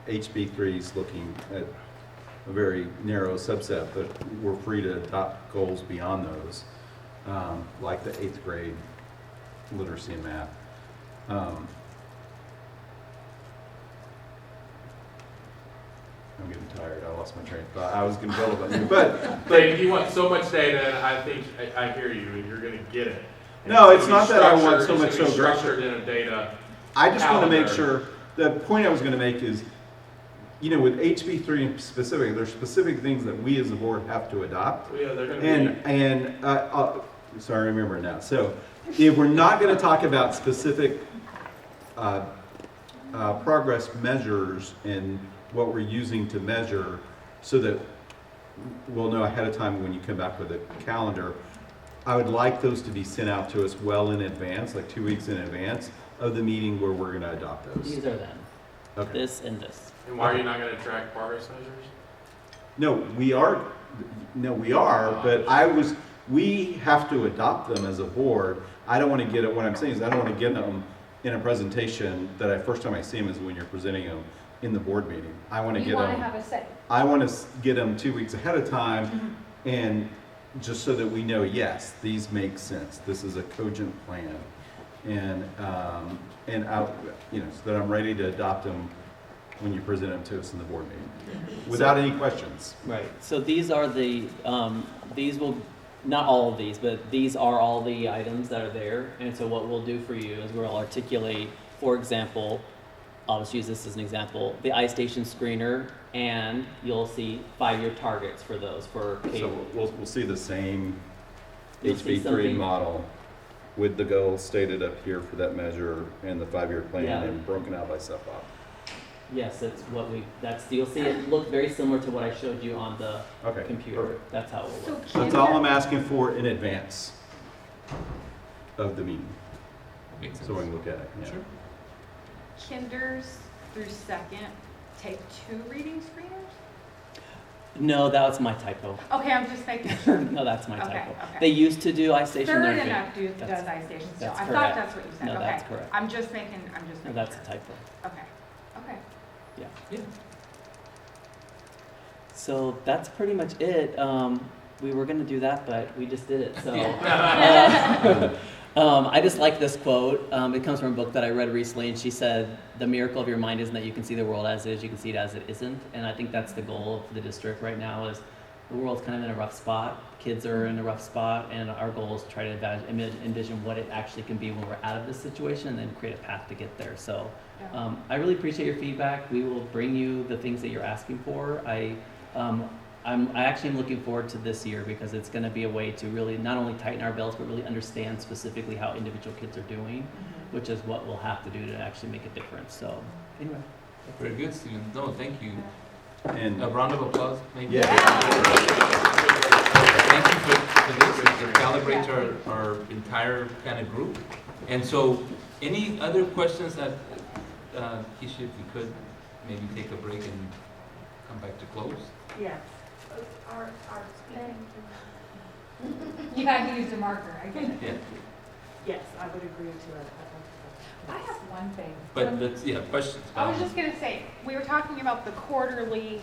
HB3 is looking at a very narrow subset, but we're free to adopt goals beyond those, like the 8th grade literacy and math. I'm getting tired. I lost my train of thought. I was going to build about you, but Dave, you want so much data, and I think I hear you, and you're going to get it. And no, it's it's gonna not be that I want structured, so much it's gonna so be great. structured in a data. I just want to make calendar. sure, the point I was going to make is, with HB3 in specific, there's specific things that we as a board have to adopt. Well, yeah, they're going to be. Sorry, I remember it now. So if we're not going to talk about specific progress measures and what we're using to measure, so that we'll know ahead of time when you come back with a calendar, I would like those to be sent out to us well in advance, like 2 weeks in advance of the meeting where we're going to adopt those. These are them. Okay. This and this. And why are you not going to track progress measures? No, we are, but we have to adopt them as a board. I don't want to get it, what I'm saying is I don't want to get them in a presentation that first time I see them is when you're presenting them in the board meeting. I want to get You them. want to have a say. I want to get them 2 weeks ahead of time, and just so that we know, yes, these make sense. This is a cogent plan, and so that I'm ready to adopt them when you present them to us in the board meeting, without any questions. Right. So these are the, these will, not all of these, but these are all the items that are there. And so what we'll do for you is we'll articulate, for example, I'll just use this as an example, the iStation screener, and you'll see 5-year targets for those for K. So we'll see the same You'll see HB3 something- model with the goals stated up here for that measure and the 5-year plan Yeah. and broken out by sub-op. Yes, that's what you'll see it look very similar to what I showed you on the Okay, computer. perfect. That's how it will look. That's all I'm asking for in advance of the meeting, Makes sense. so we can look at it. Yeah. Sure. Kinders through second take 2 reading screeners? No, that was my typo. Okay, I'm just making sure. No, that's my Okay, typo. okay. They used to do iStation. Third they're enough does that's- iStation still. that's I thought correct. that's what you said. No, Okay. that's correct. I'm just making No, that's a sure. typo. Okay, okay. Yeah. Yeah. So that's pretty much it. We were going to do that, but we just did it. So I just like this quote. It comes from a book that I read recently, and she said, "The miracle of your mind isn't that you can see the world as it is; you can see it as it isn't." And I think that's the goal of the district right now. Is the world's kind of in a rough spot. Kids are in a rough spot, and our goal is to try to envision what it actually can be when we're out of this situation, and then create a path to get there. So. I really appreciate your feedback. We will bring you the things that you're asking for. I actually am looking forward to this year because it's going to be a way to really not only tighten our belts, but really understand specifically how individual kids are doing, which is what we'll have to do to actually make a difference. So anyway. Very good, Stephen. No, thank you. And A round of applause, maybe. Yeah. Thank you for this. It calibrates our entire kind of group. And so, any other questions that, Keisha, if you could maybe take a break and come back to close? Yes. You had to use a marker, I get it. Yeah. Yes, I would agree to it. I have one thing. But let's, questions. I was just gonna say, we were talking about the quarterly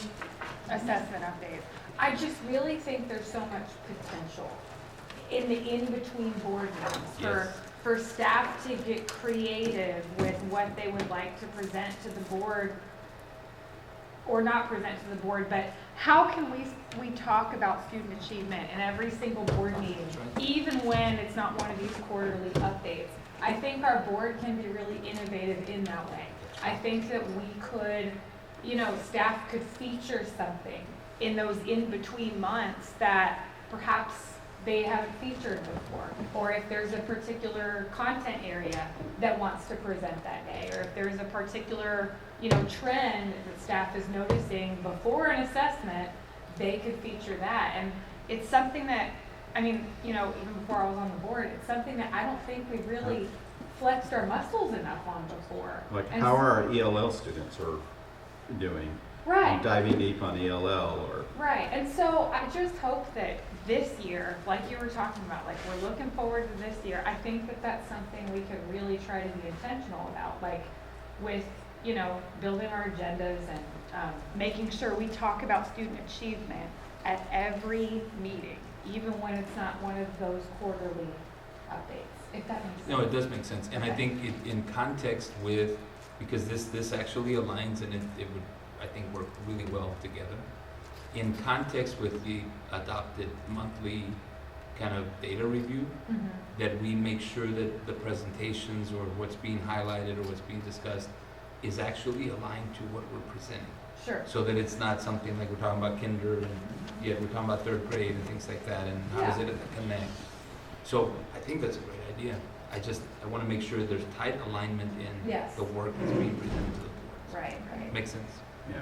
assessment update. I just really think there's so much potential in the in-between board meetings Yes. for staff to get creative with what they would like to present to the board, or not present to the board, but how can we talk about student achievement in every single board meeting, even when it's not one of these quarterly updates? I think our board can be really innovative in that way. I think that we could, staff could feature something in those in-between months that perhaps they haven't featured before, or if there's a particular content area that wants to present that day, or if there's a particular, trend that staff is noticing before an assessment, they could feature that. And it's something that, even before I was on the board, it's something that I don't think we really flexed our muscles enough on before. Like And how so- our ELL students are doing. Right. Diving deep on ELL or. Right, and so I just hope that this year, like you were talking about, like we're looking forward to this year, I think that that's something we could really try to be intentional about, like with, building our agendas and making sure we talk about student achievement at every meeting, even when it's not one of those quarterly updates, if that makes sense. No, it does make sense, and I Okay. think in context with, because this actually aligns and it would, I think, work really well together. In context with the adopted monthly kind of data review, Mhm. that we make sure that the presentations or what's being highlighted or what's being discussed is actually aligned to what we're presenting. Sure. So that it's not something like we're talking about kinder and yet we're talking about third grade and things like that, and how does Yeah. it connect? So I think that's a great idea. I want to make sure there's tight alignment in Yes. the work that's being presented to the board. Right, right. Makes sense? Yeah.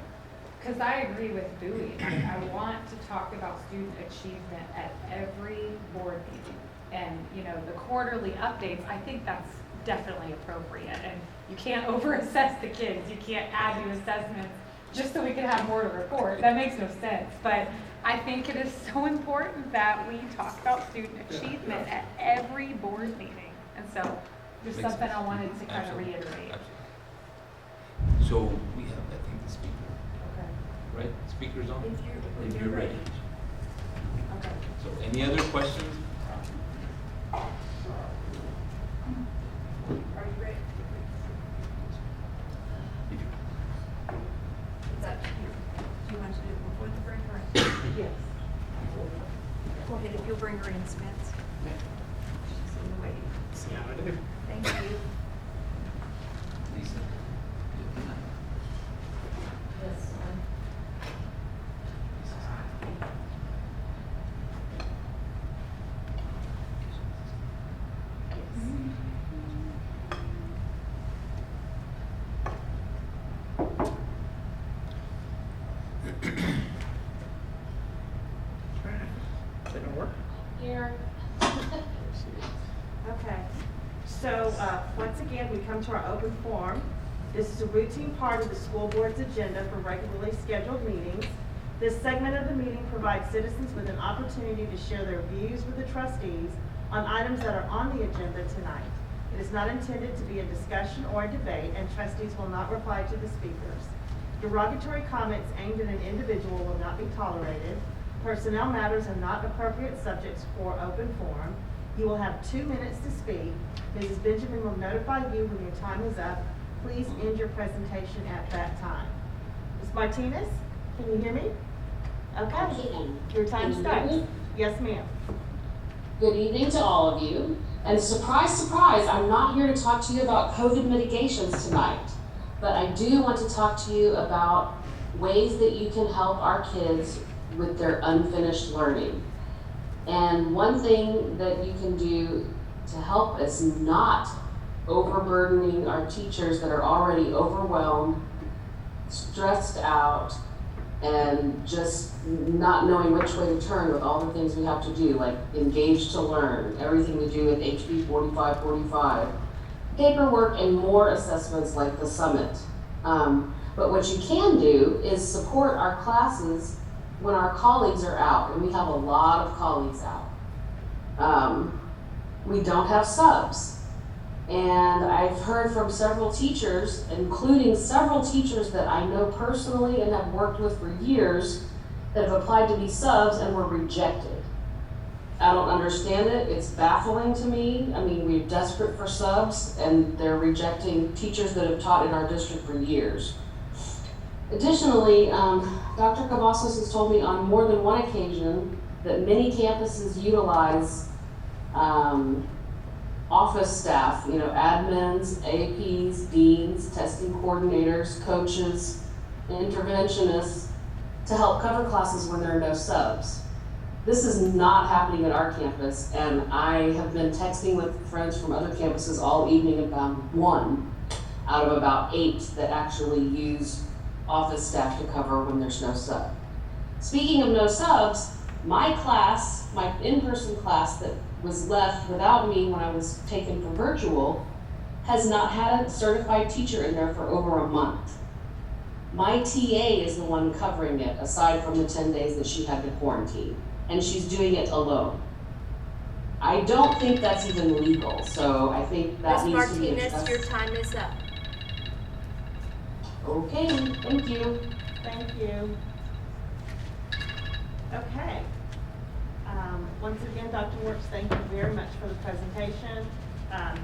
Because I agree with Bowie. I want to talk about student achievement at every board meeting. And, the quarterly updates, I think that's definitely appropriate. And you can't over-assess the kids. You can't add new assessments just so we can have more to report. That makes no sense. But I think it is so important that we talk about student achievement at every board meeting. And so there's Makes something sense. I wanted to kind of Absolutely. reiterate. Absolutely. So we have, I think, the speaker, Okay. right? Speaker's on? If If you're ready. Okay. So any other questions? Are you ready? It's up to you. Do you want to do it before the break or? Yes. Go ahead, if you'll bring her in, Spence. She's in the waiting. Thank you. Lisa? Yes, Here. Okay, so, once again, we come to our open forum. This is a routine part of the school board's agenda for regularly scheduled meetings. This segment of the meeting provides citizens with an opportunity to share their views with the trustees on items that are on the agenda tonight. It is not intended to be a discussion or a debate, and trustees will not reply to the speakers. Derogatory comments aimed at an individual will not be tolerated. Personnel matters are not appropriate subjects for open forum. You will have 2 minutes to speak. Mrs. Benjamin will notify you when your time is up. Please end your presentation at that time. Ms. Martinez, can you hear me? Okay, your time starts. Yes, ma'am. Good evening to all of you. And surprise, surprise, I'm not here to talk to you about COVID mitigations tonight. But I do want to talk to you about ways that you can help our kids with their unfinished learning. And one thing that you can do to help us not overburdening our teachers that are already overwhelmed, stressed out, and just not knowing which way to turn with all the things we have to do, like engage to learn, everything we do with HB 4545, paperwork and more assessments like the summit. But what you can do is support our classes when our colleagues are out, and we have a lot of colleagues out. We don't have subs. And I've heard from several teachers, including several teachers that I know personally and have worked with for years, that have applied to be subs and were rejected. I don't understand it. It's baffling to me. I mean, we're desperate for subs, and they're rejecting teachers that have taught in our district for years. Additionally, Dr. Cavazos has told me on more than one occasion that many campuses utilize office staff, admins, APs, deans, testing coordinators, coaches, interventionists to help cover classes when there are no subs. This is not happening at our campus, and I have been texting with friends from other campuses all evening and found one out of about 8 that actually use office staff to cover when there's no sub. Speaking of no subs, my class, my in-person class that was left without me when I was taken for virtual, has not had a certified teacher in there for over a month. My TA is the one covering it, aside from the 10 days that she had to quarantine, and she's doing it alone. I don't think that's even legal, so I think that Ms. needs to be Martinez, addressed. your time is up. Okay, thank you. Thank you. Okay. Once again, Dr. Works, thank you very much for the presentation.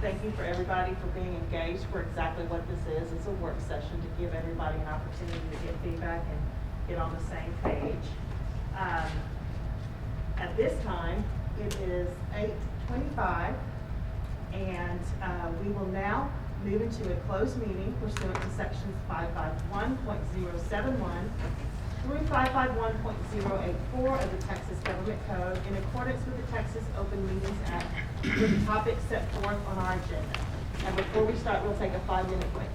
Thank you for everybody for being engaged for exactly what this is. It's a work session to give everybody an opportunity to get feedback and get on the same page. At this time, it is 8:25, and we will now move into a closed meeting pursuant to sections 551.071 through 551.084 of the Texas Government Code in accordance with the Texas Open Meetings Act with the topics set forth on our agenda. And before we start, we'll take a 5-minute break.